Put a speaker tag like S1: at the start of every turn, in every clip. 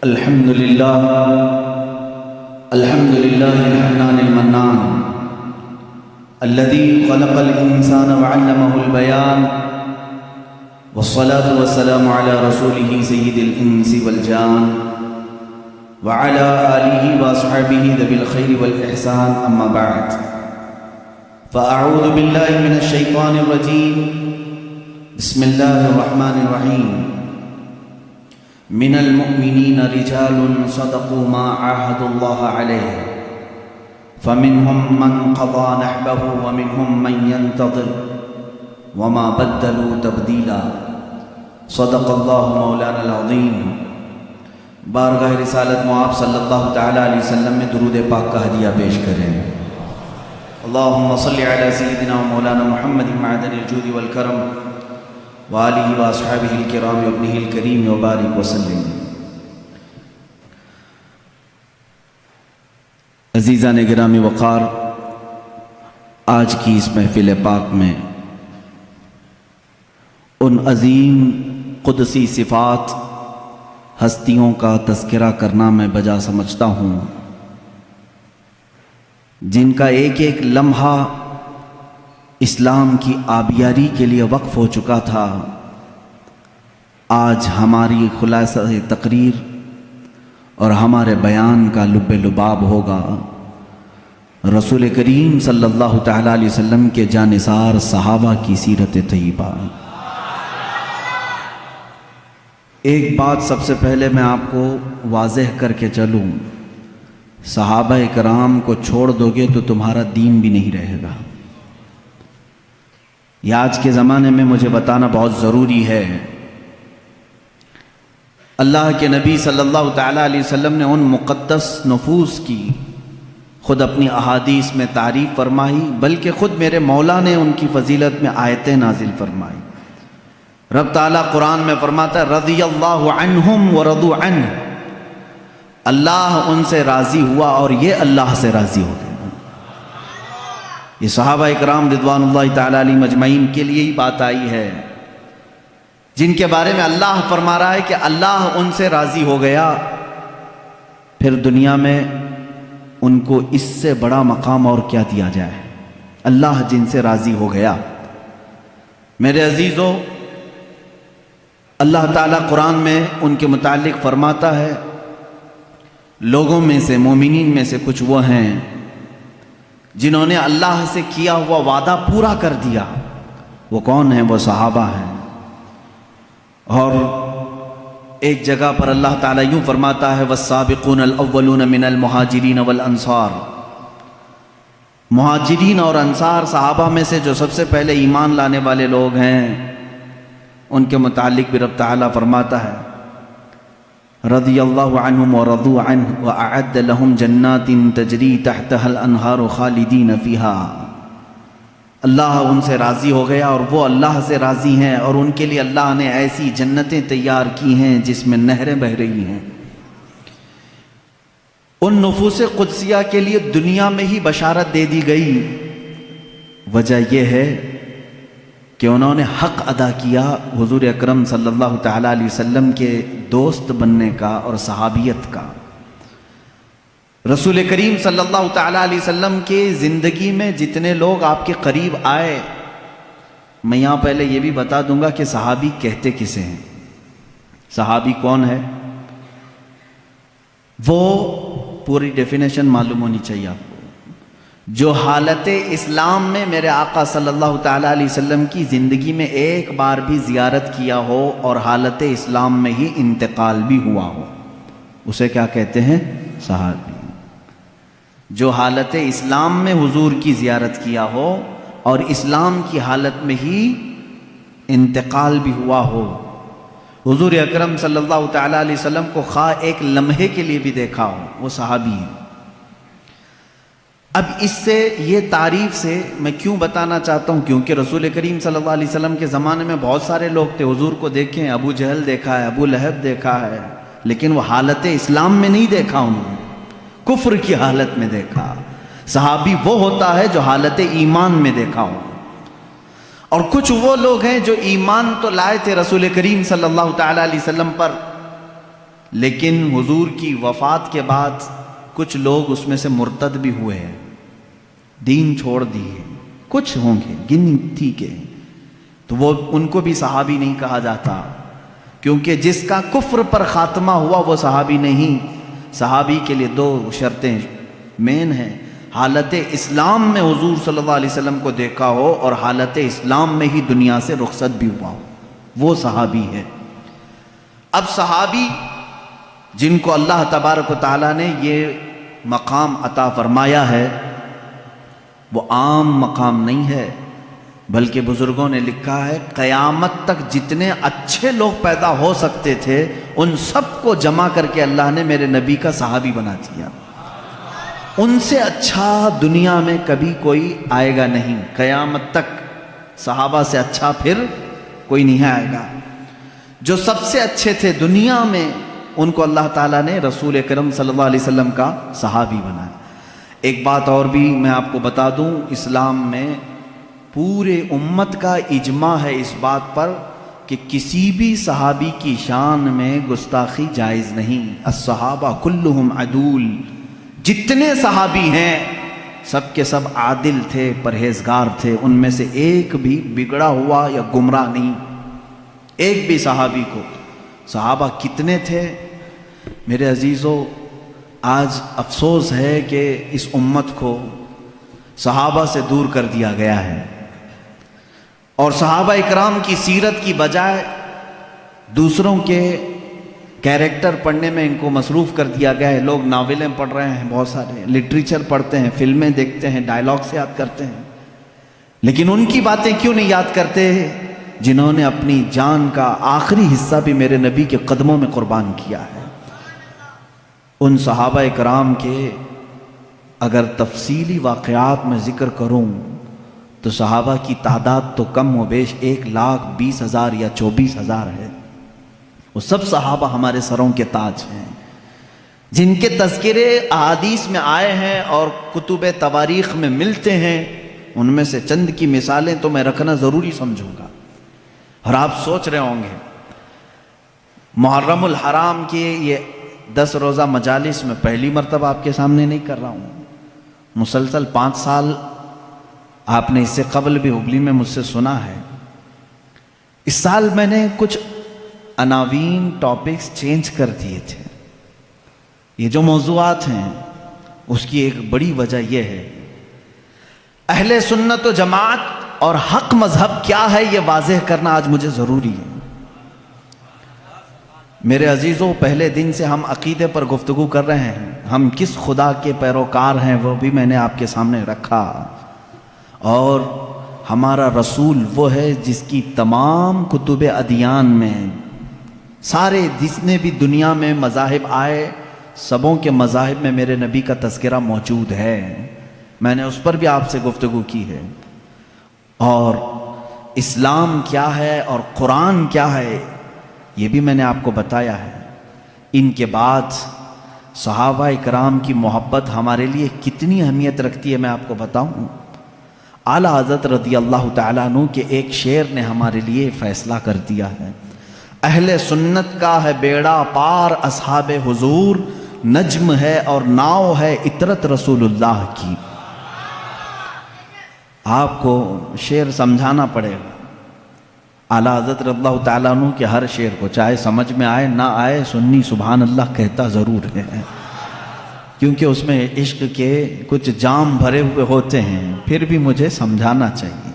S1: الحمد لله الحنان المنان الذي خلق الإنسان وعلمه البيان والصلاة والسلام على رسوله سيد الإنس والجان وعلى آله وأصحابه ذوي الخير والإحسان أما بعد فأعوذ بالله من الشيطان الرجيم بسم الله الرحمن الرحيم من المؤمنين رجال صدقوا ما عاهدوا الله عليه فمنهم من قضى نحبه ومنهم من ينتظر وما بدلوا تبديلا صدق الله مولانا العظيم۔ بارگاہ رسالت معاب صلی اللہ تعالیٰ علیہ وسلم میں درود پاک کا ہدیہ پیش کریں۔ اللہم صلی علی سیدنا و مولانا محمد معدن الجود والکرم وآلہ واصحابہ الکرام وابنہ الکریم وبارک وسلم۔ عزیزان گرامی وقار، آج کی اس محفل پاک میں ان عظیم قدسی صفات ہستیوں کا تذکرہ کرنا میں بجا سمجھتا ہوں جن کا ایک ایک لمحہ اسلام کی آبیاری کے لیے وقف ہو چکا تھا۔ آج ہماری خلاصہ تقریر اور ہمارے بیان کا لب لباب ہوگا رسول کریم صلی اللہ تعالیٰ علیہ وسلم کے جانثار صحابہ کی سیرت طیبہ۔ ایک بات سب سے پہلے میں آپ کو واضح کر کے چلوں، صحابہ کرام کو چھوڑ دو گے تو تمہارا دین بھی نہیں رہے گا۔ یہ آج کے زمانے میں مجھے بتانا بہت ضروری ہے۔ اللہ کے نبی صلی اللہ تعالیٰ علیہ وسلم نے ان مقدس نفوس کی خود اپنی احادیث میں تعریف فرمائی، بلکہ خود میرے مولا نے ان کی فضیلت میں آیتیں نازل فرمائی۔ رب تعالیٰ قرآن میں فرماتا ہے رضی اللہ عنہم ورضوا عنہ، اللہ ان سے راضی ہوا اور یہ اللہ سے راضی ہو گئے۔ یہ صحابہ اکرام رضوان اللہ تعالیٰ علیہ مجمعین کے لیے ہی بات آئی ہے، جن کے بارے میں اللہ فرما رہا ہے کہ اللہ ان سے راضی ہو گیا، پھر دنیا میں ان کو اس سے بڑا مقام اور کیا دیا جائے۔ اللہ جن سے راضی ہو گیا۔ میرے عزیزو، اللہ تعالیٰ قرآن میں ان کے متعلق فرماتا ہے لوگوں میں سے، مومنین میں سے کچھ وہ ہیں جنہوں نے اللہ سے کیا ہوا وعدہ پورا کر دیا۔ وہ کون ہیں؟ وہ صحابہ ہیں۔ اور ایک جگہ پر اللہ تعالیٰ یوں فرماتا ہے والسابقون الاولون من المہاجرین والانصار، مہاجرین اور انصار صحابہ میں سے جو سب سے پہلے ایمان لانے والے لوگ ہیں، ان کے متعلق بھی رب تعالیٰ فرماتا ہے رضی اللہ عنہم ورضوا عنہ وأعد لهم جنات تجری تحتها الانہار خالدین فیہا۔ اللہ ان سے راضی ہو گیا اور وہ اللہ سے راضی ہیں، اور ان کے لیے اللہ نے ایسی جنتیں تیار کی ہیں جس میں نہریں بہہ رہی ہیں۔ ان نفوس قدسیہ کے لیے دنیا میں ہی بشارت دے دی گئی۔ وجہ یہ ہے کہ انہوں نے حق ادا کیا حضور اکرم صلی اللہ تعالیٰ علیہ وسلم کے دوست بننے کا اور صحابیت کا۔ رسول کریم صلی اللہ تعالیٰ علیہ وسلم کے زندگی میں جتنے لوگ آپ کے قریب آئے، میں یہاں پہلے یہ بھی بتا دوں گا کہ صحابی کہتے کسے ہیں۔ صحابی کون ہے؟ وہ پوری ڈیفینیشن معلوم ہونی چاہیے آپ کو، جو حالت اسلام میں میرے آقا صلی اللہ تعالیٰ علیہ وسلم کی زندگی میں ایک بار بھی زیارت کیا ہو اور حالت اسلام میں ہی انتقال بھی ہوا ہو، اسے کیا کہتے ہیں؟ صحابی۔ جو حالت اسلام میں حضور کی زیارت کیا ہو اور اسلام کی حالت میں ہی انتقال بھی ہوا ہو، حضور اکرم صلی اللہ تعالیٰ علیہ وسلم کو خواہ ایک لمحے کے لیے بھی دیکھا ہو، وہ صحابی ہیں۔ اب اس سے یہ تعریف سے میں کیوں بتانا چاہتا ہوں، کیونکہ رسول کریم صلی اللہ علیہ وسلم کے زمانے میں بہت سارے لوگ تھے، حضور کو دیکھیں، ابو جہل دیکھا ہے، ابو لہب دیکھا ہے، لیکن وہ حالت اسلام میں نہیں دیکھا، انہوں نے کفر کی حالت میں دیکھا۔ صحابی وہ ہوتا ہے جو حالت ایمان میں دیکھا ہو، اور کچھ وہ لوگ ہیں جو ایمان تو لائے تھے رسول کریم صلی اللہ تعالیٰ علیہ وسلم پر، لیکن حضور کی وفات کے بعد کچھ لوگ اس میں سے مرتد بھی ہوئے ہیں، دین چھوڑ دیے، کچھ ہوں گے گنتی کے، تو وہ ان کو بھی صحابی نہیں کہا جاتا، کیونکہ جس کا کفر پر خاتمہ ہوا وہ صحابی نہیں۔ صحابی کے لیے دو شرطیں مین ہیں، حالت اسلام میں حضور صلی اللہ علیہ وسلم کو دیکھا ہو اور حالت اسلام میں ہی دنیا سے رخصت بھی ہوا ہو، وہ صحابی ہے۔ اب صحابی جن کو اللہ تبارک و تعالیٰ نے یہ مقام عطا فرمایا ہے وہ عام مقام نہیں ہے، بلکہ بزرگوں نے لکھا ہے قیامت تک جتنے اچھے لوگ پیدا ہو سکتے تھے ان سب کو جمع کر کے اللہ نے میرے نبی کا صحابی بنا دیا۔ ان سے اچھا دنیا میں کبھی کوئی آئے گا نہیں، قیامت تک صحابہ سے اچھا پھر کوئی نہیں آئے گا۔ جو سب سے اچھے تھے دنیا میں ان کو اللہ تعالیٰ نے رسول اکرم صلی اللہ علیہ وسلم کا صحابی بنایا۔ ایک بات اور بھی میں آپ کو بتا دوں، اسلام میں پورے امت کا اجماع ہے اس بات پر کہ کسی بھی صحابی کی شان میں گستاخی جائز نہیں۔ الصحابہ کلہم عدول، جتنے صحابی ہیں سب کے سب عادل تھے، پرہیزگار تھے، ان میں سے ایک بھی بگڑا ہوا یا گمراہ نہیں، ایک بھی صحابی کو۔ صحابہ کتنے تھے میرے عزیزو، آج افسوس ہے کہ اس امت کو صحابہ سے دور کر دیا گیا ہے، اور صحابہ اکرام کی سیرت کی بجائے دوسروں کے کیریکٹر پڑھنے میں ان کو مصروف کر دیا گیا ہے۔ لوگ ناولیں پڑھ رہے ہیں، بہت سارے لٹریچر پڑھتے ہیں، فلمیں دیکھتے ہیں، ڈائلاگس یاد کرتے ہیں، لیکن ان کی باتیں کیوں نہیں یاد کرتے جنہوں نے اپنی جان کا آخری حصہ بھی میرے نبی کے قدموں میں قربان کیا ہے۔ ان صحابہ اکرام کے اگر تفصیلی واقعات میں ذکر کروں تو صحابہ کی تعداد تو کم و بیش 1,20,000 یا 24,000 ہے۔ وہ سب صحابہ ہمارے سروں کے تاج ہیں، جن کے تذکرے احادیث میں آئے ہیں اور کتب تواریخ میں ملتے ہیں۔ ان میں سے چند کی مثالیں تو میں رکھنا ضروری سمجھوں گا، اور آپ سوچ رہے ہوں گے محرم الحرام کی یہ 10 روزہ مجالس میں پہلی مرتبہ آپ کے سامنے نہیں کر رہا ہوں، مسلسل 5 سال آپ نے اس سے قبل بھی ہبلی میں مجھ سے سنا ہے۔ اس سال میں نے کچھ عناوین ٹاپکس چینج کر دیے تھے۔ یہ جو موضوعات ہیں اس کی ایک بڑی وجہ یہ ہے، اہل سنت و جماعت اور حق مذہب کیا ہے یہ واضح کرنا آج مجھے ضروری ہے۔ میرے عزیزوں، پہلے دن سے ہم عقیدے پر گفتگو کر رہے ہیں، ہم کس خدا کے پیروکار ہیں وہ بھی میں نے آپ کے سامنے رکھا، اور ہمارا رسول وہ ہے جس کی تمام کتب ادیان میں، سارے جتنے بھی دنیا میں مذاہب آئے سبوں کے مذاہب میں میرے نبی کا تذکرہ موجود ہے۔ میں نے اس پر بھی آپ سے گفتگو کی ہے، اور اسلام کیا ہے اور قرآن کیا ہے یہ بھی میں نے آپ کو بتایا ہے۔ ان کے بعد صحابہ اکرام کی محبت ہمارے لیے کتنی اہمیت رکھتی ہے میں آپ کو بتاؤں۔ اعلیٰ حضرت رضی اللہ تعالیٰ عنہ کے ایک شعر نے ہمارے لیے فیصلہ کر دیا ہے، اہل سنت کا ہے بیڑا پار اصحاب حضور، نجم ہے اور ناؤ ہے عطرت رسول اللہ کی۔ آپ کو شعر سمجھانا پڑے گا، اعلیٰ حضرت رضی اللہ تعالیٰ عنہ کے ہر شعر کو، چاہے سمجھ میں آئے نہ آئے، سنی سبحان اللہ کہتا ضرور ہے، کیونکہ اس میں عشق کے کچھ جام بھرے ہوئے ہوتے ہیں، پھر بھی مجھے سمجھانا چاہیے۔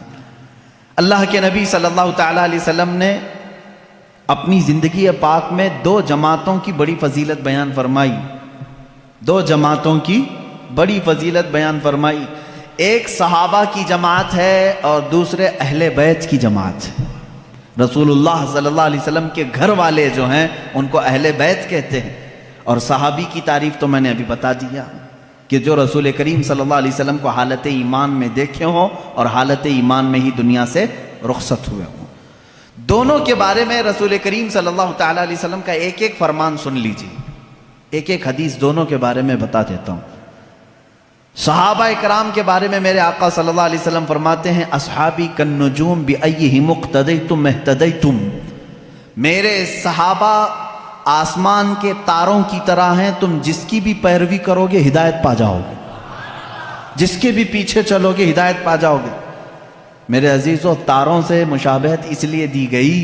S1: اللہ کے نبی صلی اللہ تعالیٰ علیہ وسلم نے اپنی زندگی پاک میں 2 جماعتوں کی بڑی فضیلت بیان فرمائی، 2 جماعتوں کی بڑی فضیلت بیان فرمائی، ایک صحابہ کی جماعت ہے اور دوسرے اہل بیت کی جماعت ہے۔ رسول اللہ صلی اللہ علیہ وسلم کے گھر والے جو ہیں ان کو اہل بیت کہتے ہیں، اور صحابی کی تعریف تو میں نے ابھی بتا دیا کہ جو رسول کریم صلی اللہ علیہ وسلم کو حالت ایمان میں دیکھے ہوں اور حالت ایمان میں ہی دنیا سے رخصت ہوئے ہوں۔ دونوں کے بارے میں رسول کریم صلی اللہ تعالیٰ علیہ وسلم کا ایک ایک فرمان سن لیجیے، ایک ایک حدیث دونوں کے بارے میں بتا دیتا ہوں۔ صحابہ اکرام کے بارے میں میرے آقا صلی اللہ علیہ وسلم فرماتے ہیں، اصحابی کالنجوم بأیہم اقتدیتم اہتدیتم، میرے صحابہ آسمان کے تاروں کی طرح ہیں، تم جس کی بھی پیروی کرو گے ہدایت پا جاؤ گے، جس کے بھی پیچھے چلو گے ہدایت پا جاؤ گے۔ میرے عزیزو، تاروں سے مشابہت اس لیے دی گئی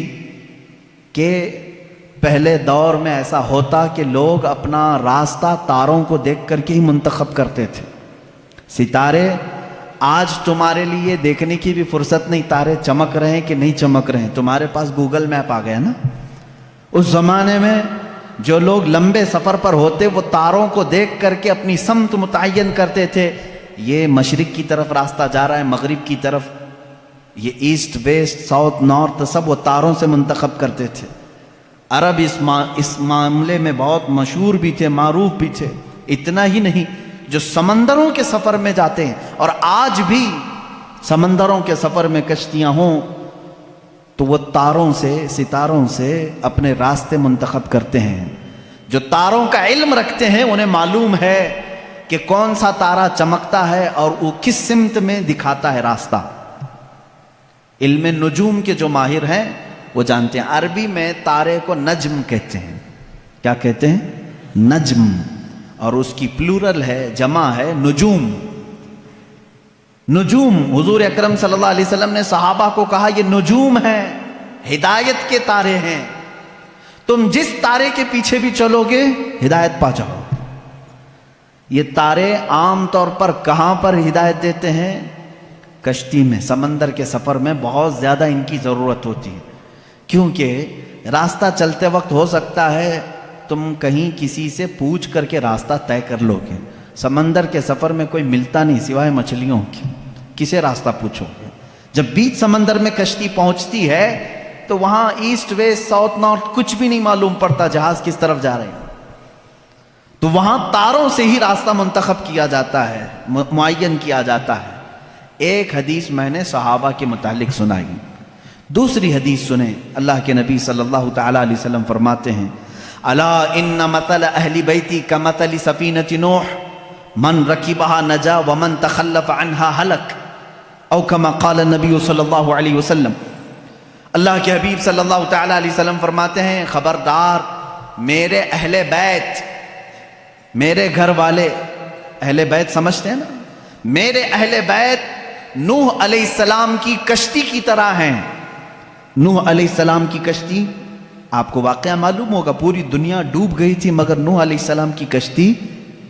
S1: کہ پہلے دور میں ایسا ہوتا کہ لوگ اپنا راستہ تاروں کو دیکھ کر کے ہی منتخب کرتے تھے۔ ستارے آج تمہارے لیے دیکھنے کی بھی فرصت نہیں، تارے چمک رہے ہیں کہ نہیں چمک رہے ہیں، تمہارے پاس گوگل میپ آ گیا نا۔ اس زمانے میں جو لوگ لمبے سفر پر ہوتے وہ تاروں کو دیکھ کر کے اپنی سمت متعین کرتے تھے، یہ مشرق کی طرف راستہ جا رہا ہے، مغرب کی طرف، یہ ایسٹ ویسٹ ساؤتھ نارتھ سب وہ تاروں سے منتخب کرتے تھے۔ عرب اس معاملے میں بہت مشہور بھی تھے، معروف بھی تھے۔ اتنا ہی نہیں، جو سمندروں کے سفر میں جاتے ہیں، اور آج بھی سمندروں کے سفر میں کشتیاں ہوں تو وہ تاروں سے، ستاروں سے اپنے راستے منتخب کرتے ہیں۔ جو تاروں کا علم رکھتے ہیں انہیں معلوم ہے کہ کون سا تارا چمکتا ہے اور وہ کس سمت میں دکھاتا ہے راستہ۔ علم نجوم کے جو ماہر ہیں وہ جانتے ہیں۔ عربی میں تارے کو نجم کہتے ہیں۔ کیا کہتے ہیں؟ نجم، اور اس کی پلورل ہے، جمع ہے نجوم۔ نجوم، حضور اکرم صلی اللہ علیہ وسلم نے صحابہ کو کہا یہ نجوم ہیں، ہدایت کے تارے ہیں، تم جس تارے کے پیچھے بھی چلو گے ہدایت پا جاؤ۔ یہ تارے عام طور پر کہاں پر ہدایت دیتے ہیں؟ کشتی میں، سمندر کے سفر میں بہت زیادہ ان کی ضرورت ہوتی ہے، کیونکہ راستہ چلتے وقت ہو سکتا ہے تم کہیں کسی سے پوچھ کر کے راستہ طے کر لو گے۔ سمندر کے سفر میں کوئی ملتا نہیں سوائے مچھلیوں کی، کسے راستہ پوچھو گے؟ جب بیچ سمندر میں کشتی پہنچتی ہے تو وہاں ایسٹ ویسٹ ساؤتھ نارتھ کچھ بھی نہیں معلوم پڑتا، جہاز کس طرف جا رہے ہیں۔ تو وہاں تاروں سے ہی راستہ منتخب کیا جاتا ہے، معین کیا جاتا ہے۔ ایک حدیث میں نے صحابہ کے متعلق سنائی، دوسری حدیث سنیں۔ اللہ کے نبی صلی اللہ تعالی علیہ وسلم فرماتے ہیں، الا ان مثل اہل بیتی کمثل سفینۃ نوح من رکبها نجا ومن تخلف عنها ہلک، او کما قال النبی صلی اللہ علیہ وسلم۔ اللہ کے حبیب صلی اللہ تعالی علیہ وسلم فرماتے ہیں، خبردار میرے اہل بیت، میرے گھر والے، اہل بیت سمجھتے ہیں نا، میرے اہل بیت نوح علیہ السلام کی کشتی کی طرح ہیں۔ نوح علیہ السلام کی کشتی، آپ کو واقعہ معلوم ہوگا، پوری دنیا ڈوب گئی تھی مگر نوح علیہ السلام کی کشتی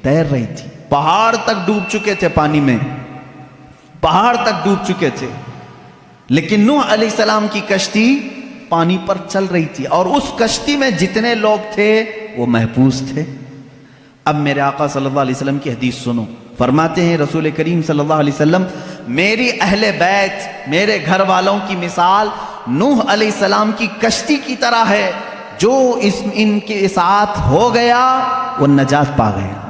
S1: تیر رہی تھی۔ پہاڑ تک ڈوب چکے تھے، پانی میں پہاڑ تک ڈوب چکے تھے، لیکن نوح علیہ السلام کی کشتی پانی پر چل رہی تھی، اور اس کشتی میں جتنے لوگ تھے وہ محفوظ تھے۔ اب میرے آقا صلی اللہ علیہ وسلم کی حدیث سنو، فرماتے ہیں رسول کریم صلی اللہ علیہ وسلم، میری اہل بیت، میرے گھر والوں کی مثال نوح علیہ السلام کی کشتی کی طرح ہے، جو ان کے ساتھ ہو گیا وہ نجات پا گیا۔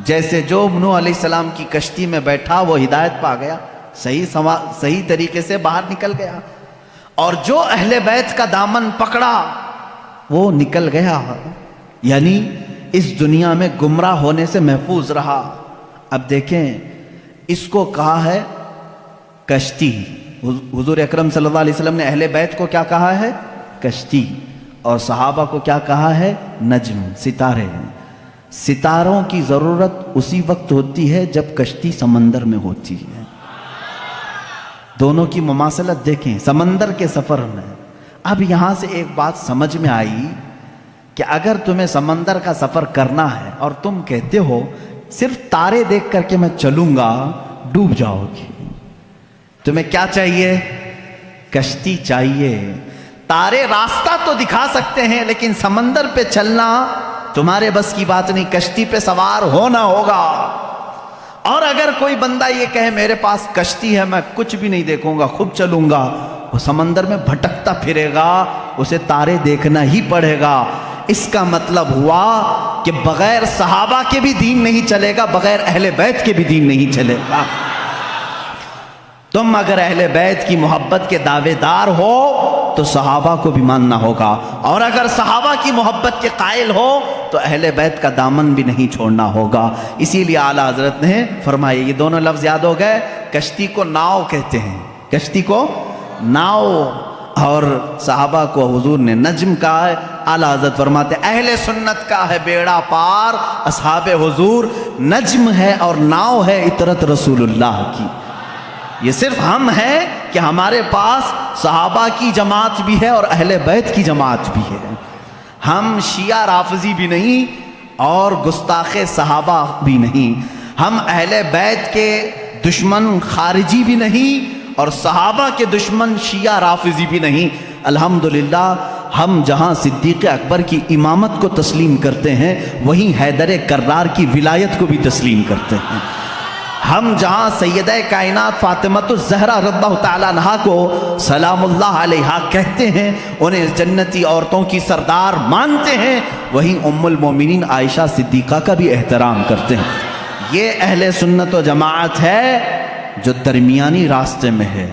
S1: جیسے جو نوح علیہ السلام کی کشتی میں بیٹھا وہ ہدایت پا گیا، صحیح طریقے سے باہر نکل گیا، اور جو اہل بیت کا دامن پکڑا وہ نکل گیا، یعنی اس دنیا میں گمراہ ہونے سے محفوظ رہا۔ اب دیکھیں، اس کو کہا ہے کشتی۔ حضور اکرم صلی اللہ علیہ وسلم نے اہل بیت کو کیا کہا ہے؟ کشتی، اور صحابہ کو کیا کہا ہے؟ نجم، ستارے۔ ستاروں کی ضرورت اسی وقت ہوتی ہے جب کشتی سمندر میں ہوتی ہے۔ دونوں کی مماثلت دیکھیں، سمندر کے سفر میں۔ اب یہاں سے ایک بات سمجھ میں آئی کہ اگر تمہیں سمندر کا سفر کرنا ہے اور تم کہتے ہو صرف تارے دیکھ کر کے میں چلوں گا، ڈوب جاؤ گی۔ تمہیں کیا چاہیے؟ کشتی چاہیے۔ تارے راستہ تو دکھا سکتے ہیں لیکن سمندر پہ چلنا تمہارے بس کی بات نہیں، کشتی پہ سوار ہونا ہوگا۔ اور اگر کوئی بندہ یہ کہے میرے پاس کشتی ہے، میں کچھ بھی نہیں دیکھوں گا، خود چلوں گا، وہ سمندر میں بھٹکتا پھرے گا، اسے تارے دیکھنا ہی پڑے گا۔ اس کا مطلب ہوا کہ بغیر صحابہ کے بھی دین نہیں چلے گا، بغیر اہل بیت کے بھی دین نہیں چلے گا۔ تم اگر اہل بیت کی محبت کے دعوے دار ہو تو صحابہ کو بھی ماننا ہوگا، اور اگر صحابہ کی محبت کے قائل ہو تو اہل بیت کا دامن بھی نہیں چھوڑنا ہوگا۔ اسی لیے اعلیٰ حضرت نے فرمایا، یہ دونوں لفظ یاد ہو گئے، کشتی کو ناؤ کہتے ہیں، کشتی کو ناؤ، اور صحابہ کو حضور نے نجم کہا ہے۔ اعلیٰ حضرت فرماتے اہل سنت کا ہے بیڑا پار، اصحاب حضور نجم ہے اور ناؤ ہے عطرت رسول اللہ کی۔ یہ صرف ہم ہیں کہ ہمارے پاس صحابہ کی جماعت بھی ہے اور اہل بیت کی جماعت بھی ہے۔ ہم شیعہ رافضی بھی نہیں اور گستاخ صحابہ بھی نہیں، ہم اہل بیت کے دشمن خارجی بھی نہیں اور صحابہ کے دشمن شیعہ رافضی بھی نہیں۔ الحمدللہ ہم جہاں صدیق اکبر کی امامت کو تسلیم کرتے ہیں وہیں حیدر کرار کی ولایت کو بھی تسلیم کرتے ہیں۔ ہم جہاں سیدہ کائنات فاطمۃ الزہرا رضی اللہ تعالیٰ عنہا کو سلام اللہ علیہا کہتے ہیں، انہیں جنتی عورتوں کی سردار مانتے ہیں، وہیں ام المومنین عائشہ صدیقہ کا بھی احترام کرتے ہیں۔ یہ اہل سنت و جماعت ہے جو درمیانی راستے میں ہے۔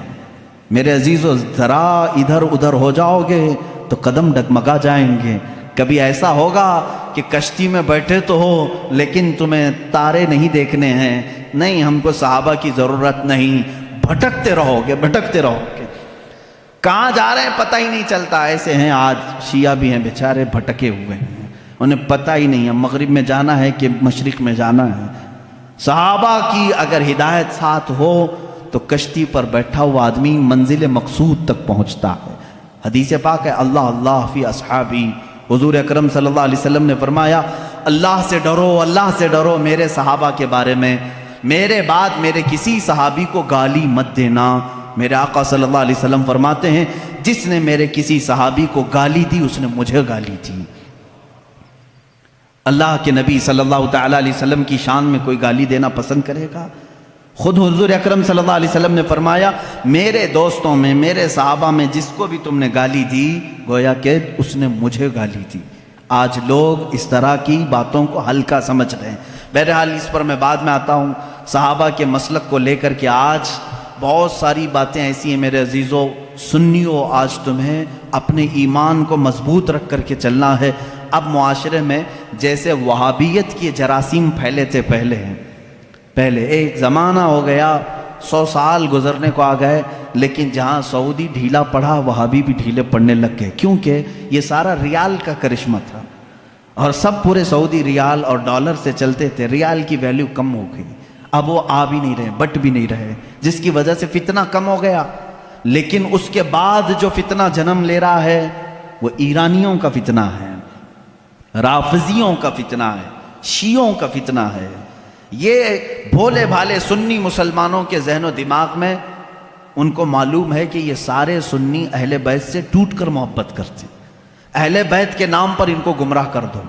S1: میرے عزیزو ذرا ادھر ادھر ہو جاؤ گے تو قدم ڈگمگا جائیں گے۔ کبھی ایسا ہوگا کہ کشتی میں بیٹھے تو ہو لیکن تمہیں تارے نہیں دیکھنے ہیں، نہیں ہم کو صحابہ کی ضرورت نہیں، بھٹکتے رہو گے بھٹکتے رہو گے، کہاں جا رہے ہیں پتہ ہی نہیں چلتا۔ ایسے ہیں آج شیعہ بھی ہیں بیچارے بھٹکے ہوئے ہیں، انہیں پتہ ہی نہیں ہے مغرب میں جانا ہے کہ مشرق میں جانا ہے۔ صحابہ کی اگر ہدایت ساتھ ہو تو کشتی پر بیٹھا ہوا آدمی منزل مقصود تک پہنچتا ہے۔ حدیث پاک ہے اللہ اللہ فی اصحابی، حضور اکرم صلی اللہ علیہ وسلم نے فرمایا اللہ سے ڈرو میرے صحابہ کے بارے میں، میرے بعد میرے کسی صحابی کو گالی مت دینا۔ میرے آقا صلی اللہ علیہ وسلم فرماتے ہیں جس نے میرے کسی صحابی کو گالی دی اس نے مجھے گالی دی۔ اللہ کے نبی صلی اللہ تعالیٰ علیہ وسلم کی شان میں کوئی گالی دینا پسند کرے گا؟ خود حضور اکرم صلی اللہ علیہ وسلم نے فرمایا میرے دوستوں میں میرے صحابہ میں جس کو بھی تم نے گالی دی گویا کہ اس نے مجھے گالی دی۔ آج لوگ اس طرح کی باتوں کو ہلکا سمجھ رہے ہیں۔ بہرحال اس پر میں بعد میں آتا ہوں۔ صحابہ کے مسلک کو لے کر کے آج بہت ساری باتیں ایسی ہیں میرے عزیزو، سنیو آج تمہیں اپنے ایمان کو مضبوط رکھ کر کے چلنا ہے۔ اب معاشرے میں جیسے وہابیت کے جراثیم پھیلے تھے پہلے ایک زمانہ ہو گیا، 100 سال گزرنے کو آ گئے، لیکن جہاں سعودی ڈھیلا پڑا وہابی بھی ڈھیلے پڑنے لگ گئے، کیونکہ یہ سارا ریال کا کرشمہ تھا اور سب پورے سعودی ریال اور ڈالر سے چلتے تھے۔ ریال کی ویلیو کم ہو گئی، اب وہ آ بھی نہیں رہے بٹ بھی نہیں رہے، جس کی وجہ سے فتنہ کم ہو گیا۔ لیکن اس کے بعد جو فتنہ جنم لے رہا ہے وہ ایرانیوں کا فتنہ ہے، رافضیوں کا فتنہ ہے، شیعوں کا فتنہ ہے۔ یہ بھولے بھالے سنی مسلمانوں کے ذہن و دماغ میں ان کو معلوم ہے کہ یہ سارے سنی اہل بیت سے ٹوٹ کر محبت کرتے ہیں، اہل بیت کے نام پر ان کو گمراہ کر دو۔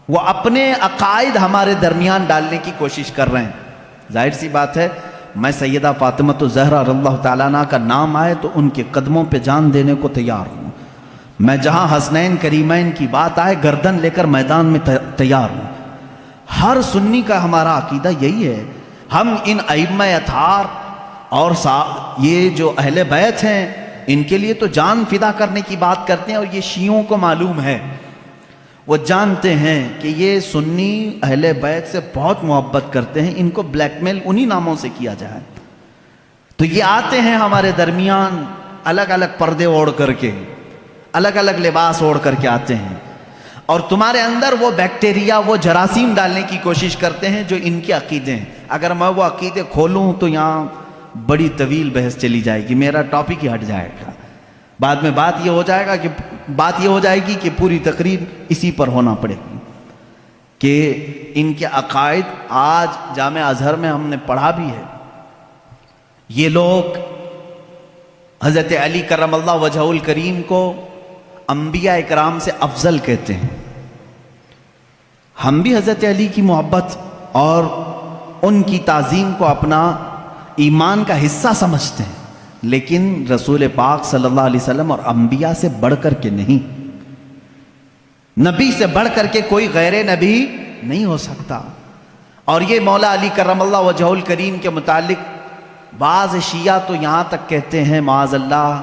S1: وہ اپنے عقائد ہمارے درمیان ڈالنے کی کوشش کر رہے ہیں۔ ظاہر سی بات ہے میں سیدہ فاطمۃ الزہرا رضی اللہ تعالیٰ عنہ کا نام آئے تو ان کے قدموں پہ جان دینے کو تیار ہوں۔ میں جہاں حسنین کریمین کی بات آئے گردن لے کر میدان میں تیار ہوں۔ ہر سنی کا ہمارا عقیدہ یہی ہے۔ ہم ان ائمہ اطہار اور یہ جو اہل بیت ہیں ان کے لیے تو جان فدا کرنے کی بات کرتے ہیں، اور یہ شیعوں کو معلوم ہے، وہ جانتے ہیں کہ یہ سنی اہل بیت سے بہت محبت کرتے ہیں، ان کو بلیک میل انہی ناموں سے کیا جائے۔ تو یہ آتے ہیں ہمارے درمیان الگ الگ پردے اوڑھ کر کے، الگ الگ لباس اوڑھ کر کے آتے ہیں، اور تمہارے اندر وہ بیکٹیریا وہ جراثیم ڈالنے کی کوشش کرتے ہیں جو ان کے عقیدے ہیں۔ اگر میں وہ عقیدے کھولوں تو یہاں بڑی طویل بحث چلی جائے گی، میرا ٹاپک ہی ہٹ جائے گا۔ بعد میں بات یہ ہو جائے گی کہ پوری تقریر اسی پر ہونا پڑے گی کہ ان کے عقائد آج جامع ازہر میں ہم نے پڑھا بھی ہے۔ یہ لوگ حضرت علی کرم اللہ وجہہ الکریم کو انبیاء اکرام سے افضل کہتے ہیں۔ ہم بھی حضرت علی کی محبت اور ان کی تعظیم کو اپنا ایمان کا حصہ سمجھتے ہیں، لیکن رسول پاک صلی اللہ علیہ وسلم اور انبیاء سے بڑھ کر کے نہیں، نبی سے بڑھ کر کے کوئی غیر نبی نہیں ہو سکتا۔ اور یہ مولا علی کرم اللہ وجہہ الکریم کے متعلق بعض شیعہ تو یہاں تک کہتے ہیں، معاذ اللہ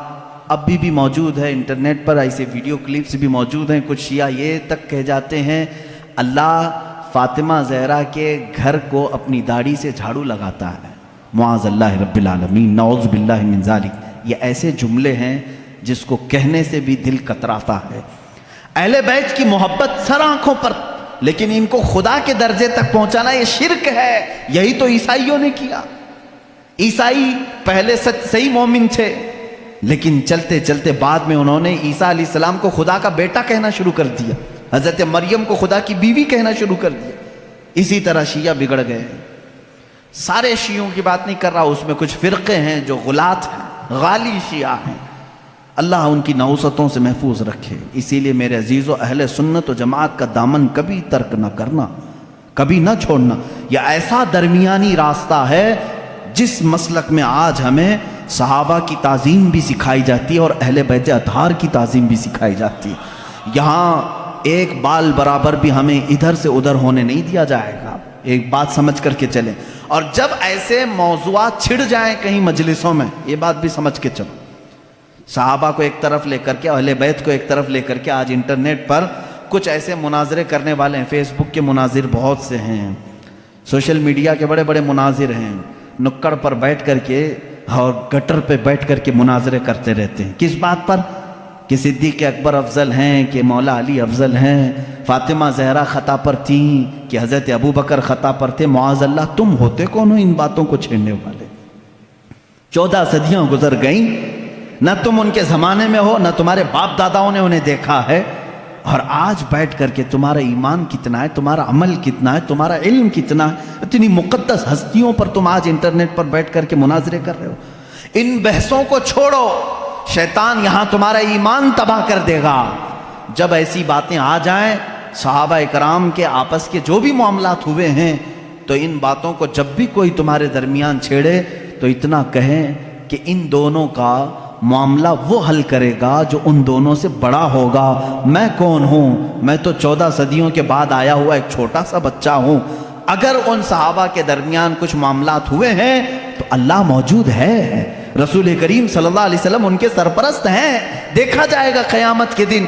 S1: اب بھی موجود ہے انٹرنیٹ پر ایسے ویڈیو کلپس بھی موجود ہیں، کچھ شیعہ یہ تک کہہ جاتے ہیں اللہ فاطمہ زہرا کے گھر کو اپنی داڑھی سے جھاڑو لگاتا ہے، معاذ اللہ رب العالمین، نعوذ باللہ من ذالک۔ یہ ایسے جملے ہیں جس کو کہنے سے بھی دل کتراتا ہے۔ اہل بیت کی محبت سر آنکھوں پر، لیکن ان کو خدا کے درجے تک پہنچانا یہ شرک ہے۔ یہی تو عیسائیوں نے کیا۔ عیسائی پہلے صحیح مومن تھے، لیکن چلتے چلتے بعد میں انہوں نے عیسیٰ علیہ السلام کو خدا کا بیٹا کہنا شروع کر دیا، حضرت مریم کو خدا کی بیوی کہنا شروع کر دیا۔ اسی طرح شیعہ بگڑ گئے۔ سارے شیعوں کی بات نہیں کر رہا، اس میں کچھ فرقے ہیں جو غلات ہیں، غالی شیعہ ہیں، اللہ ان کی نحوستوں سے محفوظ رکھے۔ اسی لیے میرے عزیزو، اہل سنت و جماعت کا دامن کبھی ترک نہ کرنا، کبھی نہ چھوڑنا۔ یہ ایسا درمیانی راستہ ہے جس مسلک میں آج ہمیں صحابہ کی تعظیم بھی سکھائی جاتی ہے اور اہل بیت اطہار کی تعظیم بھی سکھائی جاتی ہے۔ یہاں ایک بال برابر بھی ہمیں ادھر سے ادھر ہونے نہیں دیا جائے گا، ایک بات سمجھ کر کے چلیں۔ اور جب ایسے موضوعات چھڑ جائیں کہیں مجلسوں میں، یہ بات بھی سمجھ کے چلو، صحابہ کو ایک طرف لے کر کے، اہل بیت کو ایک طرف لے کر کے، آج انٹرنیٹ پر کچھ ایسے مناظرے کرنے والے ہیں، فیس بک کے مناظر بہت سے ہیں، سوشل میڈیا کے بڑے بڑے مناظر ہیں، نکڑ پر بیٹھ کر کے اور گٹر پہ بیٹھ کر کے مناظرے کرتے رہتے ہیں۔ کس بات پر؟ کہ صدیق اکبر افضل ہیں، کہ مولا علی افضل ہیں، فاطمہ زہرا خطا پر تھیں، کہ حضرت ابو بکر خطا پر تھے۔ معاذ اللہ، تم ہوتے کون ہو ان باتوں کو چھیڑنے والے؟ 14 صدیاں گزر گئیں، نہ تم ان کے زمانے میں ہو، نہ تمہارے باپ داداؤں نے انہیں دیکھا ہے، اور آج بیٹھ کر کے تمہارا ایمان کتنا ہے، تمہارا عمل کتنا ہے، تمہارا علم کتنا ہے، اتنی مقدس ہستیوں پر تم آج انٹرنیٹ پر بیٹھ کر کے مناظرے کر رہے ہو۔ ان بحثوں کو چھوڑو، شیطان یہاں تمہارا ایمان تباہ کر دے گا۔ جب ایسی باتیں آ جائیں، صحابہ اکرام کے آپس کے جو بھی معاملات ہوئے ہیں، تو ان باتوں کو جب بھی کوئی تمہارے درمیان چھیڑے تو اتنا کہیں کہ ان دونوں کا معاملہ وہ حل کرے گا جو ان دونوں سے بڑا ہوگا۔ میں کون ہوں؟ میں تو 14 صدیوں کے بعد آیا ہوا ایک چھوٹا سا بچہ ہوں۔ اگر ان صحابہ کے درمیان کچھ معاملات ہوئے ہیں تو اللہ موجود ہے، رسول کریم صلی اللہ علیہ وسلم ان کے سرپرست ہیں، دیکھا جائے گا قیامت کے دن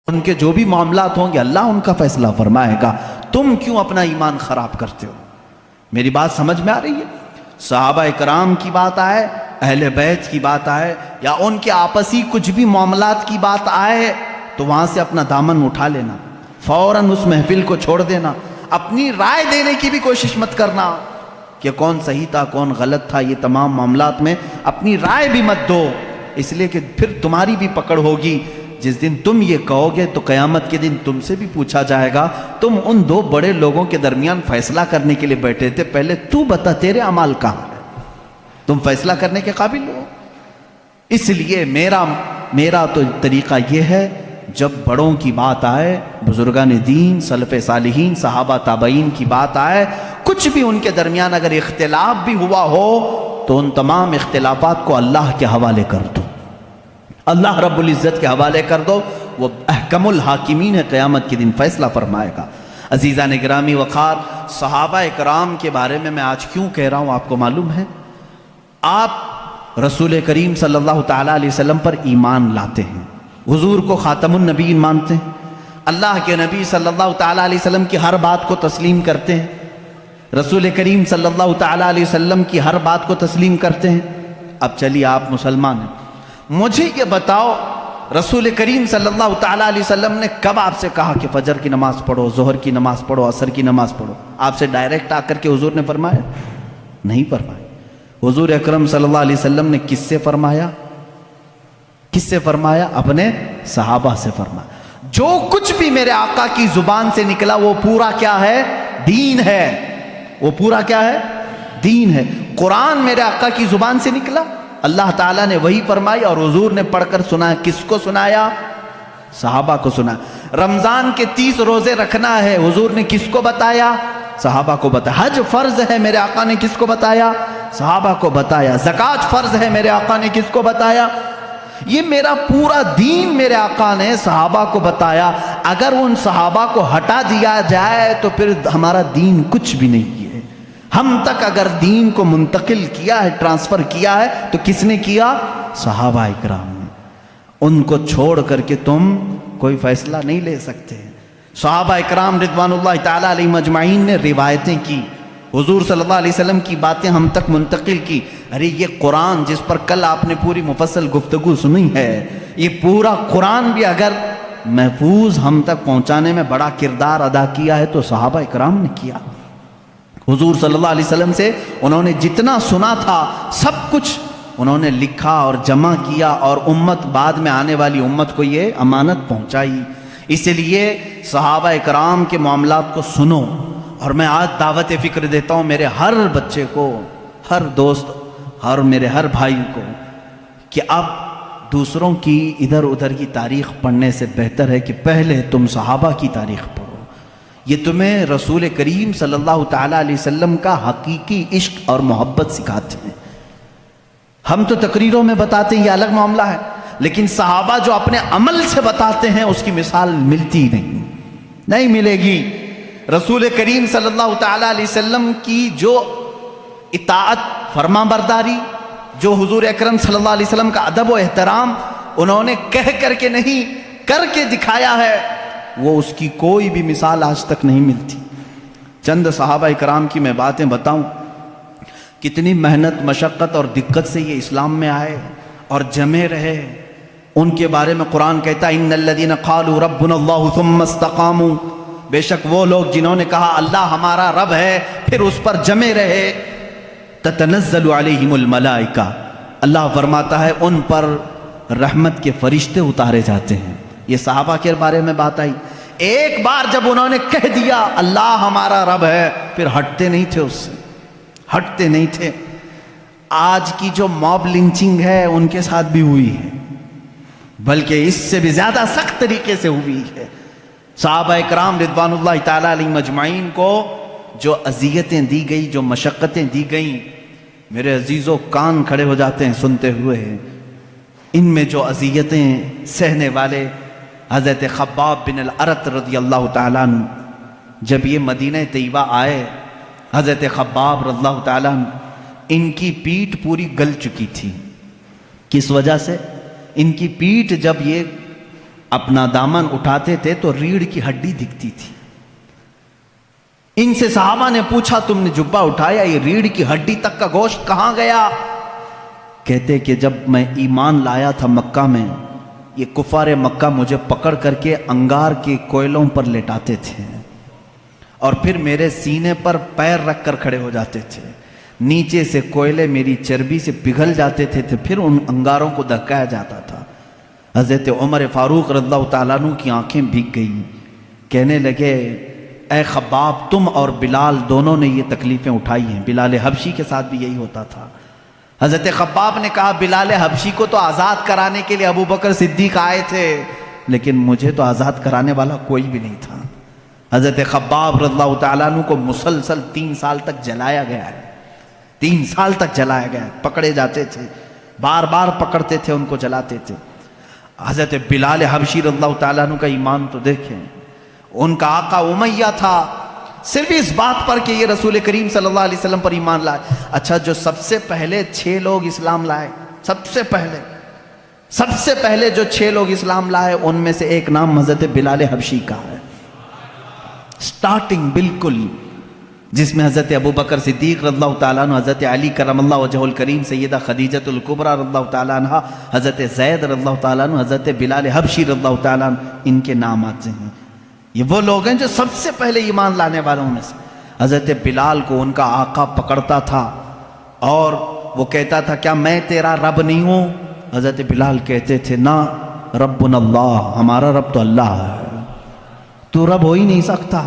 S1: ان کے جو بھی معاملات ہوں گے اللہ ان کا فیصلہ فرمائے گا۔ تم کیوں اپنا ایمان خراب کرتے ہو؟ میری بات سمجھ میں آ رہی ہے؟ صحابہ اکرام کی بات آئے، اہل بیت کی بات آئے، یا ان کے آپسی کچھ بھی معاملات کی بات آئے، تو وہاں سے اپنا دامن اٹھا لینا، فوراً اس محفل کو چھوڑ دینا۔ اپنی رائے دینے کی بھی کوشش مت کرنا کہ کون صحیح تھا کون غلط تھا، یہ تمام معاملات میں اپنی رائے بھی مت دو، اس لیے کہ پھر تمہاری بھی پکڑ ہوگی۔ جس دن تم یہ کہو گے تو قیامت کے دن تم سے بھی پوچھا جائے گا، تم ان دو بڑے لوگوں کے درمیان فیصلہ کرنے کے لیے بیٹھے تھے، پہلے تو بتا تیرے اعمال کہاں ہے، تم فیصلہ کرنے کے قابل ہو؟ اس لیے میرا تو طریقہ یہ ہے، جب بڑوں کی بات آئے، بزرگان دین، سلف صالحین، صحابہ تابعین کی بات آئے، کچھ بھی ان کے درمیان اگر اختلاف بھی ہوا ہو تو ان تمام اختلافات کو اللہ کے حوالے کر دو، اللہ رب العزت کے حوالے کر دو، وہ احکم الحاکمین ہے، قیامت کے دن فیصلہ فرمائے گا۔ عزیزان گرامی وقار، صحابہ اکرام کے بارے میں آج کیوں کہہ رہا ہوں آپ کو معلوم ہے؟ آپ رسول کریم صلی اللہ تعالیٰ علیہ وسلم پر ایمان لاتے ہیں، حضور کو خاتم النبیین مانتے ہیں، اللہ کے نبی صلی اللہ تعالیٰ علیہ وسلم کی ہر بات کو تسلیم کرتے ہیں، رسول کریم صلی اللہ تعالیٰ علیہ وسلم کی ہر بات کو تسلیم کرتے ہیں۔ اب چلیے آپ مسلمان ہیں، مجھے یہ بتاؤ رسول کریم صلی اللہ تعالیٰ علیہ وسلم نے کب آپ سے کہا کہ فجر کی نماز پڑھو، ظہر کی نماز پڑھو، عصر کی نماز پڑھو؟ آپ سے ڈائریکٹ آ کر کے حضور نے فرمایا؟ نہیں فرمایا۔ حضور اکرم صلی اللہ علیہ وسلم نے کس سے فرمایا؟ کس سے فرمایا؟ اپنے صحابہ سے فرمایا۔ جو کچھ بھی میرے آقا کی زبان سے نکلا وہ پورا کیا ہے؟ دین ہے۔ وہ پورا کیا ہے؟ دین ہے۔ قرآن میرے آقا کی زبان سے نکلا، اللہ تعالیٰ نے وہی فرمائی اور حضور نے پڑھ کر سنایا۔ کس کو سنایا؟ صحابہ کو سنایا۔ رمضان کے 30 روزے رکھنا ہے، حضور نے کس کو بتایا؟ صحابہ کو بتایا۔ حج فرض ہے، میرے آقا نے کس کو بتایا؟ صحابہ کو بتایا۔ زکوٰۃ فرض ہے، میرے آقا نے کس کو بتایا؟ یہ میرا پورا دین میرے آقا نے صحابہ کو بتایا۔ اگر ان صحابہ کو ہٹا دیا جائے تو پھر ہمارا دین کچھ بھی نہیں ہے۔ ہم تک اگر دین کو منتقل کیا ہے، ٹرانسفر کیا ہے، تو کس نے کیا؟ صحابہ اکرام نے۔ ان کو چھوڑ کر کے تم کوئی فیصلہ نہیں لے سکتے۔ صحابہ اکرام رضوان اللہ تعالیٰ علیہم اجمعین نے روایتیں کی، حضور صلی اللہ علیہ وسلم کی باتیں ہم تک منتقل کی۔ ارے یہ قرآن جس پر کل آپ نے پوری مفصل گفتگو سنی ہے، یہ پورا قرآن بھی اگر محفوظ ہم تک پہنچانے میں بڑا کردار ادا کیا ہے تو صحابہ اکرام نے کیا۔ حضور صلی اللہ علیہ وسلم سے انہوں نے جتنا سنا تھا سب کچھ انہوں نے لکھا اور جمع کیا، اور امت بعد میں آنے والی امت کو یہ امانت پہنچائی۔ اس لیے صحابہ اکرام کے معاملات کو سنو، اور میں آج دعوت فکر دیتا ہوں میرے ہر بچے کو، ہر دوست اور میرے ہر بھائی کو، کہ اب دوسروں کی ادھر ادھر کی تاریخ پڑھنے سے بہتر ہے کہ پہلے تم صحابہ کی تاریخ پڑھو۔ یہ تمہیں رسول کریم صلی اللہ تعالیٰ علیہ وسلم کا حقیقی عشق اور محبت سکھاتے ہیں۔ ہم تو تقریروں میں بتاتے ہیں، یہ الگ معاملہ ہے، لیکن صحابہ جو اپنے عمل سے بتاتے ہیں اس کی مثال ملتی نہیں ملے گی۔ رسول کریم صلی اللہ تعالیٰ علیہ وسلم کی جو اطاعت، فرما برداری، جو حضور اکرم صلی اللہ علیہ وسلم کا ادب و احترام انہوں نے کہہ کر کے نہیں کر کے دکھایا ہے، وہ اس کی کوئی بھی مثال آج تک نہیں ملتی۔ چند صحابہ اکرام کی میں باتیں بتاؤں، کتنی محنت، مشقت اور دقت سے یہ اسلام میں آئے اور جمے رہے۔ ان کے بارے میں قرآن کہتا ہے ان الذین قالوا ربنا اللہ ثم استقاموا، بے شک وہ لوگ جنہوں نے کہا اللہ ہمارا رب ہے پھر اس پر جمے رہے، تتنزل علیہم الملائکہ، اللہ فرماتا ہے ان پر رحمت کے فرشتے اتارے جاتے ہیں۔ یہ صحابہ کے بارے میں بات آئی۔ ایک بار جب انہوں نے کہہ دیا اللہ ہمارا رب ہے پھر ہٹتے نہیں تھے، اس سے ہٹتے نہیں تھے۔ آج کی جو موب لنچنگ ہے ان کے ساتھ بھی ہوئی ہے، بلکہ اس سے بھی زیادہ سخت طریقے سے ہوئی ہے۔ صحابہ اکرام رضوان اللہ تعالیٰ علیہم اجمعین کو جو اذیتیں دی گئی، جو مشقتیں دی گئیں، میرے عزیزوں کان کھڑے ہو جاتے ہیں سنتے ہوئے۔ ان میں جو اذیتیں سہنے والے حضرت خباب بن الارت رضی اللہ تعالیٰ عنہ، جب یہ مدینہ طیبہ آئے، حضرت خباب رضی اللہ تعالیٰ عنہ، ان کی پیٹھ پوری گل چکی تھی۔ کس وجہ سے؟ ان کی پیٹھ جب یہ اپنا دامن اٹھاتے تھے تو ریڑھ کی ہڈی دکھتی تھی۔ ان سے صحابہ نے پوچھا تم نے جبہ اٹھایا، یہ ریڑھ کی ہڈی تک کا گوشت کہاں گیا؟ کہتے کہ جب میں ایمان لایا تھا مکہ میں، یہ کفار مکہ مجھے پکڑ کر کے انگار کے کوئلوں پر لٹاتے تھے، اور پھر میرے سینے پر پیر رکھ کر کھڑے ہو جاتے تھے، نیچے سے کوئلے میری چربی سے پگھل جاتے تھے، پھر ان انگاروں کو دھکایا جاتا تھا۔ حضرت عمر فاروق رضی اللہ تعالیٰ عنہ کی آنکھیں بھیگ گئیں، کہنے لگے اے خباب تم اور بلال دونوں نے یہ تکلیفیں اٹھائی ہیں۔ بلال حبشی کے ساتھ بھی یہی ہوتا تھا۔ حضرت خباب نے کہا بلال حبشی کو تو آزاد کرانے کے لیے ابو بکر صدیق آئے تھے، لیکن مجھے تو آزاد کرانے والا کوئی بھی نہیں تھا۔ حضرت خباب رضی اللہ تعالیٰ عنہ کو مسلسل 3 سال تک جلایا گیا ہے، 3 سال تک جلایا گیا ہے، پکڑے جاتے تھے، بار بار پکڑتے تھے، ان کو جلاتے تھے۔ حضرت بلال حبشی رضی اللہ تعالیٰ عنہ کا ایمان تو دیکھیں، ان کا آقا امیہ تھا، صرف اس بات پر کہ یہ رسول کریم صلی اللہ علیہ وسلم پر ایمان لائے۔ اچھا جو سب سے پہلے 6 لوگ اسلام لائے، سب سے پہلے جو 6 لوگ اسلام لائے ان میں سے ایک نام حضرت بلال حبشی کا ہے۔ سٹارٹنگ بالکل، جس میں حضرت ابو بکر صدیق رضی اللہ تعالیٰ عنہ، حضرت علی کرم اللہ وجہہ الکریم، سیدہ خدیجۃ الکبریٰ رضی اللہ تعالیٰ عنہ، حضرت زید رضی اللہ تعالیٰ عنہ، حضرت بلال حبشی رضی اللہ تعالیٰ عنہ، ان کے نام آتے ہیں۔ یہ وہ لوگ ہیں جو سب سے پہلے ایمان لانے والوں میں سے۔ حضرت بلال کو ان کا آقا پکڑتا تھا اور وہ کہتا تھا کیا میں تیرا رب نہیں ہوں؟ حضرت بلال کہتے تھے نا، ربنا اللہ، ہمارا رب تو اللہ ہے، تو رب ہو ہی نہیں سکتا۔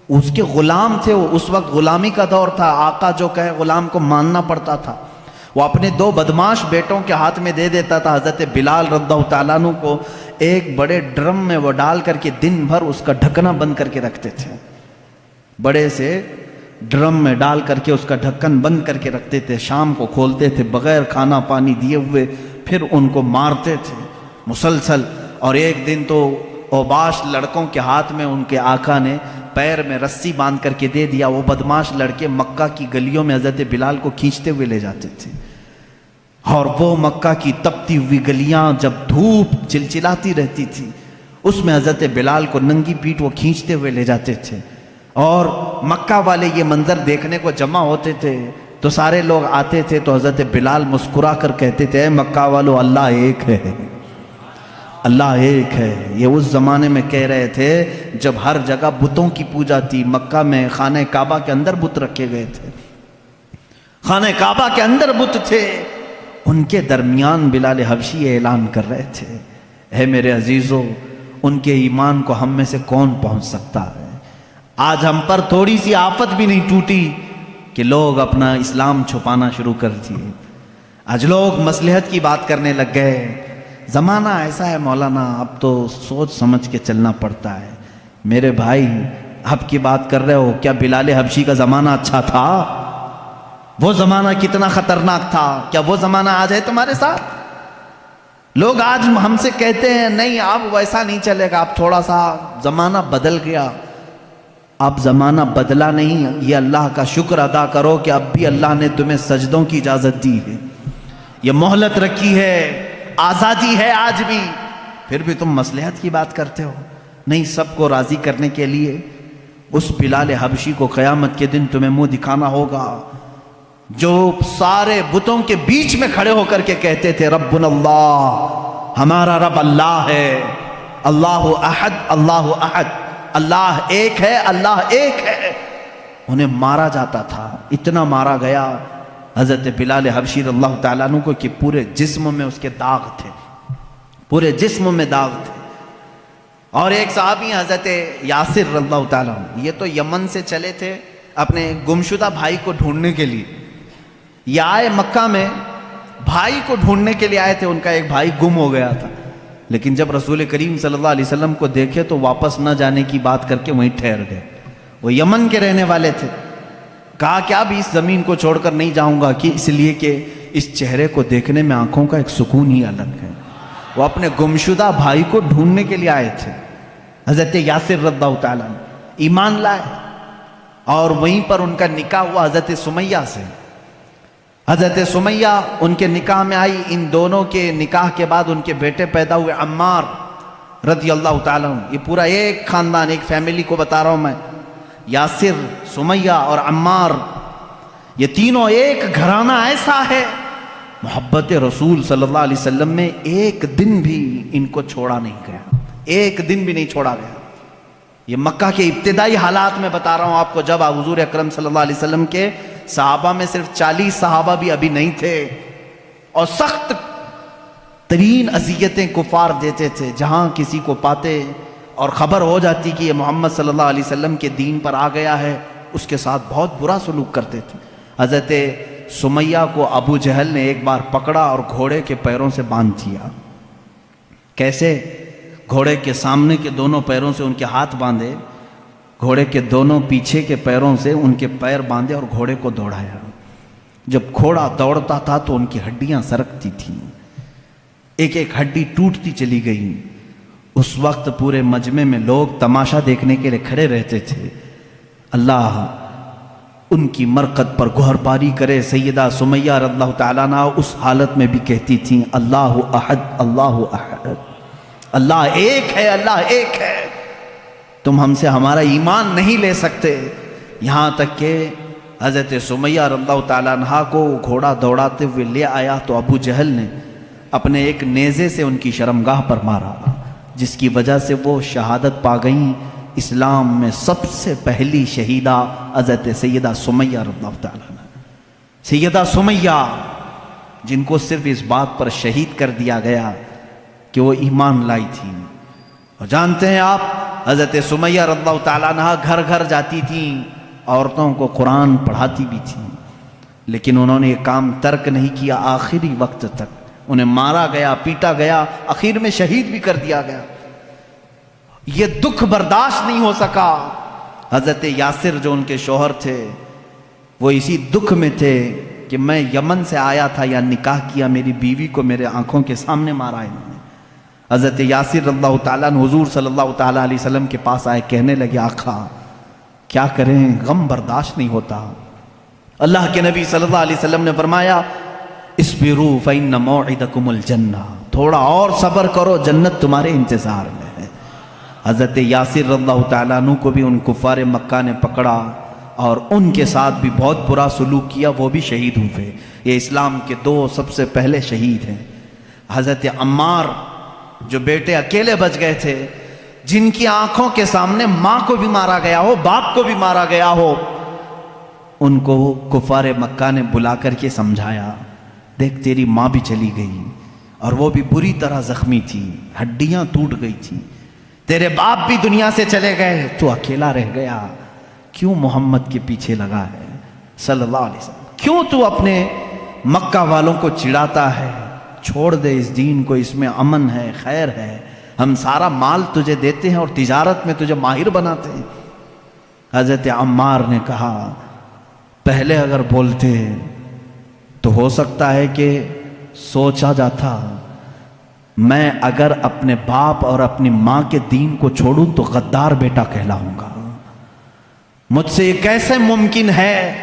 S1: اس کے غلام تھے وہ، اس وقت غلامی کا دور تھا، آقا جو کہے غلام کو ماننا پڑتا تھا۔ وہ اپنے 2 بدماش بیٹوں کے ہاتھ میں دے دیتا تھا۔ حضرت بلال رضی اللہ تعالیٰ عنہ کو ایک بڑے ڈرم میں وہ ڈال کر کے دن بھر اس کا ڈھکنا بند کر کے رکھتے تھے، بڑے سے ڈرم میں ڈال کر کے اس کا ڈھکن بند کر کے رکھتے تھے، شام کو کھولتے تھے بغیر کھانا پانی دیے ہوئے، پھر ان کو مارتے تھے مسلسل۔ اور ایک دن تو اوباش لڑکوں کے ہاتھ میں ان کے آقا نے پیر میں رسی باندھ کر کے دے دیا، وہ بدماش لڑکے مکہ کی گلیوں میں حضرت بلال کو کھینچتے ہوئے لے جاتے تھے، اور وہ مکہ کی تپتی ہوئی گلیاں جب دھوپ چلچلاتی رہتی تھی اس میں حضرت بلال کو ننگی پیٹھ وہ کھینچتے ہوئے لے جاتے تھے، اور مکہ والے یہ منظر دیکھنے کو جمع ہوتے تھے تو سارے لوگ آتے تھے تو حضرت بلال مسکرا کر کہتے تھے اے مکہ والو اللہ ایک ہے، اللہ ایک ہے، یہ اس زمانے میں کہہ رہے تھے جب ہر جگہ بتوں کی پوجا تھی۔ مکہ میں خانہ کعبہ کے اندر بت رکھے گئے تھے، خانہ کعبہ کے اندر بت تھے، ان کے درمیان بلال حبشی اعلان کر رہے تھے، اے میرے عزیزو، ان کے ایمان کو ہم میں سے کون پہنچ سکتا ہے؟ آج ہم پر تھوڑی سی آفت بھی نہیں ٹوٹی کہ لوگ اپنا اسلام چھپانا شروع کر دیے، آج لوگ مصلحت کی بات کرنے لگ گئے۔ زمانہ ایسا ہے مولانا، اب تو سوچ سمجھ کے چلنا پڑتا ہے۔ میرے بھائی اب کی بات کر رہے ہو، کیا بلال حبشی کا زمانہ اچھا تھا؟ وہ زمانہ کتنا خطرناک تھا، کیا وہ زمانہ آج ہے تمہارے ساتھ؟ لوگ آج ہم سے کہتے ہیں نہیں اب ویسا نہیں چلے گا، اب تھوڑا سا زمانہ بدل گیا۔ اب زمانہ بدلا نہیں، یہ اللہ کا شکر ادا کرو کہ اب بھی اللہ نے تمہیں سجدوں کی اجازت دی ہے، یہ مہلت رکھی ہے، آزادی ہے آج بھی، پھر بھی تم مصلحت کی بات کرتے ہو۔ نہیں، سب کو راضی کرنے کے لیے اس بلال حبشی کو قیامت کے دن تمہیں منہ دکھانا ہوگا جو سارے بتوں کے بیچ میں کھڑے ہو کر کے کہتے تھے ربنا اللہ، ہمارا رب اللہ ہے، اللہ احد اللہ احد، اللہ ایک ہے، اللہ ایک ہے۔ انہیں مارا جاتا تھا، اتنا مارا گیا حضرت بلال حبشی رضی اللہ تعالیٰ عنہ کو کہ پورے جسم میں اس کے داغ تھے، پورے جسم میں داغ تھے۔ اور ایک صحابی حضرت یاسر رضی اللہ تعالیٰ عنہ، یہ تو یمن سے چلے تھے اپنے گمشدہ بھائی کو ڈھونڈنے کے لیے، یہ آئے مکہ میں بھائی کو ڈھونڈنے کے لیے آئے تھے، ان کا ایک بھائی گم ہو گیا تھا، لیکن جب رسول کریم صلی اللہ علیہ وسلم کو دیکھے تو واپس نہ جانے کی بات کر کے وہیں ٹھہر گئے۔ وہ یمن کے رہنے والے تھے، کہا کہ اب اس زمین کو چھوڑ کر نہیں جاؤں گا، کہ اس لیے کہ اس چہرے کو دیکھنے میں آنکھوں کا ایک سکون ہی الگ ہے۔ وہ اپنے گمشدہ بھائی کو ڈھونڈنے کے لیے آئے تھے۔ حضرت یاسر رضی اللہ تعالیٰ ایمان لائے اور وہیں پر ان کا نکاح ہوا حضرت سمیہ سے۔ حضرت سمیہ ان کے نکاح میں آئی، ان دونوں کے نکاح کے بعد ان کے بیٹے پیدا ہوئے عمار رضی اللہ تعالیٰ عنہ۔ یہ پورا ایک خاندان، ایک فیملی کو بتا رہا ہوں میں، یاسر، سمیہ اور عمار، یہ تینوں ایک گھرانہ ایسا ہے، محبت رسول صلی اللہ علیہ وسلم میں ایک دن بھی ان کو چھوڑا نہیں گیا، ایک دن بھی نہیں چھوڑا گیا۔ یہ مکہ کے ابتدائی حالات میں بتا رہا ہوں آپ کو، جب حضور اکرم صلی اللہ علیہ وسلم کے صحابہ میں صرف 40 صحابہ بھی ابھی نہیں تھے، اور سخت ترین اذیتیں کفار دیتے تھے، جہاں کسی کو پاتے اور خبر ہو جاتی کہ یہ محمد صلی اللہ علیہ وسلم کے دین پر آ گیا ہے، اس کے ساتھ بہت برا سلوک کرتے تھے۔ حضرت سمیہ کو ابو جہل نے ایک بار پکڑا اور گھوڑے کے پیروں سے باندھ دیا۔ کیسے؟ گھوڑے کے سامنے کے دونوں پیروں سے ان کے ہاتھ باندھے، گھوڑے کے دونوں پیچھے کے پیروں سے ان کے پیر باندھے اور گھوڑے کو دوڑایا۔ جب گھوڑا دوڑتا تھا تو ان کی ہڈیاں سرکتی تھیں، ایک ایک ہڈی ٹوٹتی چلی گئی۔ اس وقت پورے مجمع میں لوگ تماشا دیکھنے کے لیے کھڑے رہتے تھے۔ اللہ ان کی مرقد پر گہر باری کرے۔ سیدہ سمیہ رضی اللہ تعالیٰ عنہ اس حالت میں بھی کہتی تھیں اللہ احد اللہ احد، اللہ ایک ہے، اللہ ایک ہے، تم ہم سے ہمارا ایمان نہیں لے سکتے۔ یہاں تک کہ حضرت سمیہ رضی اللہ تعالیٰ عنہ کو گھوڑا دوڑاتے ہوئے لے آیا تو ابو جہل نے اپنے ایک نیزے سے ان کی شرمگاہ پر مارا، جس کی وجہ سے وہ شہادت پا گئیں۔ اسلام میں سب سے پہلی شہیدہ حضرت سیدہ سمیہ رضی اللہ تعالیٰ عنہ، سیدہ سمیہ، جن کو صرف اس بات پر شہید کر دیا گیا کہ وہ ایمان لائی تھی۔ اور جانتے ہیں آپ، حضرت سمیہ رضی اللہ تعالیٰ عنہ گھر گھر جاتی تھیں، عورتوں کو قرآن پڑھاتی بھی تھیں، لیکن انہوں نے یہ کام ترک نہیں کیا آخری وقت تک۔ انہیں مارا گیا، پیٹا گیا، آخر میں شہید بھی کر دیا گیا۔ یہ دکھ برداشت نہیں ہو سکا۔ حضرت یاسر جو ان کے شوہر تھے، وہ اسی دکھ میں تھے کہ میں یمن سے آیا تھا یا نکاح کیا، میری بیوی کو میرے آنکھوں کے سامنے مارا انہوں نے۔ حضرت یاسر رضی اللہ تعالیٰ عنہ حضور صلی اللہ تعالیٰ علیہ وسلم کے پاس آئے، کہنے لگے آقا کیا کریں، غم برداشت نہیں ہوتا۔ اللہ کے نبی صلی اللہ علیہ وسلم نے فرمایا اصبروا فإن موعدکم الجنہ، تھوڑا اور صبر کرو، جنت تمہارے انتظار میں ہے۔ حضرت یاسر رضی اللہ تعالیٰ عنہ کو بھی ان کفار مکہ نے پکڑا اور ان کے ساتھ بھی بہت برا سلوک کیا، وہ بھی شہید ہوئے۔ یہ اسلام کے دو سب سے پہلے شہید ہیں۔ حضرت عمار جو بیٹے اکیلے بچ گئے تھے، جن کی آنکھوں کے سامنے ماں کو بھی مارا گیا ہو، باپ کو بھی مارا گیا ہو، ان کو کفار مکہ نے بلا کر کے سمجھایا، دیکھ تیری ماں بھی چلی گئی اور وہ بھی بری طرح زخمی تھی، ہڈیاں ٹوٹ گئی تھی، تیرے باپ بھی دنیا سے چلے گئے، تو اکیلا رہ گیا، کیوں محمد کے پیچھے لگا ہے صلی اللہ علیہ وسلم؟ کیوں تو اپنے مکہ والوں کو چڑھاتا ہے؟ چھوڑ دے اس دین کو، اس میں امن ہے، خیر ہے، ہم سارا مال تجھے دیتے ہیں اور تجارت میں تجھے ماہر بناتے ہیں۔ حضرت عمار نے کہا پہلے اگر بولتے تو ہو سکتا ہے کہ سوچا جاتا، میں اگر اپنے باپ اور اپنی ماں کے دین کو چھوڑوں تو غدار بیٹا کہلاؤں گا۔ مجھ سے یہ کیسے ممکن ہے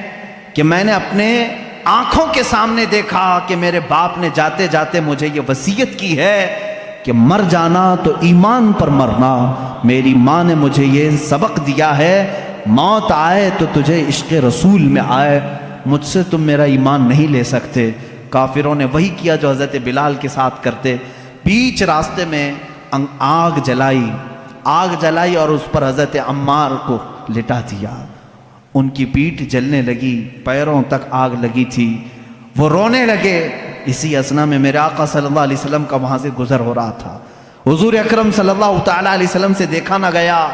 S1: کہ میں نے اپنے آنکھوں کے سامنے دیکھا کہ میرے باپ نے جاتے جاتے مجھے یہ وصیت کی ہے کہ مر جانا تو ایمان پر مرنا، میری ماں نے مجھے یہ سبق دیا ہے، موت آئے تو تجھے عشق رسول میں آئے، مجھ سے تم میرا ایمان نہیں لے سکتے۔ کافروں نے وہی کیا جو حضرت بلال کے ساتھ کرتے، بیچ راستے میں آگ جلائی اور اس پر حضرت عمار کو لٹا دیا، ان کی پیٹھ جلنے لگی، پیروں تک آگ لگی تھی، وہ رونے لگے۔ اسی اسنا میں میرے آقا صلی اللہ علیہ وسلم کا وہاں سے گزر ہو رہا تھا، حضور اکرم صلی اللہ تعالیٰ علیہ وسلم سے دیکھا نہ گیا۔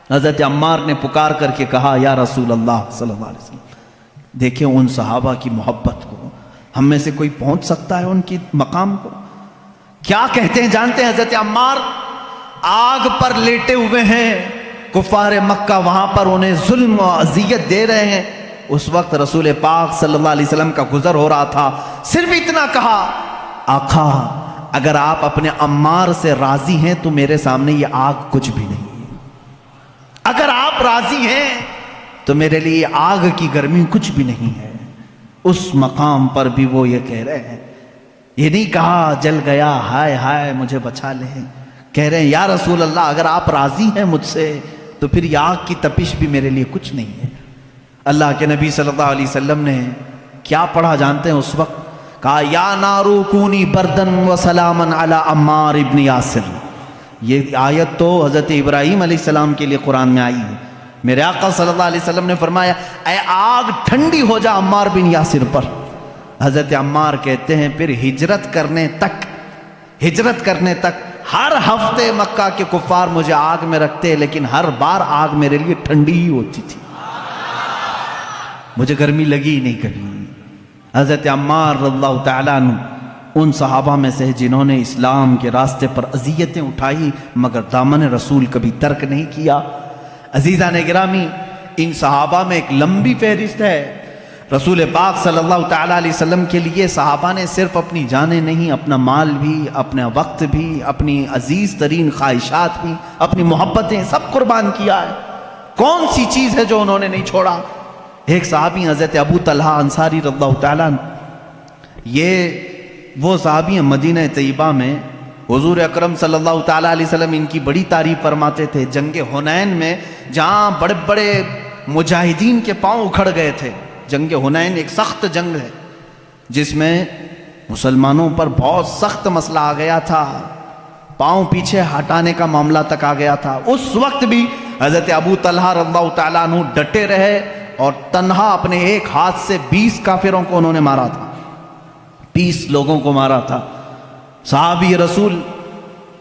S1: حضرت عمار نے پکار کر کے کہا یا رسول اللہ صلی اللہ علیہ وسلم، دیکھیں ان صحابہ کی محبت کو، ہم میں سے کوئی پہنچ سکتا ہے ان کی مقام کو؟ کیا کہتے ہیں جانتے ہیں حضرت عمار؟ آگ پر لیٹے ہوئے ہیں، کفار مکہ وہاں پر انہیں ظلم و اذیت دے رہے ہیں، اس وقت رسول پاک صلی اللہ علیہ وسلم کا گزر ہو رہا تھا، صرف اتنا کہا آقا اگر آپ اپنے عمار سے راضی ہیں تو میرے سامنے یہ آگ کچھ بھی نہیں ہے، اگر آپ راضی ہیں تو میرے لیے آگ کی گرمی کچھ بھی نہیں ہے۔ اس مقام پر بھی وہ یہ کہہ رہے ہیں، یہ نہیں کہا جل گیا ہائے ہائے مجھے بچا لیں، کہہ رہے ہیں یا رسول اللہ اگر آپ راضی ہیں مجھ سے تو پھر یہ آگ کی تپش بھی میرے لیے کچھ نہیں ہے۔ اللہ کے نبی صلی اللہ علیہ وسلم نے کیا پڑھا جانتے ہیں اس وقت؟ کہا یا نارو کونی بردن و سلامن علی عمار ابن یاسر۔ یہ آیت تو حضرت ابراہیم علیہ السلام کے لیے قرآن میں آئی ہے۔ میرے آقا صلی اللہ علیہ وسلم نے فرمایا اے آگ ٹھنڈی ہو جا عمار بن یاسر پر۔ حضرت عمار کہتے ہیں پھر ہجرت کرنے تک ہر ہفتے مکہ کے کفار مجھے آگ میں رکھتے، لیکن ہر بار آگ میرے لیے ٹھنڈی ہی ہوتی تھی، مجھے گرمی لگی نہیں کبھی۔ حضرت عمار رضی اللہ تعالیٰ عنہ ان صحابہ میں سے جنہوں نے اسلام کے راستے پر اذیتیں اٹھائی مگر دامن رسول کبھی ترک نہیں کیا۔ عزیزان گرامی، ان صحابہ میں ایک لمبی فہرست ہے۔ رسول پاک صلی اللہ تعالیٰ علیہ وسلم کے لیے صحابہ نے صرف اپنی جانیں نہیں، اپنا مال بھی، اپنا وقت بھی، اپنی عزیز ترین خواہشات بھی، اپنی محبتیں سب قربان کیا ہے۔ کون سی چیز ہے جو انہوں نے نہیں چھوڑا؟ ایک صحابی حضرت ابو طلحہ انصاری رضی اللہ تعالیٰ عنہ، یہ وہ صحابی ہیں مدینہ طیبہ میں حضور اکرم صلی اللہ تعالیٰ علیہ وسلم ان کی بڑی تعریف فرماتے تھے۔ جنگ حنین میں جہاں بڑے بڑے مجاہدین کے پاؤں اکھڑ گئے تھے، جنگ حنین ایک سخت جنگ ہے جس میں مسلمانوں پر بہت سخت مسئلہ آ گیا تھا، پاؤں پیچھے ہٹانے کا معاملہ تک آ گیا تھا۔ اس وقت بھی حضرت ابو طلحہ رضی اللہ تعالیٰ عنہ ڈٹے رہے اور تنہا اپنے ایک ہاتھ سے 20 کافروں کو انہوں نے مارا تھا، 20 لوگوں کو مارا تھا۔ صحابی رسول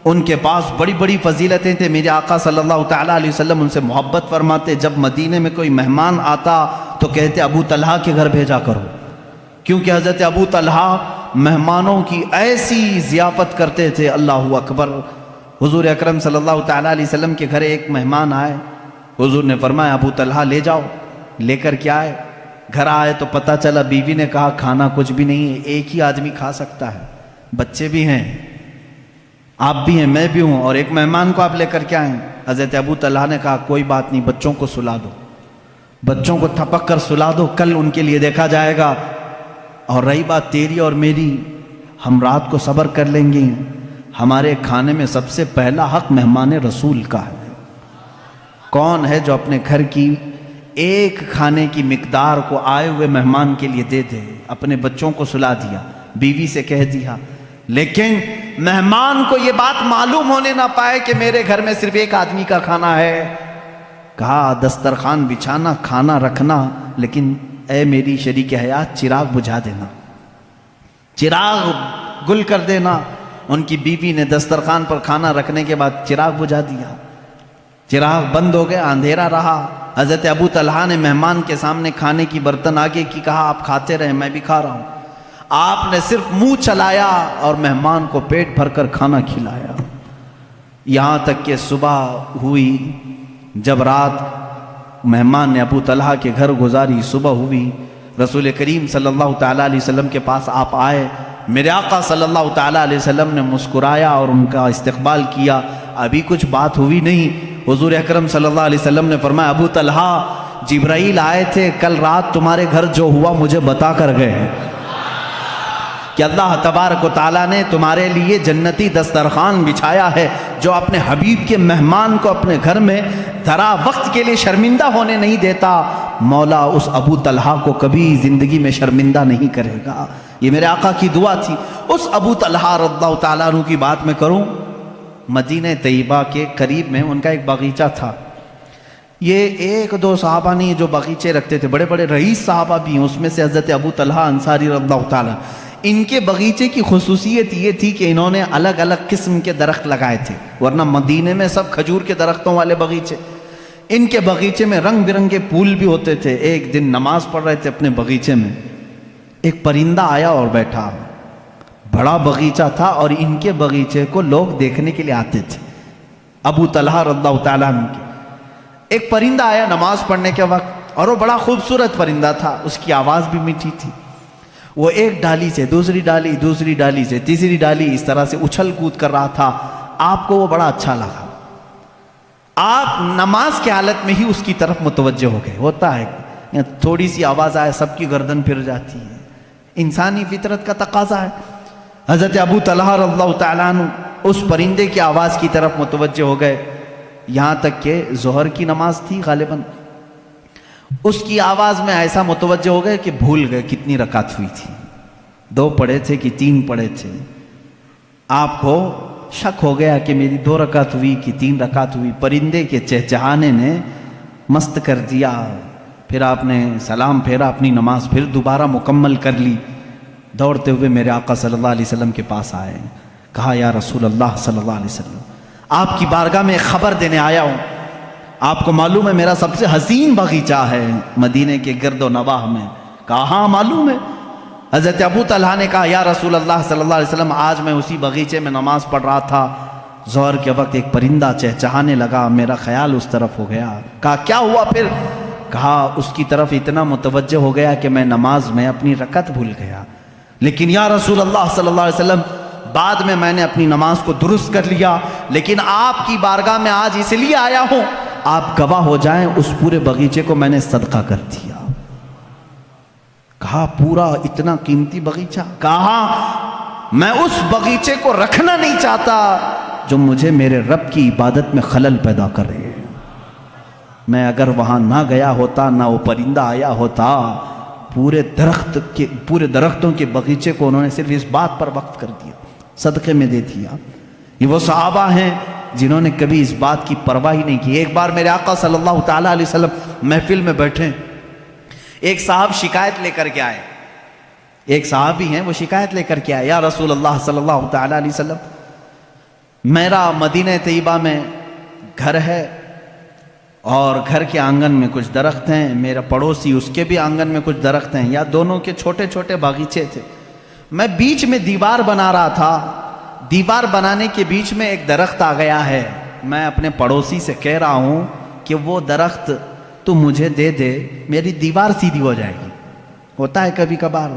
S1: ان کے پاس بڑی بڑی فضیلتیں تھے، میرے آقا صلی اللہ تعالیٰ علیہ وسلم ان سے محبت فرماتے، جب مدینے میں کوئی مہمان آتا تو کہتے ابو طلحہ کے گھر بھیجا کرو، کیونکہ حضرت ابو طلحہ مہمانوں کی ایسی ضیافت کرتے تھے، اللہ اکبر۔ حضور اکرم صلی اللہ تعالیٰ علیہ وسلم کے گھر ایک مہمان آئے، حضور نے فرمایا ابو طلحہ لے جاؤ، لے کر کے آئے، گھر آئے تو پتہ چلا بیوی نے کہا کھانا کچھ بھی نہیں ہے، ایک ہی آدمی کھا سکتا ہے، بچے بھی ہیں، آپ بھی ہیں، میں بھی ہوں، اور ایک مہمان کو آپ لے کر کے آئیں۔ حضرت ابو طلحہ نے کہا کوئی بات نہیں، بچوں کو سلا دو، بچوں کو تھپک کر سلا دو، کل ان کے لیے دیکھا جائے گا، اور رہی بات تیری اور میری، ہم رات کو صبر کر لیں گے، ہمارے کھانے میں سب سے پہلا حق مہمان رسول کا ہے۔ کون ہے جو اپنے گھر کی ایک کھانے کی مقدار کو آئے ہوئے مہمان کے لیے دے دے؟ اپنے بچوں کو سلا دیا، بیوی سے کہہ دیا لیکن مہمان کو یہ بات معلوم ہونے نہ پائے کہ میرے گھر میں صرف ایک آدمی کا کھانا ہے، کہا دسترخوان بچھانا، کھانا رکھنا، لیکن اے میری شریک حیات چراغ بجھا دینا، چراغ گل کر دینا۔ ان کی بیوی نے دسترخوان پر کھانا رکھنے کے بعد چراغ بجھا دیا، چراغ بند ہو گیا، اندھیرا رہا۔ حضرت ابو طلحہ نے مہمان کے سامنے کھانے کی برتن آگے کی، کہا آپ کھاتے رہے، میں بھی کھا رہا ہوں۔ آپ نے صرف منہ چلایا اور مہمان کو پیٹ بھر کر کھانا کھلایا، یہاں تک کہ صبح ہوئی۔ جب رات مہمان نے ابو طلحہ کے گھر گزاری، صبح ہوئی، رسول کریم صلی اللہ تعالیٰ علیہ وسلم کے پاس آپ آئے۔ میرے آقا صلی اللہ تعالیٰ علیہ وسلم نے مسکرایا اور ان کا استقبال کیا۔ ابھی کچھ بات ہوئی نہیں، حضور اکرم صلی اللہ علیہ وسلم نے فرمایا ابو طلحہ جبرائیل آئے تھے، کل رات تمہارے گھر جو ہوا مجھے بتا کر گئے ہیں کہ اللہ تبارک و تعالیٰ نے تمہارے لیے جنتی دسترخوان بچھایا ہے جو اپنے حبیب کے مہمان کو اپنے گھر میں ذرا وقت کے لیے شرمندہ ہونے نہیں دیتا، مولا اس ابو طلحہ کو کبھی زندگی میں شرمندہ نہیں کرے گا۔ یہ میرے آقا کی دعا تھی۔ اس ابو طلحہ رضی اللہ تعالیٰ عنہ کی بات میں کروں، مدینہ طیبہ کے قریب میں ان کا ایک باغیچہ تھا۔ یہ ایک دو صحابہ نہیں جو باغیچے رکھتے تھے، بڑے بڑے رئیس صحابہ بھی ہیں، اس میں سے حضرت ابو طلحہ انصاری رضی اللہ تعالیٰ۔ ان کے باغیچے کی خصوصیت یہ تھی کہ انہوں نے الگ الگ قسم کے درخت لگائے تھے، ورنہ مدینے میں سب کھجور کے درختوں والے باغیچے، ان کے باغیچے میں رنگ برنگے پھول بھی ہوتے تھے۔ ایک دن نماز پڑھ رہے تھے اپنے باغیچے میں، ایک پرندہ آیا اور بیٹھا، بڑا باغیچہ تھا اور ان کے باغیچے کو لوگ دیکھنے کے لیے آتے تھے، ابو طلحہ رضی اللہ تعالیٰ عنہ کے۔ ایک پرندہ آیا نماز پڑھنے کے وقت اور وہ بڑا خوبصورت پرندہ تھا، اس کی آواز بھی میٹھی تھی۔ وہ ایک ڈالی سے دوسری ڈالی، دوسری ڈالی سے تیسری ڈالی، اس طرح سے اچھل کود کر رہا تھا۔ آپ کو وہ بڑا اچھا لگا، آپ نماز کی حالت میں ہی اس کی طرف متوجہ ہو گئے۔ ہوتا ہے تھوڑی سی آواز آئے سب کی گردن پھر جاتی ہے، انسانی فطرت کا تقاضا ہے۔ حضرت ابو طلحہ رضی اللہ تعالیٰ عنہ اس پرندے کی آواز کی طرف متوجہ ہو گئے، یہاں تک کہ ظہر کی نماز تھی غالباً، اس کی آواز میں ایسا متوجہ ہو گئے کہ بھول گئے کتنی رکعت ہوئی تھی، 2 پڑھے تھے کہ 3 پڑھے تھے۔ آپ کو شک ہو گیا کہ میری 2 رکعت ہوئی کہ 3 رکعت ہوئی۔ پرندے کے چہچہانے نے مست کر دیا۔ پھر آپ نے سلام پھیرا، اپنی نماز پھر دوبارہ مکمل کر لی۔ دوڑتے ہوئے میرے آقا صلی اللہ علیہ وسلم کے پاس آئے، کہا یا رسول اللہ صلی اللہ علیہ وسلم، آپ کی بارگاہ میں خبر دینے آیا ہوں، آپ کو معلوم ہے میرا سب سے حسین باغیچہ ہے مدینے کے گرد و نواح میں؟ کہا ہاں معلوم ہے۔ حضرت ابو طلحہ نے کہا یا رسول اللہ صلی اللہ علیہ وسلم، آج میں اسی باغیچے میں نماز پڑھ رہا تھا، ظہر کے وقت ایک پرندہ چہچہانے لگا، میرا خیال اس طرف ہو گیا۔ کہا کیا ہوا پھر؟ کہا اس کی طرف اتنا متوجہ ہو گیا کہ میں نماز میں اپنی رکعت بھول گیا، لیکن یا رسول اللہ صلی اللہ علیہ وسلم بعد میں نے اپنی نماز کو درست کر لیا، لیکن آپ کی بارگاہ میں آج اس لیے آیا ہوں آپ گواہ ہو جائیں، اس پورے باغیچے کو میں نے صدقہ کر دیا۔ کہا پورا اتنا قیمتی باغیچہ؟ کہا میں اس باغیچے کو رکھنا نہیں چاہتا جو مجھے میرے رب کی عبادت میں خلل پیدا کرے۔ میں اگر وہاں نہ گیا ہوتا، نہ وہ پرندہ آیا ہوتا، پورے درختوں کے باغیچے کو انہوں نے صرف اس بات پر وقف کر دیا، صدقے میں دے دیا۔ یہ وہ صحابہ ہیں جنہوں نے کبھی اس بات کی پرواہ ہی نہیں کی۔ ایک بار میرے آقا صلی اللہ تعالیٰ علیہ وسلم محفل میں بیٹھے، ایک صاحب شکایت لے کر کے آئے، ایک صحابی ہیں وہ شکایت لے کر کے آئے، یا رسول اللہ صلی اللہ تعالیٰ علیہ وسلم، میرا مدینہ طیبہ میں گھر ہے اور گھر کے آنگن میں کچھ درخت ہیں، میرا پڑوسی اس کے بھی آنگن میں کچھ درخت ہیں، یا دونوں کے چھوٹے چھوٹے باغیچے تھے، میں بیچ میں دیوار بنا رہا تھا، دیوار بنانے کے بیچ میں ایک درخت آ گیا ہے، میں اپنے پڑوسی سے کہہ رہا ہوں کہ وہ درخت تو مجھے دے دے، میری دیوار سیدھی ہو جائے گی۔ ہوتا ہے کبھی کبھار،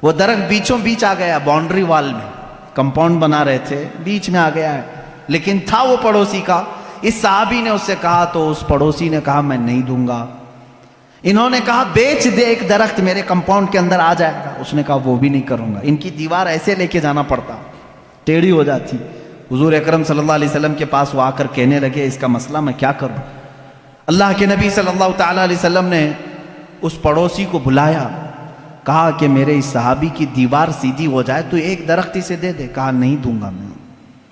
S1: وہ درخت بیچوں بیچ آ گیا، باؤنڈری وال میں کمپاؤنڈ بنا رہے تھے، بیچ میں آ گیا ہے، لیکن تھا وہ پڑوسی کا۔ اس صحابی نے اس سے کہا تو اس پڑوسی نے کہا میں نہیں دوں گا۔ انہوں نے کہا بیچ دے ایک درخت، میرے کمپاؤنڈ کے اندر آ جائے گا۔ اس نے کہا وہ بھی نہیں کروں گا، ان کی دیوار ایسے لے کے جانا پڑتا، ٹیڑھی ہو جاتی۔ حضور اکرم صلی اللہ علیہ وسلم کے پاس وہ آ کر کہنے لگے اس کا مسئلہ میں کیا کروں؟ اللہ کے نبی صلی اللہ تعالیٰ علیہ وسلم نے اس پڑوسی کو بلایا، کہا کہ میرے اس صحابی کی دیوار سیدھی ہو جائے تو ایک درخت اسے دے دے. کہا نہیں دوں گا میں.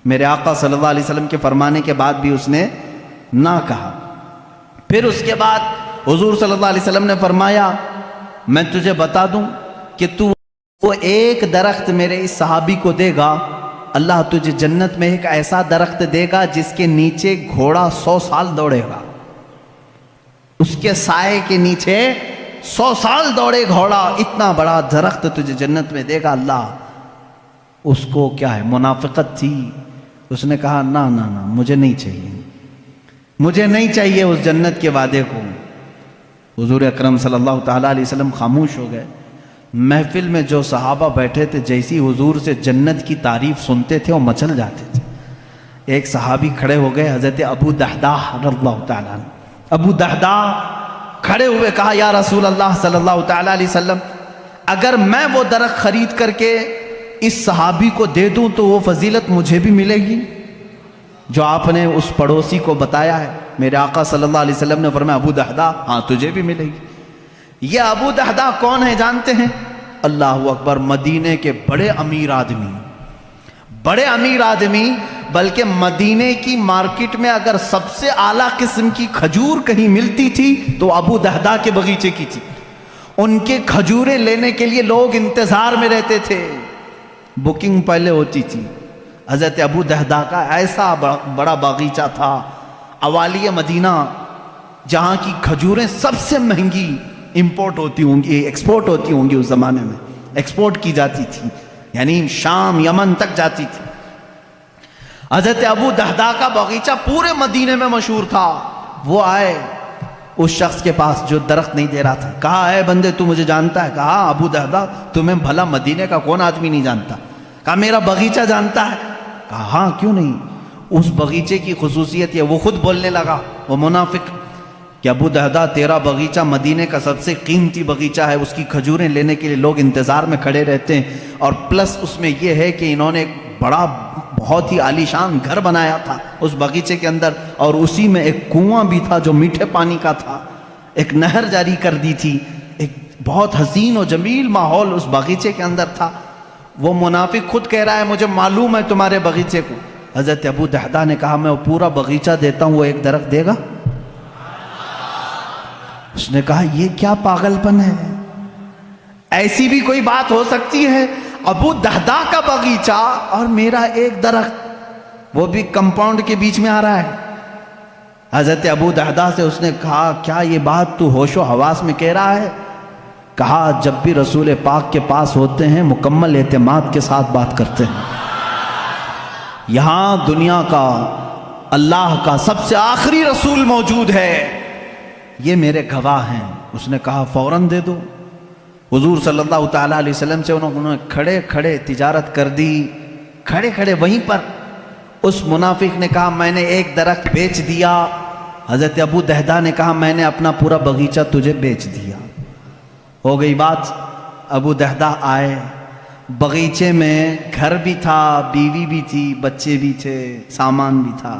S1: میرے آقا صلی اللہ علیہ وسلم کے فرمانے کے بعد بھی اس نے نہ کہا. پھر اس کے بعد حضور صلی اللہ علیہ وسلم نے فرمایا میں تجھے بتا دوں کہ تو وہ ایک درخت میرے اس صحابی کو دے گا، اللہ تجھے جنت میں ایک ایسا درخت دے گا جس کے نیچے گھوڑا 100 سال دوڑے گا. اس کے سائے کے نیچے 100 سال دوڑے گھوڑا. اتنا بڑا درخت تجھے جنت میں دے گا اللہ. اس کو کیا ہے، منافقت تھی. اس نے کہا نہ نہ نہ، مجھے نہیں چاہیے، مجھے نہیں چاہیے اس جنت کے وعدے کو. حضور اکرم صلی اللہ تعالیٰ علیہ وسلم خاموش ہو گئے. محفل میں جو صحابہ بیٹھے تھے جیسی حضور سے جنت کی تعریف سنتے تھے وہ مچل جاتے تھے. ایک صحابی کھڑے ہو گئے، حضرت ابو دحداح رضی اللہ تعالیٰ عنہ. ابو دحداح کھڑے ہوئے کہا یا رسول اللہ صلی اللہ تعالیٰ علیہ وسلم، اگر میں وہ درخت خرید کر کے اس صحابی کو دے دوں تو وہ فضیلت مجھے بھی ملے گی جو آپ نے اس پڑوسی کو بتایا ہے؟ میرے آقا صلی اللہ علیہ وسلم نے فرمایا ابو دحداح ہاں تجھے بھی ملے گی. یہ ابو دحداح کون ہے جانتے ہیں؟ اللہ اکبر، مدینے کے بڑے امیر آدمی، بڑے امیر آدمی. بلکہ مدینے کی مارکیٹ میں اگر سب سے اعلیٰ قسم کی کھجور کہیں ملتی تھی تو ابو دحداح کے بغیچے کی تھی. ان کے کھجوریں لینے کے لیے لوگ انتظار میں رہتے تھے، بکنگ پہلے ہوتی تھی. حضرت ابو دحداح کا ایسا بڑا باغیچہ تھا اوالی مدینہ، جہاں کی کھجوریں سب سے مہنگی امپورٹ ہوتی ہوں گی، ایکسپورٹ ہوتی ہوں گی. اس زمانے میں ایکسپورٹ کی جاتی تھی، یعنی شام یمن تک جاتی تھی. حضرت ابو دحداح کا باغیچہ پورے مدینے میں مشہور تھا. وہ آئے اس شخص کے پاس جو درخت نہیں دے رہا تھا. کہا اے بندے تو مجھے جانتا ہے؟ کہا ابو دحداح تمہیں بھلا مدینے کا کون آدمی نہیں جانتا؟ کہا میرا باغیچہ جانتا ہے؟ کہا ہاں کیوں نہیں. اس باغیچے کی خصوصیت یہ، وہ خود بولنے لگا وہ منافق کہ ابو دحداح تیرا باغیچہ مدینے کا سب سے قیمتی باغیچہ ہے، اس کی کھجوریں لینے کے لیے لوگ انتظار میں کھڑے رہتے ہیں. اور پلس اس میں یہ ہے کہ انہوں نے ایک بڑا بہت ہی عالیشان گھر بنایا تھا اس باغیچے کے اندر، اور اسی میں ایک کنواں بھی تھا جو میٹھے پانی کا تھا، ایک نہر جاری کر دی تھی. ایک بہت حسین و جمیل ماحول اس باغیچے کے اندر تھا. وہ منافق خود کہہ رہا ہے مجھے معلوم ہے تمہارے باغیچے کو. حضرت ابو دحداح نے کہا میں وہ پورا باغیچہ دیتا ہوں، وہ ایک درخت دے گا؟ اس نے کہا یہ کیا پاگل پن ہے، ایسی بھی کوئی بات ہو سکتی ہے؟ ابو دحداح کا باغیچہ اور میرا ایک درخت، وہ بھی کمپاؤنڈ کے بیچ میں آ رہا ہے. حضرت ابو دحداح سے اس نے کہا کیا یہ بات تو ہوش و حواس میں کہہ رہا ہے؟ کہا جب بھی رسول پاک کے پاس ہوتے ہیں مکمل اعتماد کے ساتھ بات کرتے ہیں. یہاں دنیا کا اللہ کا سب سے آخری رسول موجود ہے، یہ میرے گواہ ہیں. اس نے کہا فوراً دے دو. حضور صلی اللہ تعالیٰ علیہ وسلم سے انہوں نے کھڑے کھڑے تجارت کر دی. کھڑے کھڑے وہیں پر اس منافق نے کہا میں نے ایک درخت بیچ دیا. حضرت ابو دحداح نے کہا میں نے اپنا پورا باغیچہ تجھے بیچ دیا. ہو گئی بات. ابو دحداح آئے، باغیچے میں گھر بھی تھا، بیوی بھی تھی، بچے بھی تھے، سامان بھی تھا.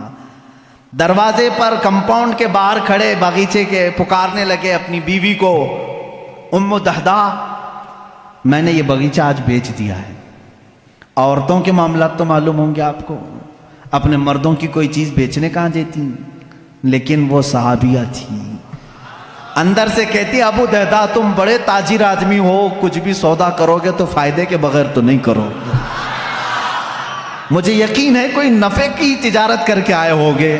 S1: دروازے پر کمپاؤنڈ کے باہر کھڑے باغیچے کے پکارنے لگے اپنی بیوی کو، ام دحداح میں نے یہ باغیچہ آج بیچ دیا ہے. عورتوں کے معاملات تو معلوم ہوں گے آپ کو، اپنے مردوں کی کوئی چیز بیچنے کہاں دیتی، لیکن وہ صحابیہ تھی. اندر سے کہتی ابو دحداح تم بڑے تاجر آدمی ہو، کچھ بھی سودا کرو گے تو فائدے کے بغیر تو نہیں کرو گے، مجھے یقین ہے کوئی نفع کی تجارت کر کے آئے ہوگے.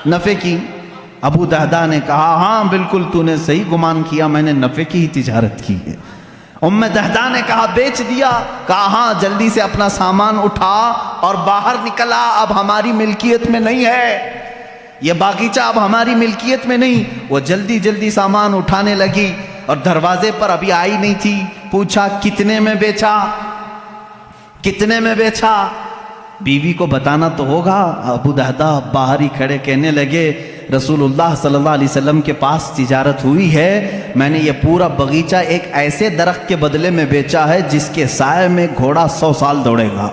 S1: نفع کی؟ ابو دحداح نے کہا ہاں بالکل تو نے صحیح گمان کیا، میں نے نفع کی ہی تجارت کی ہے. ام دحداح نے کہا بیچ دیا؟ کہا ہاں جلدی سے اپنا سامان اٹھا اور باہر نکلا، اب ہماری ملکیت میں نہیں ہے یہ باغیچہ، اب ہماری ملکیت میں نہیں. وہ جلدی جلدی سامان اٹھانے لگی اور دروازے پر ابھی آئی نہیں تھی. پوچھا کتنے میں بیچا، کتنے میں بیچا؟ بیوی کو بتانا تو ہوگا. ابو دحداح باہر ہی کھڑے کہنے لگے رسول اللہ صلی اللہ علیہ وسلم کے پاس تجارت ہوئی ہے، میں نے یہ پورا باغیچہ ایک ایسے درخت کے بدلے میں بیچا ہے جس کے سائے میں گھوڑا 100 سال دوڑے گا.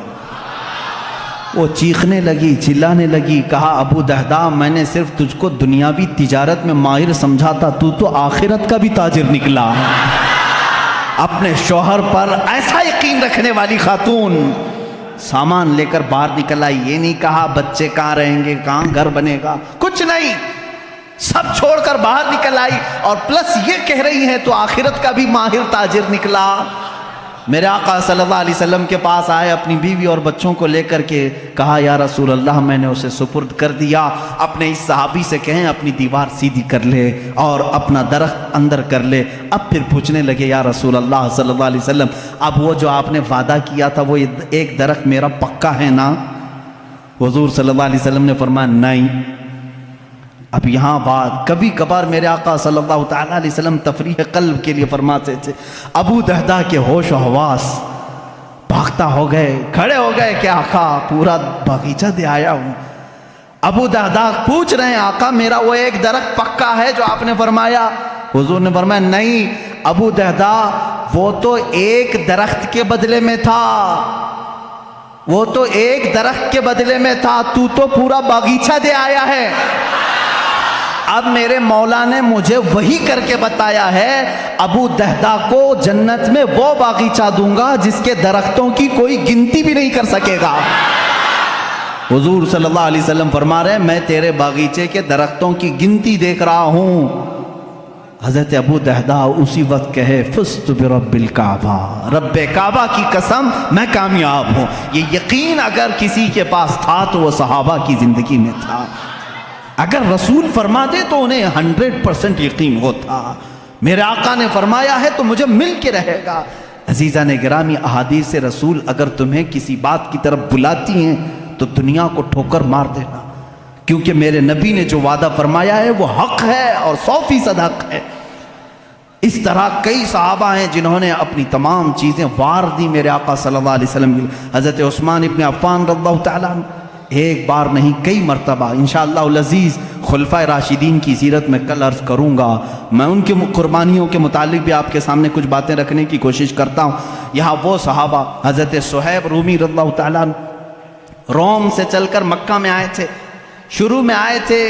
S1: وہ چیخنے لگی، چلانے لگی. کہا ابو دحداح میں نے صرف تجھ کو دنیاوی تجارت میں ماہر سمجھا تھا، تو آخرت کا بھی تاجر نکلا. اپنے شوہر پر ایسا یقین رکھنے والی خاتون سامان لے کر باہر نکل آئی. یہ نہیں کہا بچے کہاں رہیں گے, کہاں گھر بنے گا, کچھ نہیں, سب چھوڑ کر باہر نکل آئی. اور پلس یہ کہہ رہی ہے تو آخرت کا بھی ماہر تاجر نکلا. میرے آقا صلی اللہ علیہ وسلم کے پاس آئے, اپنی بیوی اور بچوں کو لے کر کے کہا یا رسول اللہ میں نے اسے سپرد کر دیا, اپنے اس صحابی سے کہیں اپنی دیوار سیدھی کر لے اور اپنا درخت اندر کر لے. اب پھر پوچھنے لگے یا رسول اللہ صلی اللہ علیہ وسلم اب وہ جو آپ نے وعدہ کیا تھا وہ ایک درخت میرا پکا ہے نا؟ حضور صلی اللہ علیہ وسلم نے فرمایا نہیں. اب یہاں بات کبھی کبھار میرے آقا صلی اللہ تعالیٰ علیہ وسلم تفریح قلب کے لیے فرماتے تھے. ابو دہدہ کے ہوش و حواس بھاگتا ہو گئے, کھڑے ہو گئے کہ آقا پورا باغیچہ دے آیا ہوں. ابو دہدہ پوچھ رہے ہیں آقا میرا وہ ایک درخت پکا ہے جو آپ نے فرمایا؟ حضور نے فرمایا نہیں ابو دہدہ وہ تو ایک درخت کے بدلے میں تھا, وہ تو ایک درخت کے بدلے میں تھا, تو پورا باغیچہ دے آیا ہے. اب میرے مولا نے مجھے وہی کر کے بتایا ہے ابو دہدہ کو جنت میں وہ باغیچہ دوں گا جس کے درختوں کی کوئی گنتی بھی نہیں کر سکے گا. حضور صلی اللہ علیہ وسلم فرما رہے ہیں میں تیرے باغیچے کے درختوں کی گنتی دیکھ رہا ہوں. حضرت ابو دہدہ اسی وقت کہے فزت برب الکعبہ, رب کعبہ کی قسم میں کامیاب ہوں. یہ یقین اگر کسی کے پاس تھا تو وہ صحابہ کی زندگی میں تھا. اگر رسول فرما دے تو انہیں 100% یقین ہوتا. میرے آقا نے فرمایا ہے تو مجھے مل کے رہے گا. عزیزان گرامی احادیث رسول اگر تمہیں کسی بات کی طرف بلاتی ہیں تو دنیا کو ٹھوکر مار دینا, کیونکہ میرے نبی نے جو وعدہ فرمایا ہے وہ حق ہے اور 100% حق ہے. اس طرح کئی صحابہ ہیں جنہوں نے اپنی تمام چیزیں وار دی میرے آقا صلی اللہ علیہ وسلم. حضرت عثمان ابن عفان رضی اللہ تعالیٰ عنہ ایک بار نہیں کئی مرتبہ, انشاءاللہ العزیز خلفائے راشدین کی سیرت میں کل عرض کروں گا. میں ان کی قربانیوں کے متعلق بھی آپ کے سامنے کچھ باتیں رکھنے کی کوشش کرتا ہوں. یہاں وہ صحابہ حضرت صہیب رومی رضی اللہ تعالیٰ عنہ روم سے چل کر مکہ میں آئے تھے. شروع میں آئے تھے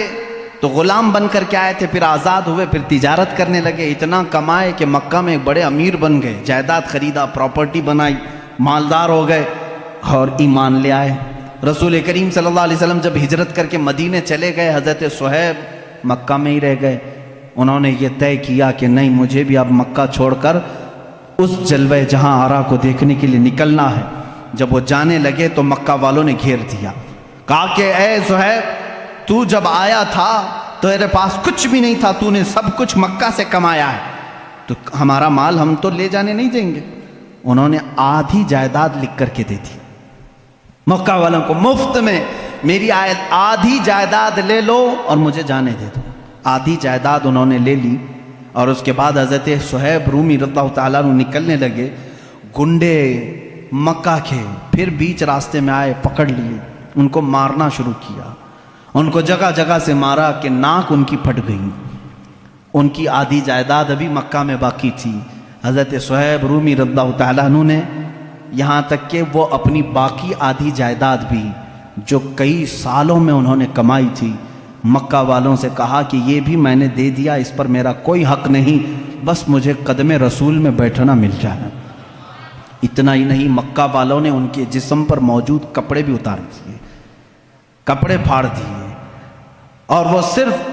S1: تو غلام بن کر کے آئے تھے, پھر آزاد ہوئے, پھر تجارت کرنے لگے, اتنا کمائے کہ مکہ میں ایک بڑے امیر بن گئے, جائیداد خریدا, پراپرٹی بنائی, مالدار ہو گئے اور ایمان لے آئے. رسول کریم صلی اللہ علیہ وسلم جب ہجرت کر کے مدینے چلے گئے حضرت صہیب مکہ میں ہی رہ گئے. انہوں نے یہ طے کیا کہ نہیں مجھے بھی اب مکہ چھوڑ کر اس جلوہ جہاں آرا کو دیکھنے کے لیے نکلنا ہے. جب وہ جانے لگے تو مکہ والوں نے گھیر دیا, کہا کہ اے صہیب تو جب آیا تھا تو تیرے پاس کچھ بھی نہیں تھا, تو نے سب کچھ مکہ سے کمایا ہے, تو ہمارا مال ہم تو لے جانے نہیں دیں گے. انہوں نے آدھی جائیداد لکھ کر کے دے دی مکہ والوں کو, مفت میں میری آدھی جائیداد لے لو اور مجھے جانے دے دو. آدھی جائیداد انہوں نے لے لی اور اس کے بعد حضرت صہیب رومی رضی اللہ تعالیٰ عنہ نکلنے لگے. گنڈے مکہ کے پھر بیچ راستے میں آئے, پکڑ لیے, ان کو مارنا شروع کیا, ان کو جگہ جگہ سے مارا کہ ناک ان کی پھٹ گئی. ان کی آدھی جائیداد ابھی مکہ میں باقی تھی. حضرت صہیب رومی رضی اللہ تعالیٰ عنہ نے یہاں تک کہ وہ اپنی باقی آدھی جائیداد بھی جو کئی سالوں میں انہوں نے کمائی تھی مکہ والوں سے کہا کہ یہ بھی میں نے دے دیا, اس پر میرا کوئی حق نہیں, بس مجھے قدم رسول میں بیٹھنا مل جائے. اتنا ہی نہیں مکہ والوں نے ان کے جسم پر موجود کپڑے بھی اتار دیے, کپڑے پھاڑ دیے, اور وہ صرف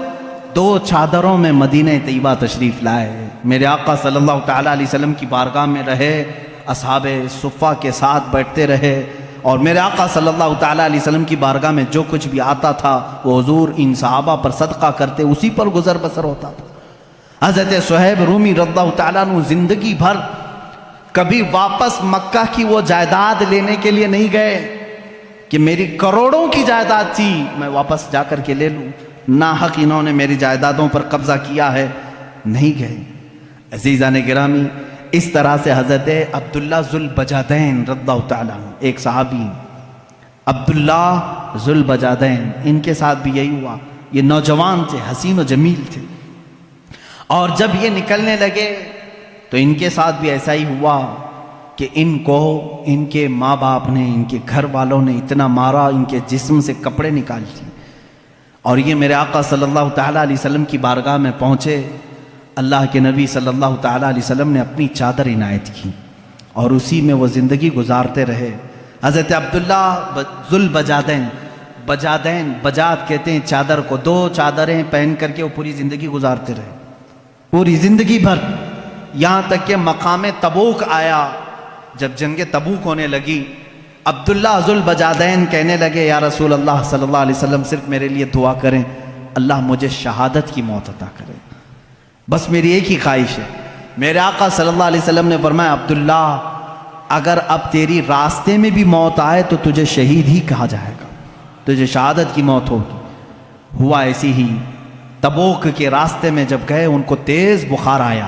S1: 2 چادروں میں مدینہ طیبہ تشریف لائے. میرے آقا صلی اللہ تعالیٰ علیہ وسلم کی بارگاہ میں رہے, اصحاب صفہ کے ساتھ بیٹھتے رہے, اور میرے آقا صلی اللہ تعالیٰ علیہ وسلم کی بارگاہ میں جو کچھ بھی آتا تھا وہ حضور ان صحابہ پر صدقہ کرتے, اسی پر گزر بسر ہوتا تھا. حضرت صہیب رومی رضی اللہ تعالیٰ عنہ زندگی بھر کبھی واپس مکہ کی وہ جائیداد لینے کے لیے نہیں گئے کہ میری کروڑوں کی جائیداد تھی میں واپس جا کر کے لے لوں, ناحق انہوں نے میری جائیدادوں پر قبضہ کیا ہے, نہیں گئے. عزیزان گرامی اس طرح سے حضرت عبداللہ ذوالبجادین رضی اللہ تعالیٰ عنہ, ایک صحابی عبداللہ ذوالبجادین, ان کے ساتھ بھی یہی ہوا. یہ نوجوان تھے, حسین و جمیل تھے, اور جب یہ نکلنے لگے تو ان کے ساتھ بھی ایسا ہی ہوا کہ ان کو ان کے ماں باپ نے, ان کے گھر والوں نے اتنا مارا, ان کے جسم سے کپڑے نکال دیے. اور یہ میرے آقا صلی اللہ تعالیٰ علیہ وسلم کی بارگاہ میں پہنچے اللہ کے نبی صلی اللہ تعالیٰ علیہ وسلم نے اپنی چادر عنایت کی اور اسی میں وہ زندگی گزارتے رہے۔ حضرت عبداللہ ذوالبجادین، بجاد کہتے ہیں چادر کو، 2 چادریں پہن کر کے وہ پوری زندگی گزارتے رہے، پوری زندگی بھر، یہاں تک کہ مقام تبوک آیا۔ جب جنگ تبوک ہونے لگی، عبداللہ ذوالبجادین کہنے لگے یا رسول اللہ صلی اللہ علیہ وسلم صرف میرے لیے دعا کریں، اللہ مجھے شہادت کی موت عطا کرے، بس میری ایک ہی خواہش ہے۔ میرے آقا صلی اللہ علیہ وسلم نے فرمایا عبداللہ اگر اب تیری راستے میں بھی موت آئے تو تجھے شہید ہی کہا جائے گا، تجھے شہادت کی موت ہوگی۔ ہوا ایسی ہی، تبوک کے راستے میں جب گئے ان کو تیز بخار آیا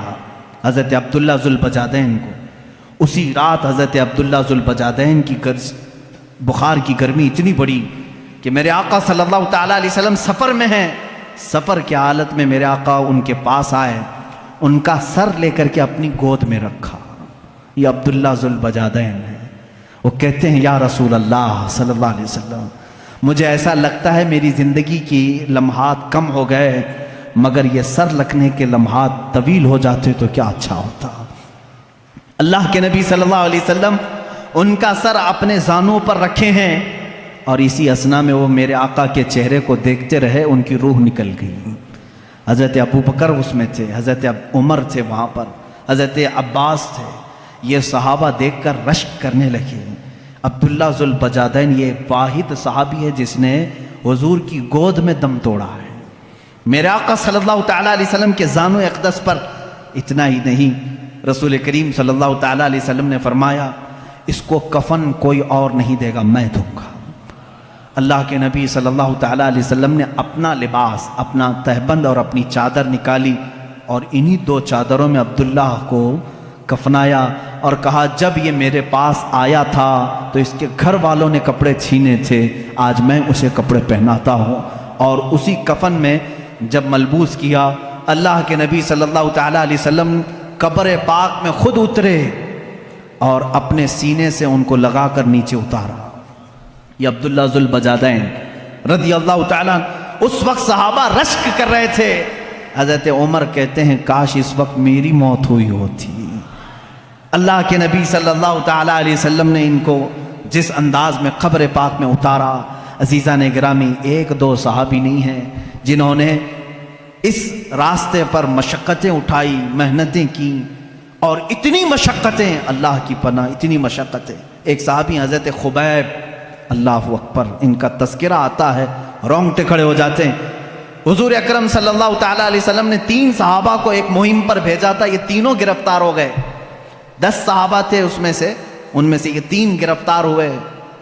S1: حضرت عبداللہ ذوالبجادین کو۔ اسی رات حضرت عبداللہ ذوالبجادین کی بخار کی گرمی اتنی بڑی کہ میرے آقا صلی اللہ تعالیٰ علیہ وسلم سفر میں ہیں، سفر کی حالت میں میرے آقا ان کے پاس آئے، ان کا سر لے کر کے اپنی گود میں رکھا۔ یہ عبداللہ ذوالبجادین ہے، وہ کہتے ہیں یا رسول اللہ صلی اللہ علیہ وسلم مجھے ایسا لگتا ہے میری زندگی کی لمحات کم ہو گئے، مگر یہ سر رکھنے کے لمحات طویل ہو جاتے تو کیا اچھا ہوتا۔ اللہ کے نبی صلی اللہ علیہ وسلم ان کا سر اپنے زانوں پر رکھے ہیں اور اسی اثنا میں وہ میرے آقا کے چہرے کو دیکھتے رہے، ان کی روح نکل گئی۔ حضرت ابو بکر اس میں تھے، حضرت عمر تھے وہاں پر، حضرت عباس تھے، یہ صحابہ دیکھ کر رشک کرنے لگے۔ عبداللہ ذوالبجادین یہ واحد صحابی ہے جس نے حضور کی گود میں دم توڑا ہے۔ میرے آقا صلی اللہ تعالیٰ علیہ وسلم کے زانو اقدس پر اتنا ہی نہیں، رسول کریم صلی اللہ تعالیٰ علیہ وسلم نے فرمایا اس کو کفن کوئی اور نہیں دے گا، میں دوں گا۔ اللہ کے نبی صلی اللہ تعالیٰ علیہ وسلم نے اپنا لباس، اپنا تہبند اور اپنی چادر نکالی اور انہی 2 چادروں میں عبداللہ کو کفنایا اور کہا جب یہ میرے پاس آیا تھا تو اس کے گھر والوں نے کپڑے چھینے تھے، آج میں اسے کپڑے پہناتا ہوں۔ اور اسی کفن میں جب ملبوس کیا، اللہ کے نبی صلی اللہ تعالیٰ علیہ وسلم قبر پاک میں خود اترے اور اپنے سینے سے ان کو لگا کر نیچے اتارا۔ یہ عبداللہ ذوالبجادین رضی اللہ تعالیٰ اس وقت صحابہ رشک کر رہے تھے۔ حضرت عمر کہتے ہیں کاش اس وقت میری موت ہوئی ہوتی۔ اللہ کے نبی صلی اللہ تعالیٰ علیہ وسلم نے ان کو جس انداز میں قبر پاک میں اتارا، عزیزان گرامی 1-2 صحابی نہیں ہیں جنہوں نے اس راستے پر مشقتیں اٹھائی، محنتیں کی، اور اتنی مشقتیں، اللہ کی پناہ اتنی مشقتیں۔ ایک صحابی حضرت خبیب، اللہ اکبر، ان کا تذکرہ آتا ہے رونگٹے کھڑے ہو جاتے ہیں۔ حضور اکرم صلی اللہ تعالیٰ علیہ وسلم نے 3 صحابہ کو ایک مہم پر بھیجا تھا، یہ تینوں گرفتار ہو گئے۔ 10 صحابہ تھے ان میں سے یہ 3 گرفتار ہوئے،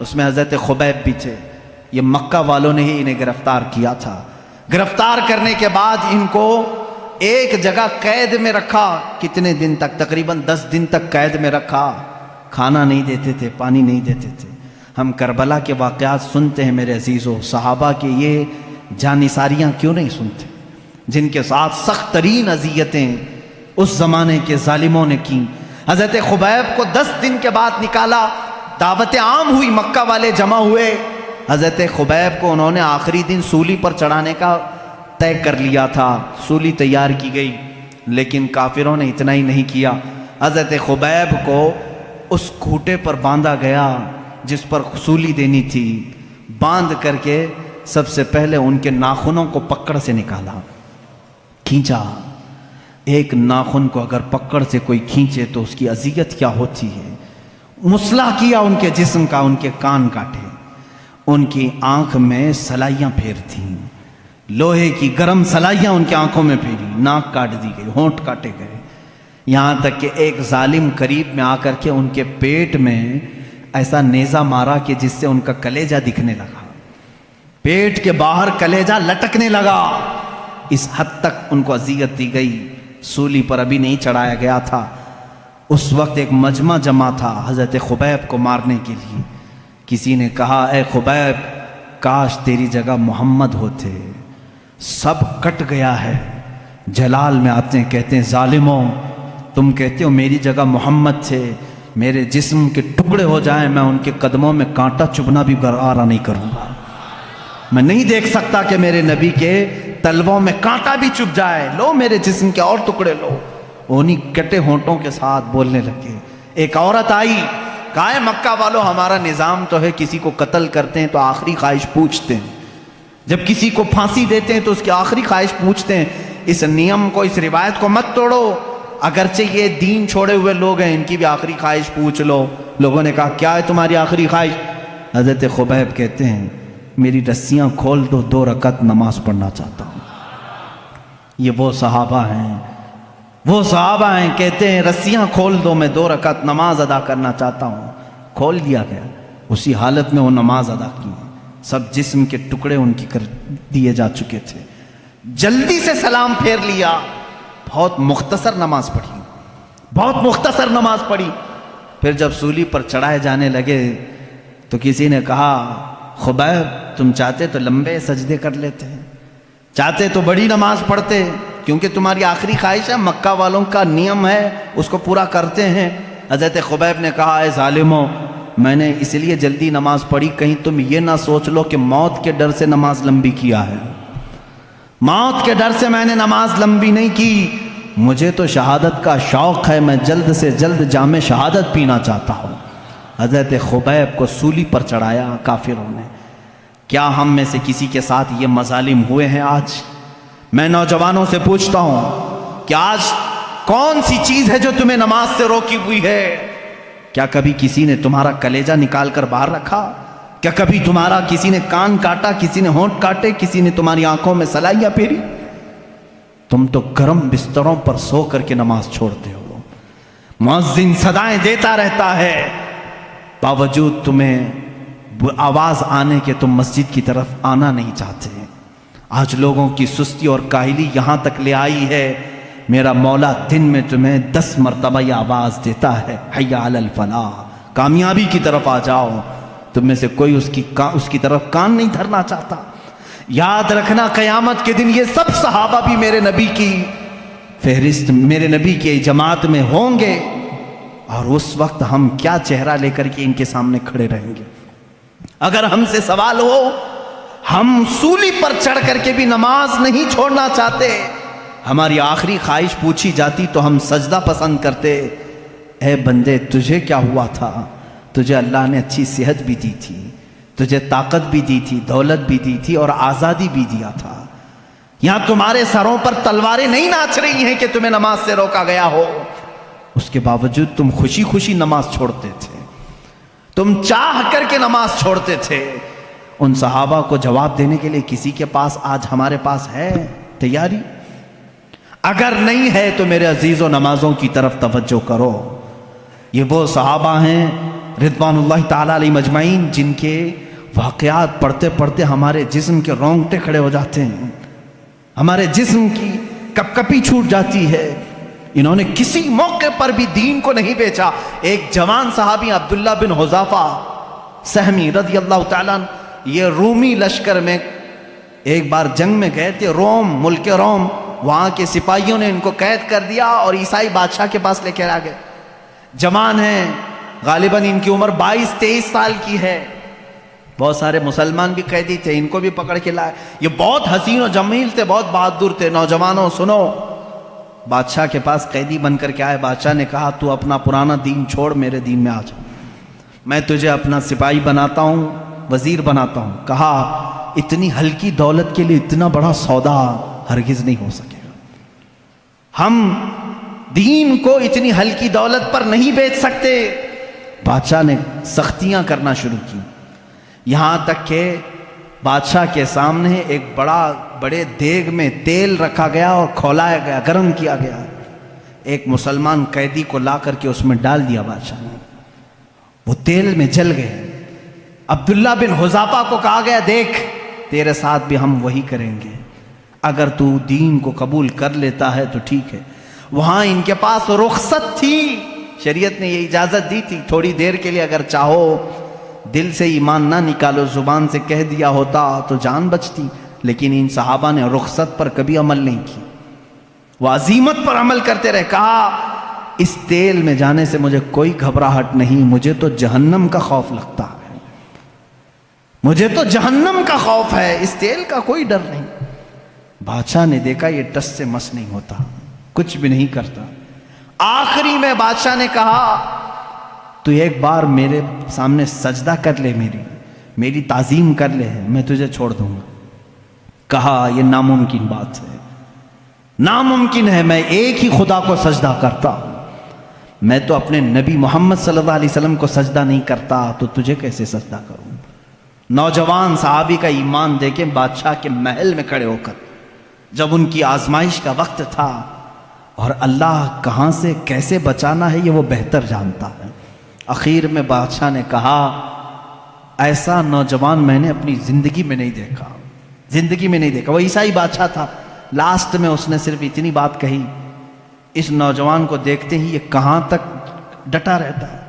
S1: اس میں حضرت خبیب بھی تھے۔ یہ مکہ والوں نے ہی انہیں گرفتار کیا تھا۔ گرفتار کرنے کے بعد ان کو ایک جگہ قید میں رکھا، کتنے دن تک؟ تقریباً 10 دن تک قید میں رکھا، کھانا نہیں دیتے تھے، پانی نہیں دیتے تھے۔ ہم کربلا کے واقعات سنتے ہیں میرے عزیزوں، صحابہ کے یہ جانثاریاں کیوں نہیں سنتے جن کے ساتھ سخت ترین اذیتیں اس زمانے کے ظالموں نے کی۔ حضرت خبیب کو 10 دن کے بعد نکالا، دعوت عام ہوئی، مکہ والے جمع ہوئے۔ حضرت خبیب کو انہوں نے آخری دن سولی پر چڑھانے کا طے کر لیا تھا، سولی تیار کی گئی، لیکن کافروں نے اتنا ہی نہیں کیا، حضرت خبیب کو اس کھوٹے پر باندھا گیا جس پر سولی دینی تھی، باندھ کر کے سب سے پہلے ان کے ناخنوں کو پکڑ سے نکالا، کھینچا۔ ایک ناخن کو اگر پکڑ سے کوئی کھینچے تو اس کی اذیت کیا ہوتی ہے۔ مسلح کیا ان کے جسم کا، ان کے کان کاٹے، ان کی آنکھ میں سلائیاں پھیرتیں، لوہے کی گرم سلائیاں ان کی آنکھوں میں پھیری، ناک کاٹ دی گئی، ہونٹ کاٹے گئے، یہاں تک کہ ایک ظالم قریب میں آ کر کے ان کے پیٹ میں ایسا نیزہ مارا کہ جس سے ان کا کلیجہ دکھنے لگا، پیٹ کے باہر کلیجہ لٹکنے لگا۔ اس حد تک ان کو اذیت دی گئی، سولی پر ابھی نہیں چڑھایا گیا تھا۔ اس وقت ایک مجمع جمع تھا حضرت خبیب کو مارنے کے لیے۔ کسی نے کہا اے خبیب کاش تیری جگہ محمد ہوتے، سب کٹ گیا ہے۔ جلال میں آتے ہیں، کہتے ہیں ظالموں تم کہتے ہو میری جگہ محمد تھے، میرے جسم کے ٹکڑے ہو جائیں میں ان کے قدموں میں کانٹا چبھنا بھی گوارا نہیں کروں گا۔ میں نہیں دیکھ سکتا کہ میرے نبی کے تلووں میں کانٹا بھی چبھ جائے، لو میرے جسم کے اور ٹکڑے لو۔ انہیں کٹے ہونٹوں کے ساتھ بولنے لگے۔ ایک عورت آئی، کہا ہے مکہ والوں، ہمارا نظام تو ہے کسی کو قتل کرتے ہیں تو آخری خواہش پوچھتے ہیں، جب کسی کو پھانسی دیتے ہیں تو اس کی آخری خواہش پوچھتے ہیں۔ اس نیم کو، اس روایت کو مت توڑو، اگرچہ یہ دین چھوڑے ہوئے لوگ ہیں، ان کی بھی آخری خواہش پوچھ لو۔ لوگوں نے کہا کیا ہے تمہاری آخری خواہش؟ حضرت خبیب کہتے ہیں میری رسیاں کھول دو، 2 رکعت نماز پڑھنا چاہتا ہوں۔ یہ وہ صحابہ ہیں، کہتے ہیں رسیاں کھول دو، میں 2 رکعت نماز ادا کرنا چاہتا ہوں۔ کھول دیا گیا، اسی حالت میں وہ نماز ادا کی، سب جسم کے ٹکڑے ان کی کر دیے جا چکے تھے۔ جلدی سے سلام پھیر لیا، بہت مختصر نماز پڑھی، پھر جب سولی پر چڑھائے جانے لگے تو کسی نے کہا خبیب تم چاہتے تو لمبے سجدے کر لیتے، چاہتے تو بڑی نماز پڑھتے، کیونکہ تمہاری آخری خواہش ہے، مکہ والوں کا نیم ہے، اس کو پورا کرتے ہیں۔ حضرت خبیب نے کہا اے ظالموں، میں نے اس لیے جلدی نماز پڑھی کہیں تم یہ نہ سوچ لو کہ موت کے ڈر سے نماز لمبی کیا ہے۔ موت کے ڈر سے میں نے نماز لمبی نہیں کی، مجھے تو شہادت کا شوق ہے، میں جلد سے جلد جام شہادت پینا چاہتا ہوں۔ حضرت خبیب کو سولی پر چڑھایا کافروں نے۔ کیا ہم میں سے کسی کے ساتھ یہ مظالم ہوئے ہیں آج؟ میں نوجوانوں سے پوچھتا ہوں کہ آج کون سی چیز ہے جو تمہیں نماز سے روکی ہوئی ہے؟ کیا کبھی کسی نے تمہارا کلیجہ نکال کر باہر رکھا؟ کیا کبھی تمہارا کسی نے کان کاٹا، کسی نے ہونٹ کاٹے، کسی نے تمہاری آنکھوں میں سلائیاں پھیری؟ تم تو گرم بستروں پر سو کر کے نماز چھوڑتے ہو، مؤذن صدائیں دیتا رہتا ہے، باوجود تمہیں آواز آنے کے تم مسجد کی طرف آنا نہیں چاہتے۔ آج لوگوں کی سستی اور کاہلی یہاں تک لے آئی ہے، میرا مولا دن میں تمہیں 10 مرتبہ یہ آواز دیتا ہے حی علی الفلاح، کامیابی کی طرف آ جاؤ۔ تم میں سے کوئی اس کی طرف کان نہیں دھرنا چاہتا۔ یاد رکھنا قیامت کے دن یہ سب صحابہ بھی میرے نبی کی فہرست، میرے نبی کی جماعت میں ہوں گے، اور اس وقت ہم کیا چہرہ لے کر کے ان کے سامنے کھڑے رہیں گے۔ اگر ہم سے سوال ہو، ہم سولی پر چڑھ کر کے بھی نماز نہیں چھوڑنا چاہتے، ہماری آخری خواہش پوچھی جاتی تو ہم سجدہ پسند کرتے۔ اے بندے تجھے کیا ہوا تھا؟ تجھے اللہ نے اچھی صحت بھی دی تھی، تجھے طاقت بھی دی تھی، دولت بھی دی تھی، اور آزادی بھی دیا تھا۔ یہاں تمہارے سروں پر تلواریں نہیں ناچ رہی ہیں کہ تمہیں نماز سے روکا گیا ہو، اس کے باوجود تم خوشی خوشی نماز چھوڑتے تھے، تم چاہ کر کے نماز چھوڑتے تھے۔ ان صحابہ کو جواب دینے کے لیے کسی کے پاس آج ہمارے پاس ہے تیاری؟ اگر نہیں ہے تو میرے عزیزوں نمازوں کی طرف توجہ کرو۔ یہ وہ صحابہ ہیں رضوان اللہ تعالیٰ علیہ مجمعین جن کے واقعات پڑھتے پڑھتے ہمارے جسم کے رونگٹے کھڑے ہو جاتے ہیں، ہمارے جسم کی کپ کپی چھوٹ جاتی ہے۔ انہوں نے کسی موقع پر بھی دین کو نہیں بیچا۔ ایک جوان صحابی عبداللہ بن حذافہ سہمی رضی اللہ تعالیٰ، یہ رومی لشکر میں ایک بار جنگ میں گئے تھے، روم، ملک روم، وہاں کے سپاہیوں نے ان کو قید کر دیا اور عیسائی بادشاہ کے پاس لے کر آ گئے۔ جوان ہیں، غالباً ان کی عمر 22-23 سال کی ہے۔ بہت سارے مسلمان بھی قیدی تھے، ان کو بھی پکڑ کے لائے۔ یہ بہت حسین و جمیل تھے، بہت بہادر تھے۔ نوجوانوں سنو، بادشاہ کے پاس قیدی بن کر کے آئے۔ بادشاہ نے کہا تو اپنا پرانا دین چھوڑ، میرے دین میں آ جا، میں تجھے اپنا سپاہی بناتا ہوں، وزیر بناتا ہوں۔ کہا اتنی ہلکی دولت کے لیے اتنا بڑا سودا ہرگز نہیں ہو سکے گا، ہم دین کو اتنی ہلکی دولت پر نہیں بیچ سکتے۔ بادشاہ نے سختیاں کرنا شروع کی، یہاں تک کہ بادشاہ کے سامنے ایک بڑے دیگ میں تیل رکھا گیا اور کھولایا گیا، گرم کیا گیا۔ ایک مسلمان قیدی کو لا کر کے اس میں ڈال دیا بادشاہ نے، وہ تیل میں جل گئے۔ عبداللہ بن حذافہ کو کہا گیا دیکھ تیرے ساتھ بھی ہم وہی کریں گے، اگر تو دین کو قبول کر لیتا ہے تو ٹھیک ہے۔ وہاں ان کے پاس رخصت تھی، شریعت نے یہ اجازت دی تھی، تھوڑی دیر کے لیے اگر چاہو دل سے ایمان نہ نکالو، زبان سے کہہ دیا ہوتا تو جان بچتی، لیکن ان صحابہ نے رخصت پر کبھی عمل نہیں کی، وہ عزیمت پر عمل کرتے رہے۔ کہا اس تیل میں جانے سے مجھے کوئی گھبراہٹ نہیں، مجھے تو جہنم کا خوف لگتا ہے، مجھے تو جہنم کا خوف ہے، اس تیل کا کوئی ڈر نہیں۔ بادشاہ نے دیکھا یہ ٹس سے مس نہیں ہوتا، کچھ بھی نہیں کرتا۔ آخری میں بادشاہ نے کہا تو ایک بار میرے سامنے سجدہ کر لے، میری تعظیم کر لے، میں تجھے چھوڑ دوں گا۔ کہا یہ ناممکن بات ہے، ناممکن ہے، میں ایک ہی خدا کو سجدہ کرتا ہوں، میں تو اپنے نبی محمد صلی اللہ علیہ وسلم کو سجدہ نہیں کرتا، تو تجھے کیسے سجدہ کروں؟ نوجوان صحابی کا ایمان دیکھیں، بادشاہ کے محل میں کھڑے ہو کر جب ان کی آزمائش کا وقت تھا، اور اللہ کہاں سے کیسے بچانا ہے یہ وہ بہتر جانتا ہے۔ اخیر میں بادشاہ نے کہا ایسا نوجوان میں نے اپنی زندگی میں نہیں دیکھا، زندگی میں نہیں دیکھا۔ وہ عیسائی بادشاہ تھا، لاسٹ میں اس نے صرف اتنی بات کہی، اس نوجوان کو دیکھتے ہی یہ کہاں تک ڈٹا رہتا ہے۔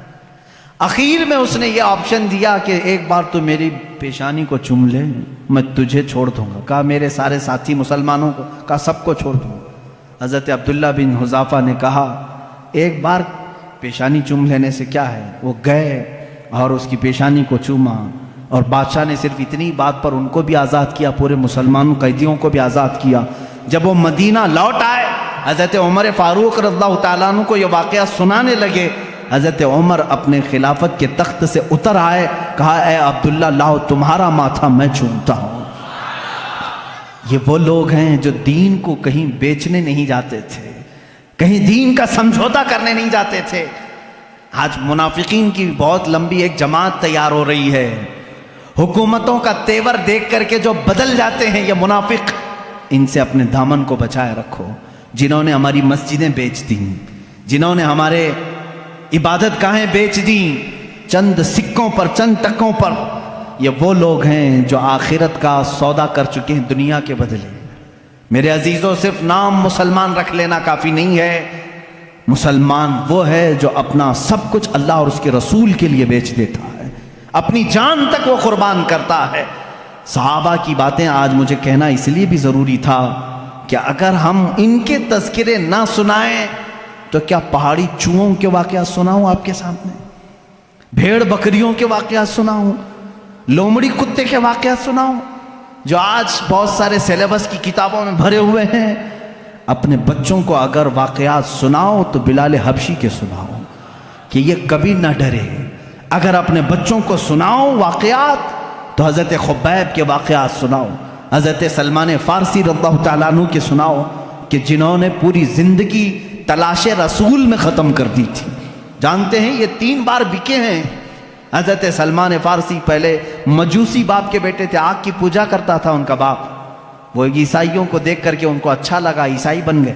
S1: اخیر میں اس نے یہ آپشن دیا کہ ایک بار تو میری پیشانی کو چوم لے، میں تجھے چھوڑ دوں گا۔ کہا میرے سارے ساتھی مسلمانوں کو، کہا سب کو چھوڑ دوں گا۔ حضرت عبداللہ بن حذافہ نے کہا ایک بار پیشانی چوم لینے سے کیا ہے؟ وہ گئے اور اس کی پیشانی کو چوما، اور بادشاہ نے صرف اتنی بات پر ان کو بھی آزاد کیا، پورے مسلمان قیدیوں کو بھی آزاد کیا۔ جب وہ مدینہ لوٹ آئے، حضرت عمر فاروق رضی اللہ تعالیٰ عنہ کو یہ واقعہ سنانے لگے۔ حضرت عمر اپنے خلافت کے تخت سے اتر آئے، کہا اے عبداللہ لاؤ تمہارا ماتھا میں چومتا ہوں۔ یہ وہ لوگ ہیں جو دین کو کہیں بیچنے نہیں جاتے تھے، کہیں دین کا سمجھوتہ کرنے نہیں جاتے تھے۔ آج منافقین کی بہت لمبی ایک جماعت تیار ہو رہی ہے، حکومتوں کا تیور دیکھ کر کے جو بدل جاتے ہیں یہ منافق، ان سے اپنے دامن کو بچائے رکھو۔ جنہوں نے ہماری مسجدیں بیچ دیں، جنہوں نے ہمارے عبادت گاہیں بیچ دیں چند سکوں پر، چند ٹکوں پر، یہ وہ لوگ ہیں جو آخرت کا سودا کر چکے ہیں دنیا کے بدلے۔ میرے عزیزوں، صرف نام مسلمان رکھ لینا کافی نہیں ہے، مسلمان وہ ہے جو اپنا سب کچھ اللہ اور اس کے رسول کے لیے بیچ دیتا ہے، اپنی جان تک وہ قربان کرتا ہے۔ صحابہ کی باتیں آج مجھے کہنا اس لیے بھی ضروری تھا کہ اگر ہم ان کے تذکرے نہ سنائیں تو کیا پہاڑی چوہوں کے واقعات سناؤں آپ کے سامنے، بھیڑ بکریوں کے واقعات سناؤں، لومڑی کتے کے واقعات سناؤں، جو آج بہت سارے سیلیبس کی کتابوں میں بھرے ہوئے ہیں؟ اپنے بچوں کو اگر واقعات سناؤ تو بلال حبشی کے سناؤ کہ یہ کبھی نہ ڈرے۔ اگر اپنے بچوں کو سناؤ واقعات تو حضرت خبیب کے واقعات سناؤ، حضرت سلمان فارسی رضی اللہ تعالیٰ عنہ کے سناؤ کہ جنہوں نے پوری زندگی تلاش رسول میں ختم کر دی تھی۔ جانتے ہیں یہ 3 بار بکے ہیں۔ حضرت سلمان فارسی پہلے مجوسی باپ کے بیٹے تھے، آگ کی پوجا کرتا تھا ان کا باپ، وہ عیسائیوں کو دیکھ کر کے ان کو اچھا لگا، عیسائی بن گئے۔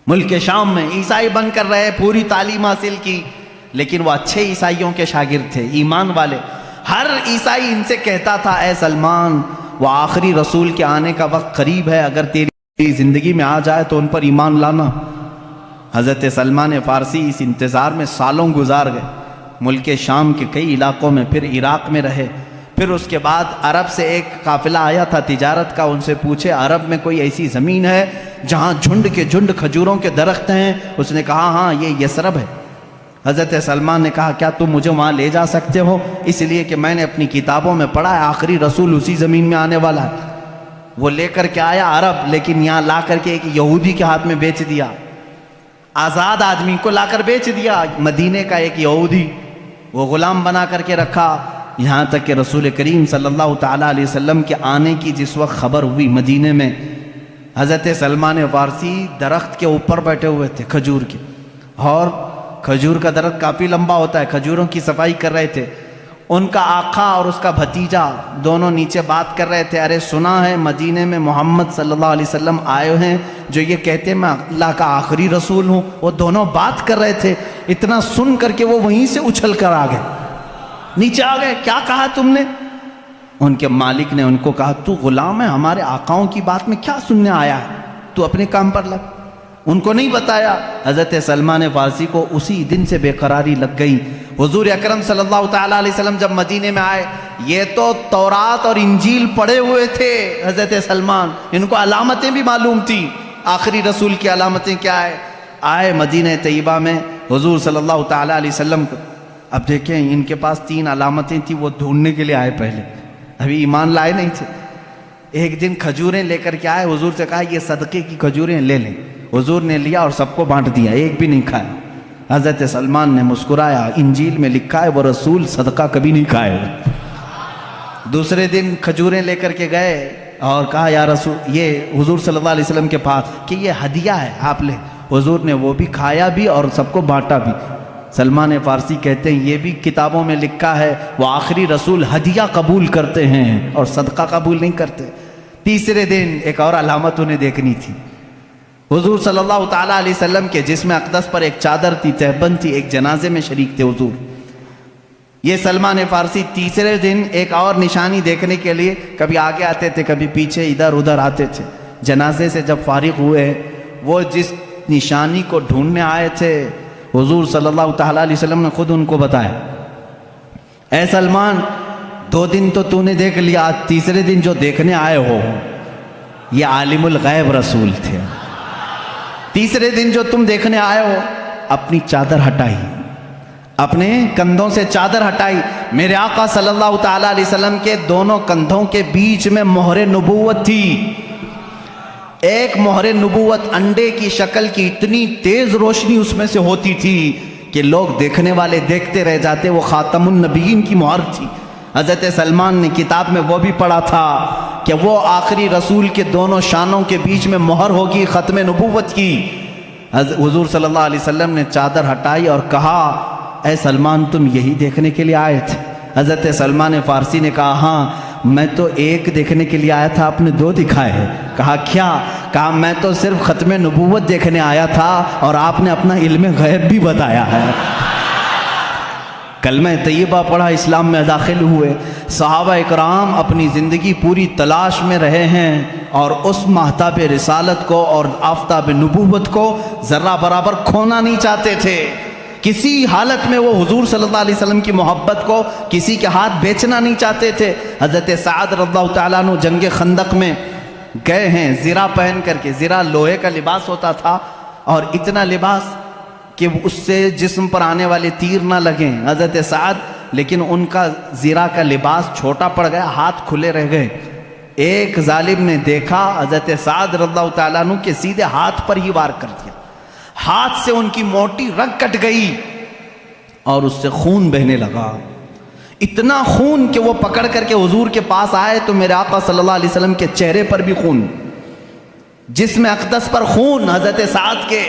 S1: ملک شام میں عیسائی بن کر رہے، پوری تعلیم حاصل کی، لیکن وہ اچھے عیسائیوں کے شاگرد تھے، ایمان والے۔ ہر عیسائی ان سے کہتا تھا اے سلمان، وہ آخری رسول کے آنے کا وقت قریب ہے، اگر تیری زندگی میں آ جائے تو ان پر ایمان لانا۔ حضرت سلمان فارسی اس انتظار میں سالوں گزار گئے، ملک شام کے کئی علاقوں میں، پھر عراق میں رہے۔ پھر اس کے بعد عرب سے ایک قافلہ آیا تھا تجارت کا، ان سے پوچھے عرب میں کوئی ایسی زمین ہے جہاں جھنڈ کے جھنڈ کھجوروں کے درخت ہیں؟ اس نے کہا ہاں یہ یثرب ہے۔ حضرت سلمان نے کہا کیا تم مجھے وہاں لے جا سکتے ہو؟ اس لیے کہ میں نے اپنی کتابوں میں پڑھا ہے آخری رسول اسی زمین میں آنے والا ہے۔ وہ لے کر کے آیا عرب، لیکن یہاں لا کر کے ایک یہودی کے ہاتھ میں بیچ دیا، آزاد آدمی کو لا کر بیچ دیا۔ مدینے کا ایک یہودی وہ غلام بنا کر کے رکھا، یہاں تک کہ رسول کریم صلی اللہ تعالیٰ علیہ وسلم کے آنے کی جس وقت خبر ہوئی مدینے میں، حضرت سلمان فارسی درخت کے اوپر بیٹھے ہوئے تھے کھجور کے، اور کھجور کا درخت کافی لمبا ہوتا ہے، کھجوروں کی صفائی کر رہے تھے۔ ان کا آقا اور اس کا بھتیجا دونوں نیچے بات کر رہے تھے، ارے سنا ہے مدینے میں محمد صلی اللہ علیہ وسلم آئے ہیں جو یہ کہتے ہیں میں اللہ کا آخری رسول ہوں۔ وہ دونوں بات کر رہے تھے، اتنا سن کر کے وہ وہیں سے اچھل کر آ گئے، نیچے آ گئے۔ کیا کہا تم نے؟ ان کے مالک نے ان کو کہا تو غلام ہے، ہمارے آقاؤں کی بات میں کیا سننے آیا ہے؟ تو اپنے کام پر لگ۔ ان کو نہیں بتایا۔ حضرت سلمان فارسی کو اسی دن سے بے قراری لگ گئی۔ حضور اکرم صلی اللہ تعالیٰ علیہ وسلم جب مدینے میں آئے، یہ تو تورات اور انجیل پڑھے ہوئے تھے حضرت سلمان، ان کو علامتیں بھی معلوم تھی، آخری رسول کی علامتیں کیا ہے۔ آئے مدینہ طیبہ میں حضور صلی اللہ تعالیٰ علیہ وسلم کو، اب دیکھیں ان کے پاس 3 علامتیں تھیں، وہ ڈھونڈنے کے لیے آئے، پہلے ابھی ایمان لائے نہیں تھے۔ ایک دن کھجوریں لے کر کے آئے، حضور سے کہا یہ صدقے کی کھجوریں لے لیں، حضور نے لیا اور سب کو بانٹ دیا، ایک بھی نہیں کھایا۔ حضرت سلمان نے مسکرایا، انجیل میں لکھا ہے وہ رسول صدقہ کبھی نہیں کھائے۔ دوسرے دن کھجوریں لے کر کے گئے اور کہا یا رسول، یہ حضور صلی اللہ علیہ وسلم کے پاس کہ یہ ہدیہ ہے آپ لے، حضور نے وہ بھی کھایا بھی اور سب کو بانٹا بھی۔ سلمان فارسی کہتے ہیں یہ بھی کتابوں میں لکھا ہے وہ آخری رسول ہدیہ قبول کرتے ہیں اور صدقہ قبول نہیں کرتے۔ تیسرے دن ایک اور علامت انہیں دیکھنی تھی، حضور صلی اللہ تعالیٰ علیہ وسلم کے جسم اقدس پر ایک چادر تھی، تہبند تھی، ایک جنازے میں شریک تھے حضور۔ یہ سلمان فارسی تیسرے دن ایک اور نشانی دیکھنے کے لیے کبھی آگے آتے تھے، کبھی پیچھے ادھر ادھر آتے تھے۔ جنازے سے جب فارغ ہوئے، وہ جس نشانی کو ڈھونڈنے آئے تھے حضور صلی اللہ تعالیٰ علیہ وسلم نے خود ان کو بتایا، اے سلمان 2 دن تو نے دیکھ لیا، تیسرے دن جو دیکھنے آئے ہو یہ عالم الغیب رسول تھے۔ تیسرے دن جو تم دیکھنے آئے ہو، اپنی چادر ہٹائی، اپنے کندھوں سے چادر ہٹائی، میرے آقا صلی اللہ تعالیٰ علیہ وسلم کے دونوں کندھوں کے بیچ میں مہر نبوت تھی۔ ایک مہر نبوت انڈے کی شکل کی، اتنی تیز روشنی اس میں سے ہوتی تھی کہ لوگ دیکھنے والے دیکھتے رہ جاتے، وہ خاتم النبیین کی مہر تھی۔ حضرت سلمان نے کتاب میں وہ بھی پڑھا تھا کہ وہ آخری رسول کے دونوں شانوں کے بیچ میں مہر ہوگی ختم نبوت کی۔ حضور صلی اللہ علیہ وسلم نے چادر ہٹائی اور کہا اے سلمان تم یہی دیکھنے کے لیے آئے تھے؟ حضرت سلمان فارسی نے کہا ہاں میں تو ایک دیکھنے کے لیے آیا تھا، آپ نے 2 دکھائے ہیں۔ کہا کیا؟ کہا میں تو صرف ختم نبوت دیکھنے آیا تھا اور آپ نے اپنا علم غیب بھی بتایا ہے۔ کلمہ طیبہ پڑھا، اسلام میں داخل ہوئے۔ صحابہ اکرام اپنی زندگی پوری تلاش میں رہے ہیں اور اس مہتاب رسالت کو اور آفتاب نبوت کو ذرہ برابر کھونا نہیں چاہتے تھے۔ کسی حالت میں وہ حضور صلی اللہ علیہ وسلم کی محبت کو کسی کے ہاتھ بیچنا نہیں چاہتے تھے۔ حضرت سعد رضی اللہ تعالیٰ عنہ جنگ خندق میں گئے ہیں زرہ پہن کر کے، زرہ لوہے کا لباس ہوتا تھا اور اتنا لباس کہ اس سے جسم پر آنے والے تیر نہ لگیں حضرت سعد، لیکن ان کا زرہ کا لباس چھوٹا پڑ گیا، ہاتھ کھلے رہ گئے۔ ایک ظالم نے دیکھا حضرت سعد رضی اللہ تعالیٰ عنہ کے سیدھے ہاتھ پر ہی وار کر دیا، ہاتھ سے ان کی موٹی رگ کٹ گئی اور اس سے خون بہنے لگا، اتنا خون کہ وہ پکڑ کر کے حضور کے پاس آئے تو میرے آقا صلی اللہ علیہ وسلم کے چہرے پر بھی خون، جسم اقدس پر خون حضرت سعد کے،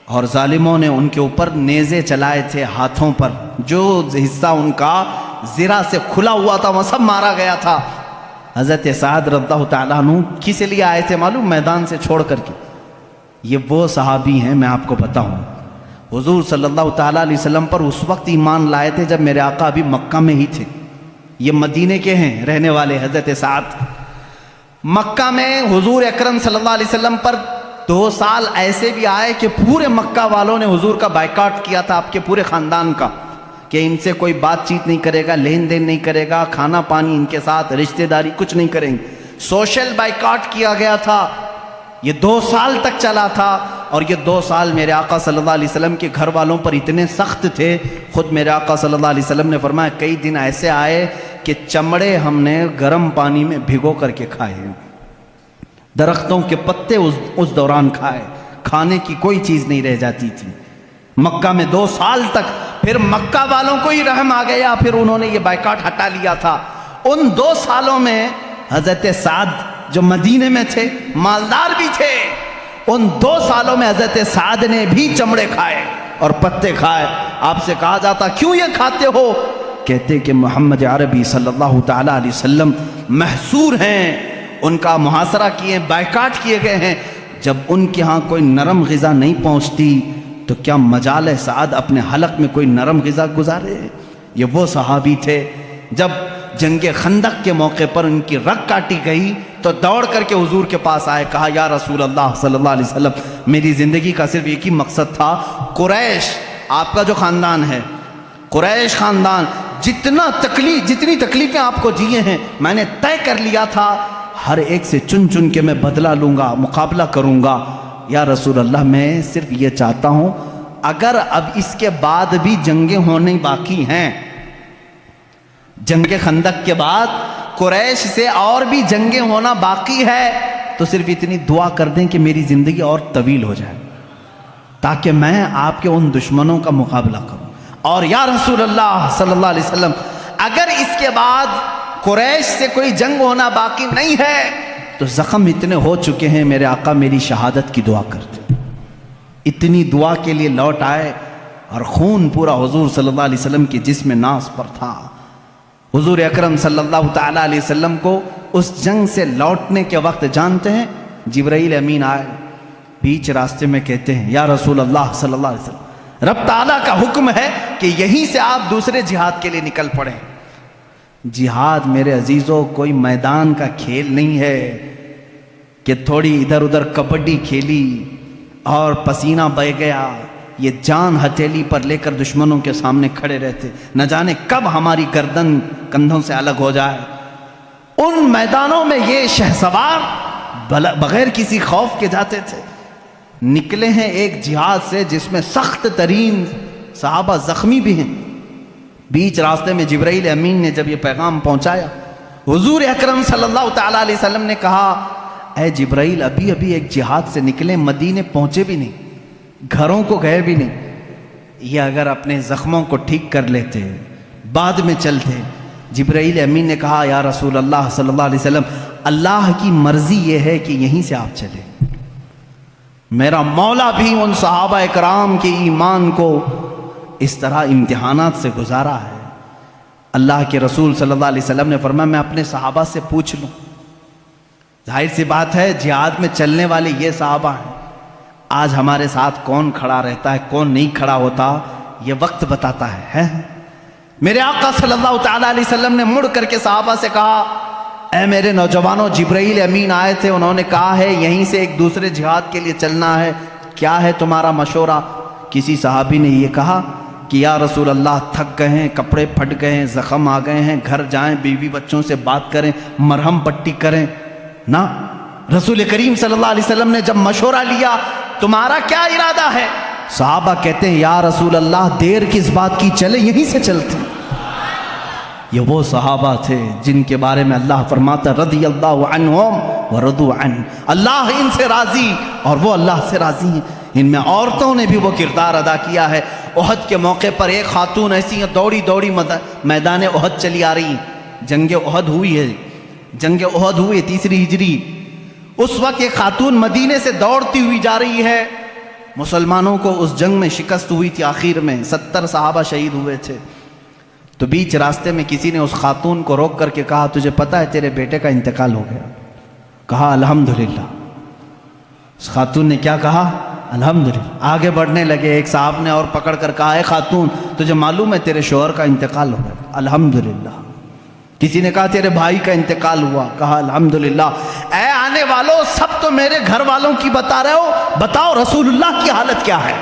S1: اور ظالموں نے ان کے اوپر نیزے چلائے تھے ہاتھوں پر، جو حصہ ان کا زرہ سے کھلا ہوا تھا وہ سب مارا گیا تھا۔ حضرت سعد رضی اللہ تعالیٰ عنہ کس لیے آئے تھے معلوم؟ میدان سے چھوڑ کر کے۔ یہ وہ صحابی ہیں، میں آپ کو بتاؤں، حضور صلی اللہ تعالیٰ علیہ وسلم پر اس وقت ایمان لائے تھے جب میرے آقا ابھی مکہ میں ہی تھے۔ یہ مدینے کے ہیں رہنے والے حضرت سعد۔ مکہ میں حضور اکرم صلی اللہ علیہ وسلم پر 2 سال ایسے بھی آئے کہ پورے مکہ والوں نے حضور کا بائیکاٹ کیا تھا، آپ کے پورے خاندان کا، کہ ان سے کوئی بات چیت نہیں کرے گا، لین دین نہیں کرے گا، کھانا پانی ان کے ساتھ، رشتہ داری کچھ نہیں کریں گے، سوشل بائیکاٹ کیا گیا تھا۔ یہ 2 سال تک چلا تھا اور یہ 2 سال میرے آقا صلی اللہ علیہ وسلم کے گھر والوں پر اتنے سخت تھے، خود میرے آقا صلی اللہ علیہ وسلم نے فرمایا کئی دن ایسے آئے کہ چمڑے ہم نے گرم پانی میں بھگو کر کے کھائے، درختوں کے پتے اس دوران کھائے، کھانے کی کوئی چیز نہیں رہ جاتی تھی مکہ میں 2 سال تک۔ پھر مکہ والوں کو ہی رحم آ گیا، پھر انہوں نے یہ بائیکاٹ ہٹا لیا تھا۔ ان 2 سالوں میں حضرت سعد جو مدینے میں تھے، مالدار بھی تھے، ان 2 سالوں میں حضرت سعد نے بھی چمڑے کھائے اور پتے کھائے۔ آپ سے کہا جاتا کیوں یہ کھاتے ہو؟ کہتے کہ محمد عربی صلی اللہ تعالیٰ علیہ وسلم محصور ہیں، ان کا محاصرہ کیے، بائیکاٹ کیے گئے ہیں، جب ان کے ہاں کوئی نرم غذا نہیں پہنچتی تو کیا مجال ہے سعد اپنے حلق میں کوئی نرم غذا گزارے؟ یہ وہ صحابی تھے جب جنگ خندق کے موقع پر ان کی رگ کاٹی گئی تو دوڑ کر کے حضور کے پاس آئے، کہا یا رسول اللہ صلی اللہ علیہ وسلم میری زندگی کا صرف ایک ہی مقصد تھا، قریش آپ کا جو خاندان ہے، قریش خاندان جتنی تکلیفیں آپ کو دیے ہیں میں نے طے کر لیا تھا، ہر ایک سے چن چن کے میں بدلہ لوں گا، مقابلہ کروں گا۔ یا رسول اللہ میں صرف یہ چاہتا ہوں اگر اب اس کے بعد بھی جنگیں ہونے باقی ہیں، جنگ خندق کے بعد قریش سے اور بھی جنگیں ہونا باقی ہے تو صرف اتنی دعا کر دیں کہ میری زندگی اور طویل ہو جائے تاکہ میں آپ کے ان دشمنوں کا مقابلہ کروں. اور یا رسول اللہ صلی اللہ علیہ وسلم اگر اس کے بعد قریش سے کوئی جنگ ہونا باقی نہیں ہے تو زخم اتنے ہو چکے ہیں، میرے آقا میری شہادت کی دعا کرتے. اتنی دعا کے لیے لوٹ آئے اور خون پورا حضور صلی اللہ علیہ وسلم کی جسم ناز پر تھا. حضور اکرم صلی اللہ تعالیٰ علیہ وسلم کو اس جنگ سے لوٹنے کے وقت جانتے ہیں جبرائیل امین آئے، بیچ راستے میں کہتے ہیں یا رسول اللہ صلی اللہ علیہ وسلم رب تعالیٰ کا حکم ہے کہ یہیں سے آپ دوسرے جہاد کے لیے نکل پڑیں. جہاد میرے عزیزوں کوئی میدان کا کھیل نہیں ہے کہ تھوڑی ادھر ادھر کبڈی کھیلی اور پسینہ بہہ گیا. یہ جان ہتھیلی پر لے کر دشمنوں کے سامنے کھڑے رہتے، نہ جانے کب ہماری گردن کندھوں سے الگ ہو جائے. ان میدانوں میں یہ شہسوار بغیر کسی خوف کے جاتے تھے. نکلے ہیں ایک جہاد سے جس میں سخت ترین صحابہ زخمی بھی ہیں. بیچ راستے میں جبرائیل امین نے جب یہ پیغام پہنچایا، حضور اکرم صلی اللہ تعالیٰ علیہ وسلم نے کہا اے جبرائیل ابھی ایک جہاد سے نکلے، مدینے پہنچے بھی نہیں، گھروں کو گئے بھی نہیں. یہ اگر اپنے زخموں کو ٹھیک کر لیتے بعد میں چلتے. جبرائیل امین نے کہا یا رسول اللہ صلی اللہ علیہ وسلم اللہ کی مرضی یہ ہے کہ یہیں سے آپ چلیں. میرا مولا بھی ان صحابہ اکرام کے ایمان کو اس طرح امتحانات سے گزارا ہے. اللہ کے رسول صلی اللہ علیہ وسلم نے فرمایا میں اپنے صحابہ سے پوچھ لوں. ظاہر سی بات ہے جہاد میں چلنے والے یہ صحابہ ہیں. آج ہمارے ساتھ کون کھڑا رہتا ہے کون نہیں کھڑا ہوتا یہ وقت بتاتا ہے. میرے آقا صلی اللہ تعالیٰ علیہ وسلم نے مڑ کر کے صحابہ سے کہا اے میرے نوجوانوں جبرائیل امین آئے تھے، انہوں نے کہا ہے یہیں سے ایک دوسرے جہاد کے لیے چلنا ہے، کیا ہے تمہارا مشورہ؟ کسی صحابی نے یہ کہا کہ یا رسول اللہ تھک گئے ہیں، کپڑے پھٹ گئے ہیں، زخم آ گئے ہیں، گھر جائیں بیوی بچوں سے بات کریں، مرہم پٹی کریں. نا رسول کریم صلی اللہ علیہ وسلم نے جب مشورہ لیا تمہارا کیا ارادہ ہے؟ صحابہ کہتے ہیں یا رسول اللہ دیر کس بات کی، چلے یہیں سے چلتے. یہ وہ صحابہ تھے جن کے بارے میں اللہ فرماتا رضی اللہ عنہم ورضوا عنہ، اللہ ان سے راضی اور وہ اللہ سے راضی ہیں. ان میں عورتوں نے بھی وہ کردار ادا کیا ہے. احد کے موقع پر ایک خاتون ایسی دوڑی دوڑی میدان احد چلی آ رہی. جنگ احد ہوئی ہے، جنگ احد ہوئی 3 ہجری. اس وقت ایک خاتون مدینے سے دوڑتی ہوئی جا رہی ہے. مسلمانوں کو اس جنگ میں شکست ہوئی تھی، آخر میں 70 صحابہ شہید ہوئے تھے. تو بیچ راستے میں کسی نے اس خاتون کو روک کر کے کہا تجھے پتہ ہے تیرے بیٹے کا انتقال ہو گیا؟ کہا الحمدللہ. اس خاتون نے کیا کہا؟ الحمدللہ. آگے بڑھنے لگے. ایک صاحب نے اور پکڑ کر کہا اے خاتون تجھے معلوم ہے تیرے شوہر کا انتقال ہو گیا؟ الحمدللہ. کسی نے کہا تیرے بھائی کا انتقال ہوا؟ کہا الحمدللہ. اے آنے والوں سب تو میرے گھر والوں کی بتا رہے ہو، بتاؤ رسول اللہ کی حالت کیا ہے؟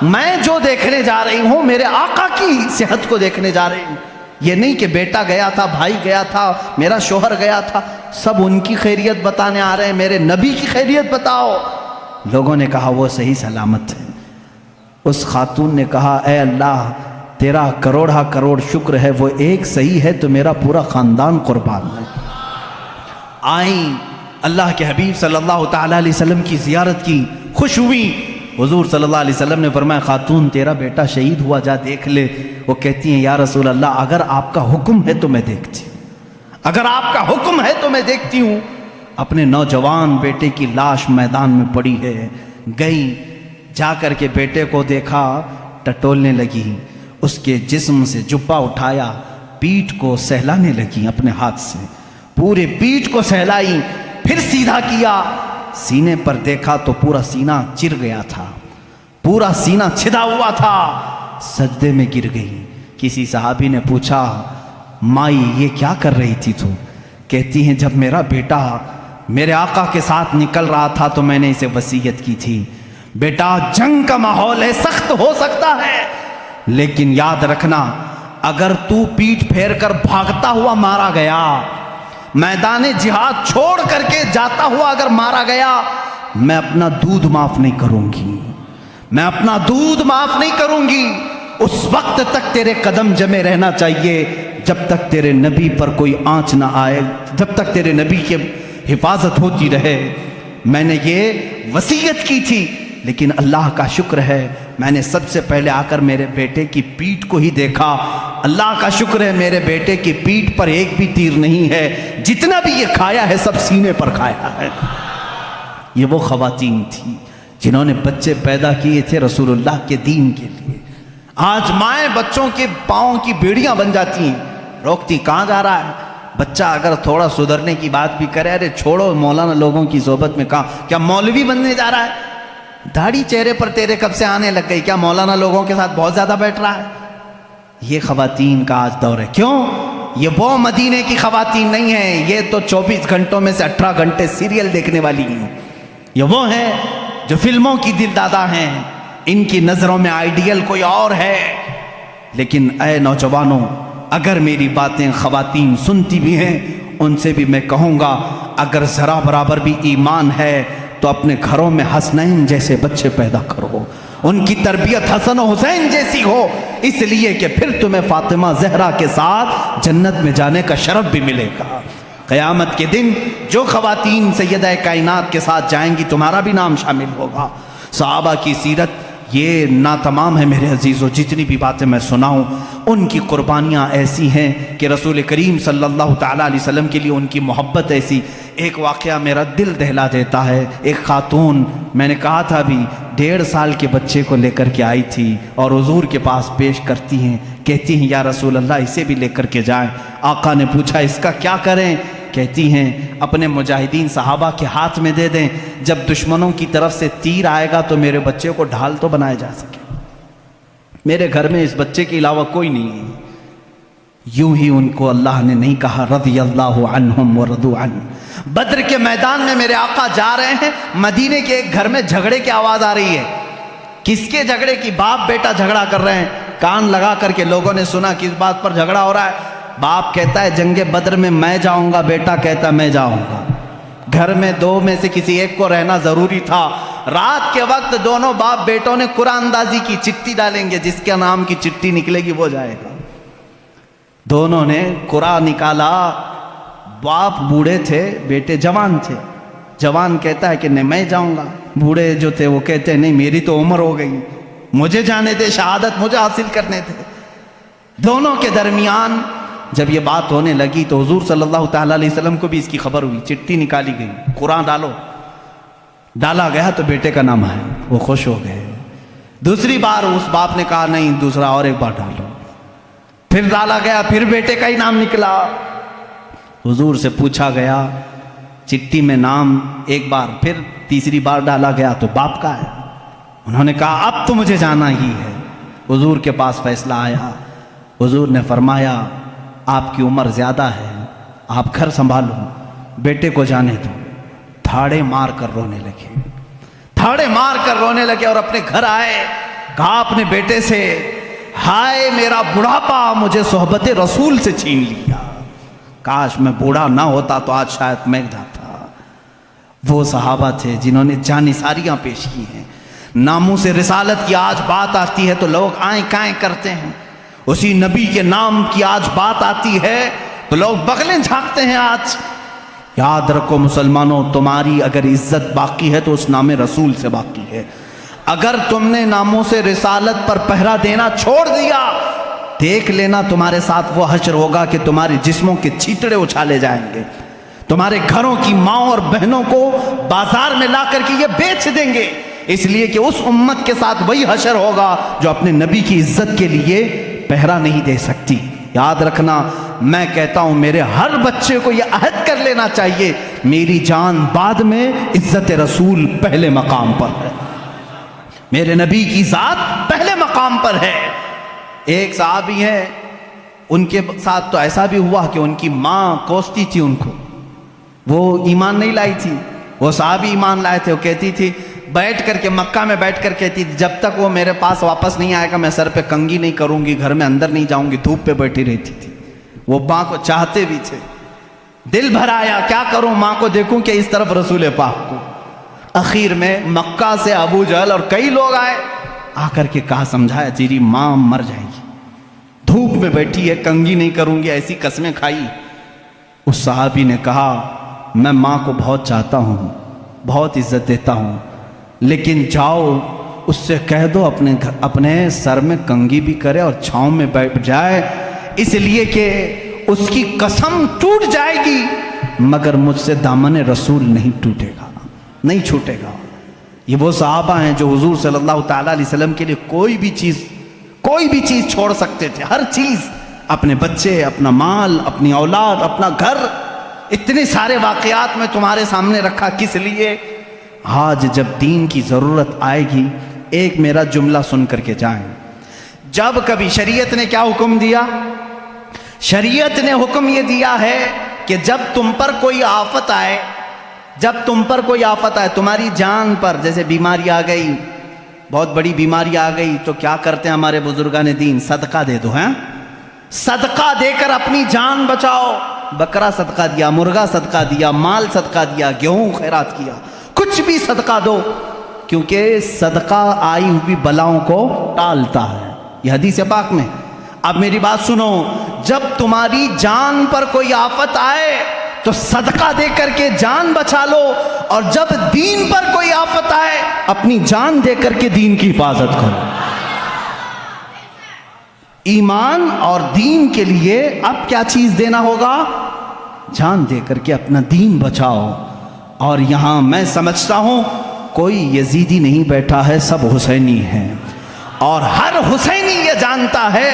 S1: میں جو دیکھنے جا رہی ہوں میرے آقا کی صحت کو دیکھنے جا رہی ہوں. یہ نہیں کہ بیٹا گیا تھا، بھائی گیا تھا، میرا شوہر گیا تھا، سب ان کی خیریت بتانے آ رہے ہیں، میرے نبی کی خیریت بتاؤ. لوگوں نے کہا وہ صحیح سلامت ہے. اس خاتون نے کہا اے اللہ تیرا کروڑا کروڑ شکر ہے، وہ ایک صحیح ہے تو میرا پورا خاندان قربان ہے. آئیں اللہ کے حبیب صلی اللہ تعالیٰ علیہ وسلم کی زیارت کی، خوش ہوئی. حضور صلی اللہ علیہ وسلم نے فرمایا خاتون تیرا بیٹا شہید ہوا، جا دیکھ لے. وہ کہتی ہیں یا رسول اللہ اگر آپ کا حکم ہے تو میں دیکھتی ہوں، اگر آپ کا حکم ہے تو میں دیکھتی ہوں. اپنے نوجوان بیٹے کی لاش میدان میں پڑی ہے. گئی جا کر کے بیٹے کو دیکھا، ٹٹولنے لگی، اس کے جسم سے جبہ اٹھایا، پیٹھ کو سہلانے لگی اپنے ہاتھ سے، پورے پیٹھ کو سہلائی، پھر سیدھا کیا، سینے پر دیکھا تو پورا سینہ چر گیا تھا، پورا سینہ چھدا ہوا تھا. سجدے میں گر گئی. کسی صحابی نے پوچھا مائی یہ کیا کر رہی تھی تو؟ کہتی ہیں جب میرا بیٹا میرے آقا کے ساتھ نکل رہا تھا تو میں نے اسے وصیت کی تھی بیٹا جنگ کا ماحول ہے، سخت ہو سکتا ہے لیکن یاد رکھنا اگر تو پیٹھ پھیر کر بھاگتا ہوا مارا گیا، میدان جہاد چھوڑ کر کے جاتا ہوا اگر مارا گیا، میں اپنا دودھ معاف نہیں کروں گی، میں اپنا دودھ معاف نہیں کروں گی. اس وقت تک تیرے قدم جمے رہنا چاہیے جب تک تیرے نبی پر کوئی آنچ نہ آئے، جب تک تیرے نبی کی حفاظت ہوتی رہے۔ میں نے یہ وصیت کی تھی، لیکن اللہ کا شکر ہے میں نے سب سے پہلے آ کر میرے بیٹے کی پیٹھ کو ہی دیکھا۔ اللہ کا شکر ہے میرے بیٹے کی پیٹھ پر ایک بھی تیر نہیں ہے، جتنا بھی یہ کھایا ہے سب سینے پر کھایا ہے۔ یہ وہ خواتین تھی جنہوں نے بچے پیدا کیے تھے رسول اللہ کے دین کے لیے۔ آج مائیں بچوں کے پاؤں کی بیڑیاں بن جاتی ہیں، روکتی کہاں جا رہا ہے بچہ؟ اگر تھوڑا سدھرنے کی بات بھی کرے، ارے چھوڑو مولانا لوگوں کی صحبت میں، کہاں کیا مولوی بننے جا رہا ہے؟ داڑھی چہرے پر تیرے کب سے آنے لگ گئی؟ کیا مولانا لوگوں کے ساتھ بہت زیادہ بیٹھ رہا ہے؟ یہ خواتین کا آج دور ہے۔ کیوں؟ یہ وہ مدینے کی خواتین نہیں ہیں، یہ تو 24 گھنٹوں میں سے 18 گھنٹے سیریل دیکھنے والی ہیں۔ یہ وہ ہیں جو فلموں کی دل دادا ہیں، ان کی نظروں میں آئیڈیل کوئی اور ہے۔ لیکن اے نوجوانوں، اگر میری باتیں خواتین سنتی بھی ہیں، ان سے بھی میں کہوں گا اگر ذرا برابر بھی ایمان ہے تو اپنے گھروں میں حسنین جیسے بچے پیدا کرو، ان کی تربیت حسن و حسین جیسی ہو، اس لیے کہ پھر تمہیں فاطمہ زہرا کے ساتھ جنت میں جانے کا شرف بھی ملے گا۔ قیامت کے دن جو خواتین سیدہ کائنات کے ساتھ جائیں گی تمہارا بھی نام شامل ہوگا۔ صحابہ کی سیرت یہ ناتمام ہے میرے عزیزو، جتنی بھی باتیں میں سناؤں ان کی قربانیاں ایسی ہیں کہ رسول کریم صلی اللہ تعالیٰ علیہ وسلم کے لیے ان کی محبت ایسی۔ ایک واقعہ میرا دل دہلا دیتا ہے۔ ایک خاتون، میں نے کہا تھا ابھی، 1.5 سال کے بچے کو لے کر کے آئی تھی اور حضور کے پاس پیش کرتی ہیں، کہتی ہیں یا رسول اللہ اسے بھی لے کر کے جائیں۔ آقا نے پوچھا اس کا کیا کریں؟ کہتی ہیں اپنے مجاہدین صحابہ کے ہاتھ میں دے دیں، جب دشمنوں کی طرف سے تیر آئے گا تو میرے بچے کو ڈھال تو بنایا جا سکے۔ میرے گھر میں اس بچے کے علاوہ کوئی نہیں ہے۔ یوں ہی ان کو اللہ نے نہیں کہا رضی اللہ عنہم ورضوا عنہ۔ بدر کے میدان میں میرے آقا جا رہے ہیں، مدینے کے ایک گھر میں جھگڑے کی آواز آ رہی ہے۔ کس کے جھگڑے کی؟ باپ بیٹا جھگڑا کر رہے ہیں۔ کان لگا کر کے لوگوں نے سنا کس بات پر جھگڑا ہو رہا ہے۔ باپ کہتا ہے جنگ بدر میں میں جاؤں گا، بیٹا کہتا ہے میں جاؤں گا۔ گھر میں 2 میں سے کسی ایک کو رہنا ضروری تھا۔ رات کے وقت دونوں باپ بیٹوں نے قرآن اندازی کی، چٹھی ڈالیں گے، جس کے نام کی چٹھی نکلے گی وہ جائے گا۔ دونوں نے قرآن نکالا۔ باپ بوڑھے تھے، بیٹے جوان تھے۔ جوان کہتا ہے کہ نہیں میں جاؤں گا، بوڑھے جو تھے وہ کہتے ہیں نہیں میری تو عمر ہو گئی، مجھے جانے دے، شہادت مجھے حاصل کرنے تھے۔ دونوں کے درمیان جب یہ بات ہونے لگی تو حضور صلی اللہ تعالیٰ علیہ وسلم کو بھی اس کی خبر ہوئی، چٹھی نکالی گئی، قرآن ڈالو۔ ڈالا گیا تو بیٹے کا نام آیا، وہ خوش ہو گئے۔ دوسری بار اس باپ نے کہا نہیں دوسرا اور ایک بار ڈالو، پھر ڈالا گیا، پھر بیٹے کا ہی نام نکلا۔ حضور سے پوچھا گیا چٹھی میں نام ایک بار، پھر تیسری بار ڈالا گیا تو باپ کا ہے۔ انہوں نے کہا اب تو مجھے جانا ہی ہے۔ حضور کے پاس فیصلہ آیا، حضور نے فرمایا آپ کی عمر زیادہ ہے، آپ گھر سنبھالو، بیٹے کو جانے دو۔ تھاڑے مار کر رونے لگے، تھاڑے مار کر رونے لگے اور اپنے گھر آئے۔ کہا اپنے بیٹے سے ہائے میرا بڑھاپا مجھے صحبت رسول سے چھین لیا، کاش میں بوڑھا نہ ہوتا تو آج شاید میں جاتا۔ وہ صحابہ تھے جنہوں نے جانثاریاں پیش کی ہیں۔ ناموس رسالت کی آج بات آتی ہے تو لوگ آئیں کائیں کرتے ہیں، اسی نبی کے نام کی آج بات آتی ہے تو لوگ بغلیں جھانکتے ہیں۔ آج یاد رکھو مسلمانوں، تمہاری اگر عزت باقی ہے تو اس نام رسول سے باقی ہے۔ اگر تم نے ناموس رسالت پر پہرا دینا چھوڑ دیا، دیکھ لینا تمہارے ساتھ وہ حشر ہوگا کہ تمہارے جسموں کے چھیٹڑے اچھالے جائیں گے، تمہارے گھروں کی ماں اور بہنوں کو بازار میں لا کر کے یہ بیچ دیں گے، اس لیے کہ اس امت کے ساتھ وہی حشر ہوگا جو اپنے نبی کی عزت کے لیے پہرا نہیں دے سکتی۔ یاد رکھنا، میں کہتا ہوں میرے ہر بچے کو یہ عہد کر لینا چاہیے میری جان بعد میں، عزت رسول پہلے مقام پر ہے، میرے نبی کی ذات پہلے مقام پر ہے۔ ایک صحابی ہے، ان کے ساتھ تو ایسا بھی ہوا کہ ان کی ماں کوستی تھی ان کو، وہ ایمان نہیں لائی تھی، وہ صحابی ایمان لائے تھے۔ وہ کہتی تھی بیٹھ کر کے مکہ میں بیٹھ کر کہتی تھی جب تک وہ میرے پاس واپس نہیں آئے گا میں سر پہ کنگھی نہیں کروں گی، گھر میں اندر نہیں جاؤں گی، دھوپ پہ بیٹھی رہتی تھی۔ وہ ماں کو چاہتے بھی تھے، دل بھر آیا کیا کروں ماں کو دیکھوں کہ اس طرف رسول پاک کو۔ اخیر میں مکہ سے ابو جہل اور کئی لوگ آئے، آ کر کے کہا سمجھایا تیری ماں مر جائے گی، دھوپ میں بیٹھی ہے، کنگھی نہیں کروں گی، ایسی قسمیں کھائی۔ اس صحابی نے کہا میں ماں کو بہت چاہتا ہوں، بہت عزت دیتا ہوں، لیکن جاؤ اس سے کہہ دو اپنے سر میں کنگھی بھی کرے اور چھاؤں میں بیٹھ جائے، اس لیے کہ اس کی قسم ٹوٹ جائے گی مگر مجھ سے دامن رسول نہیں ٹوٹے گا، نہیں چھوٹے گا۔ یہ وہ صحابہ ہیں جو حضور صلی اللہ تعالیٰ علیہ وسلم کے لیے کوئی بھی چیز چھوڑ سکتے تھے، ہر چیز، اپنے بچے، اپنا مال، اپنی اولاد، اپنا گھر، اتنے سارے واقعات میں تمہارے سامنے رکھا کس لیے؟ آج جب دین کی ضرورت آئے گی ایک میرا جملہ سن کر کے جائیں۔ جب کبھی شریعت نے کیا حکم دیا؟ شریعت نے حکم یہ دیا ہے کہ جب تم پر کوئی آفت آئے، تمہاری جان پر، جیسے بیماری آ گئی، بہت بڑی بیماری آ گئی، تو کیا کرتے ہیں ہمارے بزرگان دین؟ صدقہ دے دو، ہیں؟ صدقہ دے کر اپنی جان بچاؤ۔ بکرا صدقہ دیا، مرغا صدقہ دیا، مال صدقہ دیا، گیہوں خیرات کیا، کچھ بھی صدقہ دو، کیونکہ صدقہ آئی ہوئی بلاؤں کو ٹالتا ہے، یہ حدیث پاک میں۔ اب میری بات سنو، جب تمہاری جان پر کوئی آفت آئے تو صدقہ دے کر کے جان بچا لو، اور جب دین پر کوئی آفت آئے اپنی جان دے کر کے دین کی حفاظت کرو۔ ایمان اور دین کے لیے اب کیا چیز دینا ہوگا؟ جان دے کر کے اپنا دین بچاؤ۔ اور یہاں میں سمجھتا ہوں کوئی یزیدی نہیں بیٹھا ہے، سب حسینی ہیں، اور ہر حسینی یہ جانتا ہے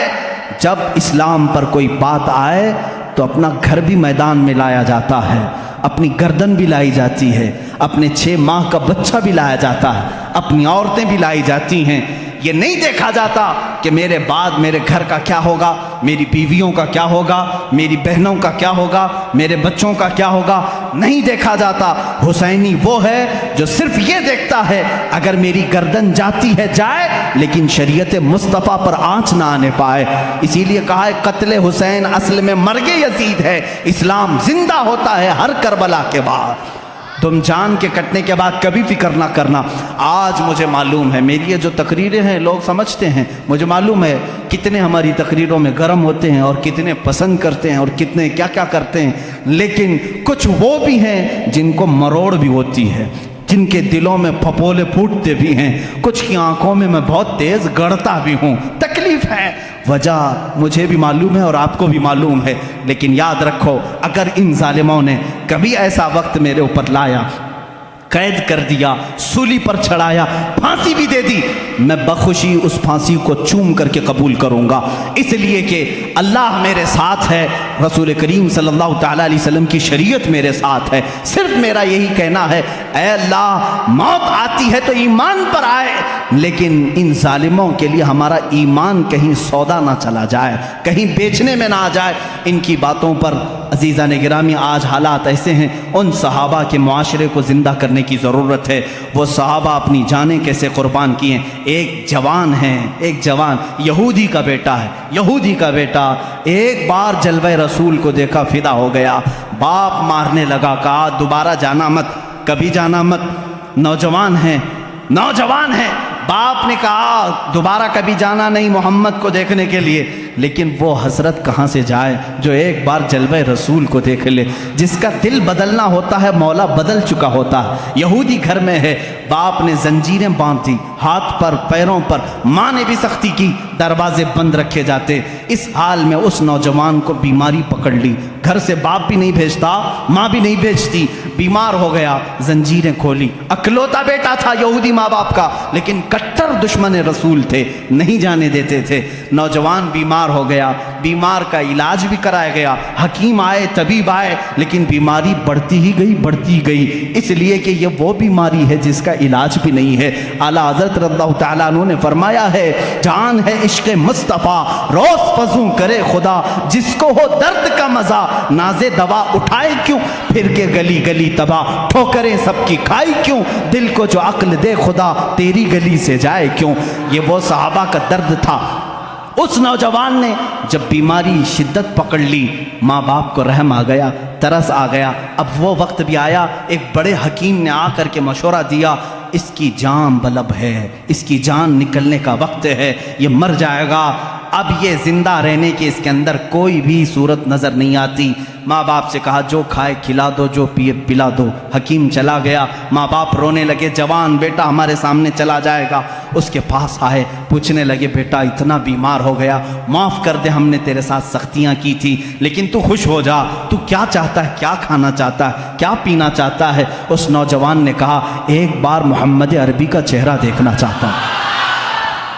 S1: جب اسلام پر کوئی بات آئے تو اپنا گھر بھی میدان میں لایا جاتا ہے، اپنی گردن بھی لائی جاتی ہے، اپنے 6 ماہ کا بچہ بھی لایا جاتا ہے، اپنی عورتیں بھی لائی جاتی ہیں۔ یہ نہیں دیکھا جاتا کہ میرے بعد میرے گھر کا کیا ہوگا، میری بیویوں کا کیا ہوگا، میری بہنوں کا کیا ہوگا، میرے بچوں کا کیا ہوگا، نہیں دیکھا جاتا۔ حسینی وہ ہے جو صرف یہ دیکھتا ہے اگر میری گردن جاتی ہے جائے، لیکن شریعت مصطفیٰ پر آنچ نہ آنے پائے۔ اسی لیے کہا ہے قتل حسین اصل میں مرگ یزید ہے، اسلام زندہ ہوتا ہے ہر کربلا کے بعد۔ تم جان کے کٹنے کے بعد کبھی فکر نہ کرنا۔ آج مجھے معلوم ہے میری یہ جو تقریریں ہیں لوگ سمجھتے ہیں، مجھے معلوم ہے کتنے ہماری تقریروں میں گرم ہوتے ہیں اور کتنے پسند کرتے ہیں اور کتنے کیا کیا کرتے ہیں، لیکن کچھ وہ بھی ہیں جن کو مروڑ بھی ہوتی ہے، جن کے دلوں میں پھپولے پھوٹتے بھی ہیں، کچھ کی آنکھوں میں میں بہت تیز گڑتا بھی ہوں، تکلیف ہے، وجہ مجھے بھی معلوم ہے اور آپ کو بھی معلوم ہے، لیکن یاد رکھو اگر ان ظالموں نے کبھی ایسا وقت میرے اوپر لایا، قید کر دیا، سولی پر چڑھایا، پھانسی بھی دے دی، میں بخوشی اس پھانسی کو چوم کر کے قبول کروں گا، اس لیے کہ اللہ میرے ساتھ ہے، رسول کریم صلی اللہ تعالیٰ علیہ وسلم کی شریعت میرے ساتھ ہے۔ صرف میرا یہی کہنا ہے اے اللہ موت آتی ہے تو ایمان پر آئے، لیکن ان ظالموں کے لیے ہمارا ایمان کہیں سودا نہ چلا جائے، کہیں بیچنے میں نہ آ جائے۔ ان کی باتوں پر عزیزان گرامی آج حالات ایسے ہیں، ان صحابہ کے معاشرے کو زندہ کرنے کی ضرورت ہے۔ وہ صحابہ اپنی جانیں کیسے قربان کی ہیں۔ ایک جوان یہودی کا بیٹا ایک بار جلوہ رسول کو دیکھا فدا ہو گیا، باپ مارنے لگا، کہا دوبارہ جانا مت، کبھی جانا مت۔ نوجوان ہیں، باپ نے کہا دوبارہ کبھی جانا نہیں محمد کو دیکھنے کے لیے، لیکن وہ حضرت کہاں سے جائے جو ایک بار جلوہ رسول کو دیکھ لے؟ جس کا دل بدلنا ہوتا ہے مولا بدل چکا ہوتا ہے۔ یہودی گھر میں ہے، باپ نے زنجیریں باندھ دی ہاتھ پر پیروں پر، ماں نے بھی سختی کی، دروازے بند رکھے جاتے۔ اس حال میں اس نوجوان کو بیماری پکڑ لی، گھر سے باپ بھی نہیں بھیجتا، ماں بھی نہیں بھیجتی، بیمار ہو گیا، زنجیریں کھولی۔ اکلوتا بیٹا تھا یہودی ماں باپ کا، لیکن کٹر دشمن رسول تھے، نہیں جانے دیتے تھے۔ نوجوان بیمار ہو گیا، بیمار کا علاج بھی کرایا گیا، حکیم آئے، طبیب آئے، لیکن بیماری بڑھتی ہی گئی، اس لیے کہ یہ وہ بیماری ہے جس کا علاج بھی نہیں ہے۔ اعلیٰ حضرت رضی اللہ تعالیٰ عنہ نے فرمایا ہے جان ہے عشق مصطفیٰ روز فزوں کرے خدا، جس کو ہو درد کا مزہ ناز دوا اٹھائے کیوں، پھر کے گلی گلی تباہ ٹھوکریں سب کی کھائی کیوں، دل کو جو عقل دے خدا تیری گلی سے جائے کیوں۔ یہ وہ صحابہ کا درد تھا۔ اس نوجوان نے جب بیماری شدت پکڑ لی، ماں باپ کو رحم آ گیا، ترس آ گیا۔ اب وہ وقت بھی آیا، ایک بڑے حکیم نے آ کر کے مشورہ دیا، اس کی جان بلب ہے، اس کی جان نکلنے کا وقت ہے، یہ مر جائے گا۔ اب یہ زندہ رہنے کی اس کے اندر کوئی بھی صورت نظر نہیں آتی۔ ماں باپ سے کہا جو کھائے کھلا دو، جو پیے پلا دو۔ حکیم چلا گیا، ماں باپ رونے لگے، جوان بیٹا ہمارے سامنے چلا جائے گا۔ اس کے پاس آئے، پوچھنے لگے بیٹا اتنا بیمار ہو گیا، معاف کر دے، ہم نے تیرے ساتھ سختیاں کی تھی، لیکن تو خوش ہو جا، تو کیا چاہتا ہے، کیا کھانا چاہتا ہے، کیا پینا چاہتا ہے؟ اس نوجوان نے کہا ایک بار محمد عربی کا چہرہ دیکھنا چاہتا ہوں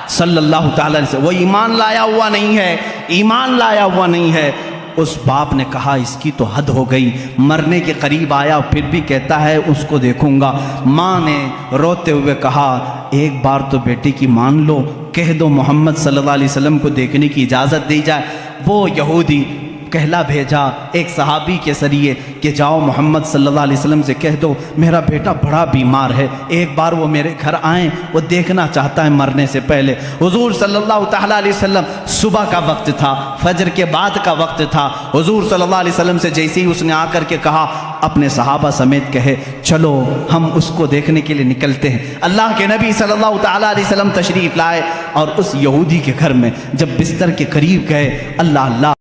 S1: صلی اللہ تعالی علیہ وسلم۔ وہ ایمان لایا ہوا نہیں ہے، ایمان لایا ہوا نہیں ہے۔ اس باپ نے کہا اس کی تو حد ہو گئی، مرنے کے قریب آیا پھر بھی کہتا ہے اس کو دیکھوں گا۔ ماں نے روتے ہوئے کہا ایک بار تو بیٹے کی مان لو، کہہ دو محمد صلی اللہ علیہ وسلم کو دیکھنے کی اجازت دی جائے۔ وہ یہودی کہلا بھیجا ایک صحابی کے ذریعے کہ جاؤ محمد صلی اللہ علیہ وسلم سے کہہ دو میرا بیٹا بڑا بیمار ہے، ایک بار وہ میرے گھر آئیں، وہ دیکھنا چاہتا ہے مرنے سے پہلے۔ حضور صلی اللہ تعالیٰ علیہ وسلم، صبح کا وقت تھا، فجر کے بعد کا وقت تھا۔ حضور صلی اللہ علیہ وسلم سے جیسے ہی اس نے آ کر کے کہا اپنے صحابہ سمیت کہے چلو ہم اس کو دیکھنے کے لیے نکلتے ہیں۔ اللہ کے نبی صلی اللہ تعالیٰ علیہ وسلم تشریف لائے اور اس یہودی کے گھر میں جب بستر کے قریب گئے، اللہ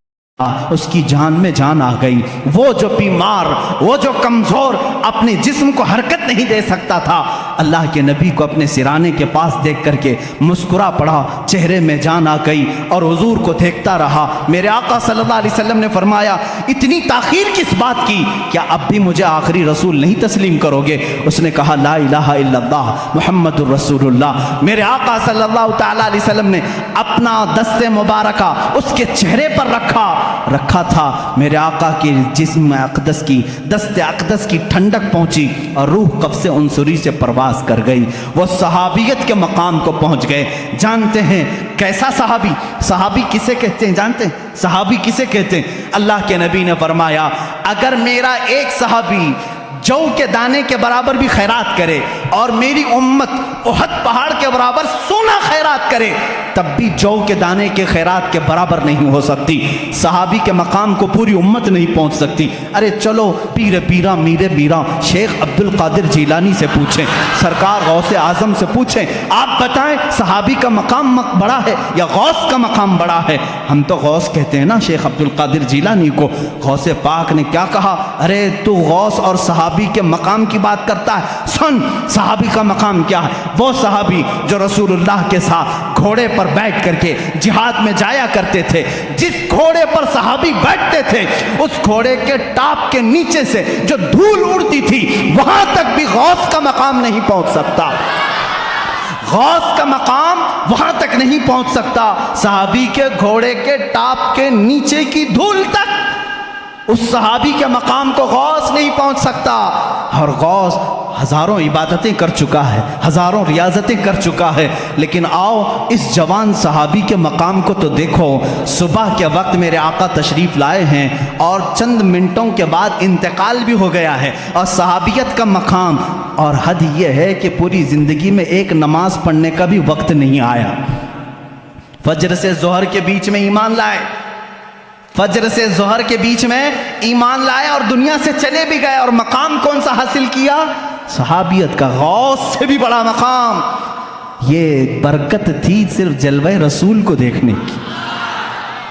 S1: اس کی جان میں جان آ گئی۔ وہ جو بیمار، وہ جو کمزور، اپنے جسم کو حرکت نہیں دے سکتا تھا، اللہ کے نبی کو اپنے سرانے کے پاس دیکھ کر کے مسکرا پڑا، چہرے میں جان آ گئی اور حضور کو دیکھتا رہا۔ میرے آقا صلی اللہ علیہ وسلم نے فرمایا اتنی تاخیر کس بات کی، کیا اب بھی مجھے آخری رسول نہیں تسلیم کرو گے؟ اس نے کہا لا الہ الا اللہ محمد الرسول اللہ۔ میرے آقا صلی اللہ تعالیٰ علیہ وسلم نے اپنا دست مبارکہ اس کے چہرے پر رکھا تھا۔ میرے آقا کے جسم اقدس کی، دست اقدس کی ٹھنڈک پہنچی اور روح قبض عنصری سے پرواز کر گئی، وہ صحابیت کے مقام کو پہنچ گئے۔ جانتے ہیں کیسا صحابی؟ صحابی کسے کہتے ہیں جانتے ہیں؟ صحابی کسے کہتے ہیں؟ اللہ کے نبی نے فرمایا اگر میرا ایک صحابی جو کے دانے کے برابر بھی خیرات کرے اور میری امت احد پہاڑ کے برابر سونا خیرات کرے تب بھی جو کے دانے کے خیرات کے برابر نہیں ہو سکتی۔ صحابی کے مقام کو پوری امت نہیں پہنچ سکتی۔ ارے چلو پیر پیرا میر میرا شیخ عبد القادر جیلانی سے پوچھیں، سرکار غوث اعظم سے پوچھیں، آپ بتائیں صحابی کا مقام بڑا ہے یا غوث کا مقام بڑا ہے؟ ہم تو غوث کہتے ہیں نا شیخ عبد القادر جیلانی کو۔ غوث پاک نے کیا کہا؟ ارے تو غوث اور صحابی کے مقام کی بات کرتا ہے، سن صحابی کا مقام کیا ہے۔ وہ صحابی جو رسول اللہ کے ساتھ گھوڑے پر بیٹھ کر کے جہاد میں جایا کرتے تھے، جس گھوڑے پر صحابی بیٹھتے تھے اس گھوڑے کے ٹاپ کے نیچے سے جو دھول اڑتی تھی وہاں تک بھی غوث کا مقام نہیں پہنچ سکتا۔ غوث کا مقام وہاں تک نہیں پہنچ سکتا، صحابی کے گھوڑے کے ٹاپ کے نیچے کی دھول تک اس صحابی کے مقام کو غوث نہیں پہنچ سکتا۔ اور غوث ہزاروں عبادتیں کر چکا ہے، ہزاروں ریاضتیں کر چکا ہے، لیکن آؤ اس جوان صحابی کے مقام کو تو دیکھو۔ صبح کے وقت میرے آقا تشریف لائے ہیں اور چند منٹوں کے بعد انتقال بھی ہو گیا ہے، اور صحابیت کا مقام اور حد یہ ہے کہ پوری زندگی میں ایک نماز پڑھنے کا بھی وقت نہیں آیا۔ فجر سے ظہر کے بیچ میں ایمان لائے، فجر سے ظہر کے بیچ میں ایمان لائے اور دنیا سے چلے بھی گئے، اور مقام کون سا حاصل کیا؟ صحابیت کا، غوث سے بھی بڑا مقام۔ یہ برکت تھی صرف جلوہ رسول کو دیکھنے کی۔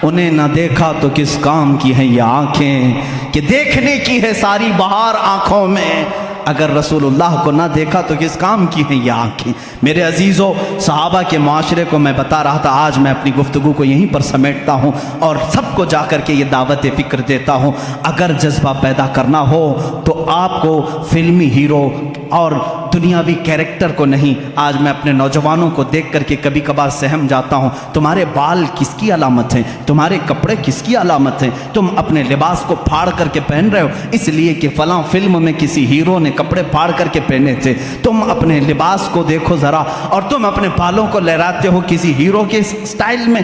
S1: انہیں نہ دیکھا تو کس کام کی ہیں یہ آنکھیں کہ دیکھنے کی ہے ساری بہار آنکھوں میں۔ اگر رسول اللہ کو نہ دیکھا تو کس کام کی ہیں یہ آنکھیں؟ میرے عزیزو، صحابہ کے معاشرے کو میں بتا رہا تھا، آج میں اپنی گفتگو کو یہیں پر سمیٹتا ہوں اور سب کو جا کر کے یہ دعوت فکر دیتا ہوں۔ اگر جذبہ پیدا کرنا ہو تو آپ کو فلمی ہیرو اور دنیاوی کیریکٹر کو نہیں۔ آج میں اپنے نوجوانوں کو دیکھ کر کے کبھی کبھار سہم جاتا ہوں، تمہارے بال کس کی علامت ہیں؟ تمہارے کپڑے کس کی علامت ہیں؟ تم اپنے لباس کو پھاڑ کر کے پہن رہے ہو اس لیے کہ فلاں فلم میں کسی ہیرو نے کپڑے پھاڑ کر کے پہنے تھے۔ تم اپنے لباس کو دیکھو ذرا، اور تم اپنے بالوں کو لہراتے ہو کسی ہیرو کے سٹائل میں۔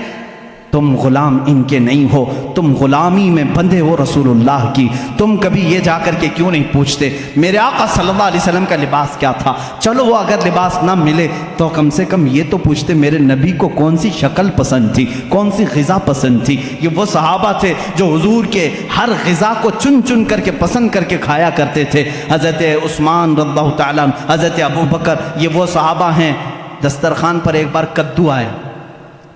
S1: تم غلام ان کے نہیں ہو، تم غلامی میں بندھے ہو رسول اللہ کی۔ تم کبھی یہ جا کر کے کیوں نہیں پوچھتے میرے آقا صلی اللہ علیہ وسلم کا لباس کیا تھا؟ چلو وہ اگر لباس نہ ملے تو کم سے کم یہ تو پوچھتے میرے نبی کو کون سی شکل پسند تھی، کون سی غذا پسند تھی۔ یہ وہ صحابہ تھے جو حضور کے ہر غذا کو چن چن کر کے پسند کر کے کھایا کرتے تھے۔ حضرت عثمان رضی اللہ تعالیٰ عنہ، حضرت ابو بکر، یہ وہ صحابہ ہیں۔ دسترخوان پر ایک بار کدو آیا،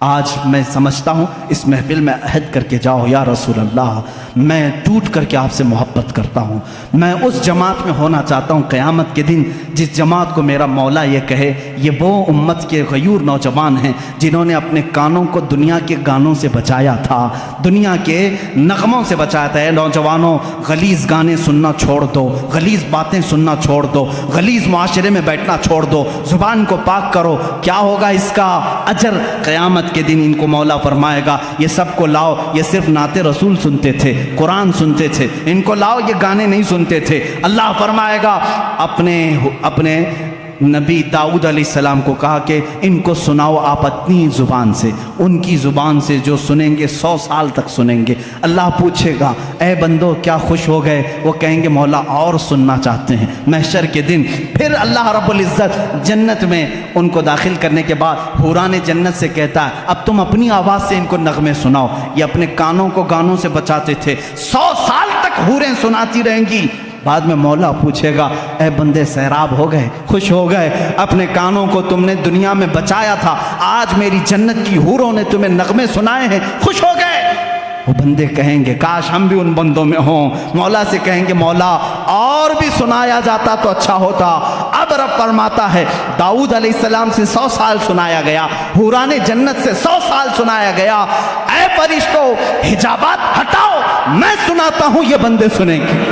S1: آج میں سمجھتا ہوں اس محفل میں عہد کر کے جاؤ یا رسول اللہ، میں ٹوٹ کر کے آپ سے محبت کرتا ہوں، میں اس جماعت میں ہونا چاہتا ہوں قیامت کے دن جس جماعت کو میرا مولا یہ کہے یہ وہ امت کے غیور نوجوان ہیں جنہوں نے اپنے کانوں کو دنیا کے گانوں سے بچایا تھا، دنیا کے نغموں سے بچایا تھا۔ اے نوجوانوں، غلیظ گانے سننا چھوڑ دو، غلیظ باتیں سننا چھوڑ دو، غلیظ معاشرے میں بیٹھنا چھوڑ دو، زبان کو پاک کرو۔ کیا ہوگا اس کا اجر؟ قیامت کے دن ان کو مولا فرمائے گا یہ سب کو لاؤ، یہ صرف نعت رسول سنتے تھے، قرآن سنتے تھے، ان کو لاؤ یہ گانے نہیں سنتے تھے۔ اللہ فرمائے گا اپنے نبی داؤد علیہ السلام کو کہا کہ ان کو سناؤ آپ اپنی زبان سے، ان کی زبان سے جو سنیں گے 100 سال تک سنیں گے۔ اللہ پوچھے گا اے بندو کیا خوش ہو گئے؟ وہ کہیں گے مولا اور سننا چاہتے ہیں۔ محشر کے دن پھر اللہ رب العزت جنت میں ان کو داخل کرنے کے بعد حوران جنت سے کہتا ہے اب تم اپنی آواز سے ان کو نغمے سناؤ۔ یہ اپنے کانوں کو گانوں سے بچاتے تھے، 100 سال تک حوریں سناتی رہیں گی۔ بعد میں مولا پوچھے گا اے بندے سیراب ہو گئے، خوش ہو گئے؟ اپنے کانوں کو تم نے دنیا میں بچایا تھا، آج میری جنت کی حوروں نے تمہیں نغمے سنائے ہیں، خوش ہو گئے؟ وہ بندے کہیں گے کاش ہم بھی ان بندوں میں ہوں۔ مولا سے کہیں گے مولا اور بھی سنایا جاتا تو اچھا ہوتا۔ اب رب فرماتا ہے داؤد علیہ السلام سے 100 سال سنایا گیا، حوران جنت سے 100 سال سنایا گیا۔ اے فرشتوں حجابات ہٹاؤ، میں سناتا ہوں، یہ بندے سنیں گے۔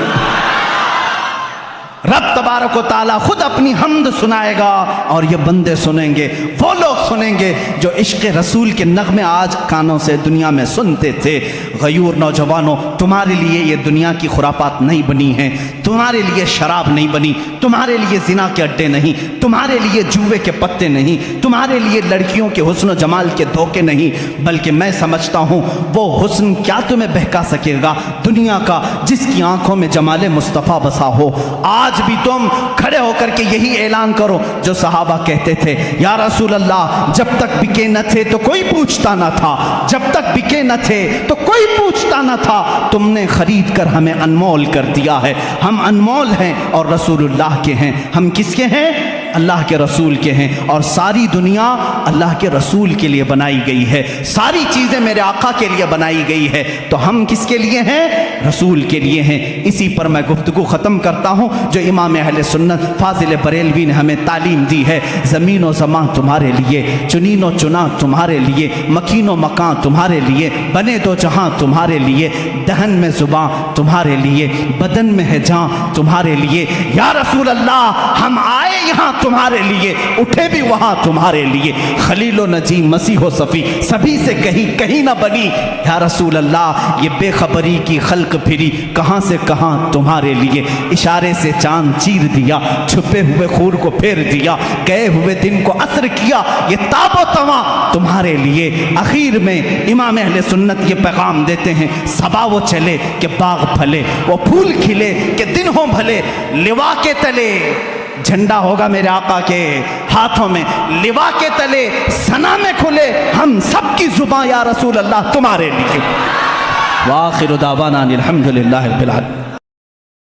S1: رب تبارک و تعالیٰ خود اپنی حمد سنائے گا اور یہ بندے سنیں گے، وہ لوگ سنیں گے جو عشق رسول کے نغمے آج کانوں سے دنیا میں سنتے تھے۔ غیور نوجوانوں، تمہارے لیے یہ دنیا کی خرافات نہیں بنی ہیں، تمہارے لیے شراب نہیں بنی، تمہارے لیے زنا کے اڈے نہیں، تمہارے لیے جوے کے پتے نہیں، تمہارے لیے لڑکیوں کے حسن و جمال کے دھوکے نہیں، بلکہ میں سمجھتا ہوں وہ حسن کیا تمہیں بہکا سکے گا دنیا کا جس کی آنکھوں میں جمال مصطفیٰ بسا ہو۔ آج بھی تم کھڑے ہو کر کے یہی اعلان کرو جو صحابہ کہتے تھے یا رسول اللہ جب تک بکے نہ تھے تو کوئی پوچھتا نہ تھا، جب تک بکے نہ تھے تو کوئی پوچھتا نہ تھا، تم نے خرید کر ہمیں انمول کر دیا ہے، ہم انمول ہیں اور رسول اللہ کے ہیں۔ ہم کس کے ہیں؟ اللہ کے رسول کے ہیں، اور ساری دنیا اللہ کے رسول کے لیے بنائی گئی ہے، ساری چیزیں میرے آقا کے لیے بنائی گئی ہے، تو ہم کس کے لیے ہیں؟ رسول کے لیے ہیں۔ اسی پر میں گفتگو ختم کرتا ہوں جو امام اہل سنت فاضل بریلوی نے ہمیں تعلیم دی ہے۔ زمین و زمان تمہارے لیے، چنین و چنا تمہارے لیے، مکین و مکان تمہارے لیے، بنے دو جہاں تمہارے لیے، دہن میں زباں تمہارے لیے، بدن میں ہے جاں تمہارے لیے۔ یا رسول اللہ ہم آئے یہاں تمہارے لیے، اٹھے بھی وہاں تمہارے لیے، خلیل و نجی مسیح و صفی سبھی سے کہیں نہ بنی۔ یا رسول اللہ یہ بے خبری کی خلق پھری کہاں سے کہاں تمہارے لیے، اشارے سے چاند چیر دیا، چھپے ہوئے خور کو پھیر دیا، گئے ہوئے دن کو عصر کیا، یہ تاب و تواں تمہارے لیے۔ اخیر میں امام اہل سنت یہ پیغام دیتے ہیں صبا وہ چلے کہ باغ پھلے، وہ پھول کھلے کہ دن ہوں بھلے، لوا کے تلے جھنڈا ہوگا میرے آقا کے ہاتھوں میں، لوا کے تلے ثنا میں کھلے ہم سب کی زباں یا رسول اللہ تمہارے لیے۔ وآخر دعوانا الحمدللہ رب العالمین۔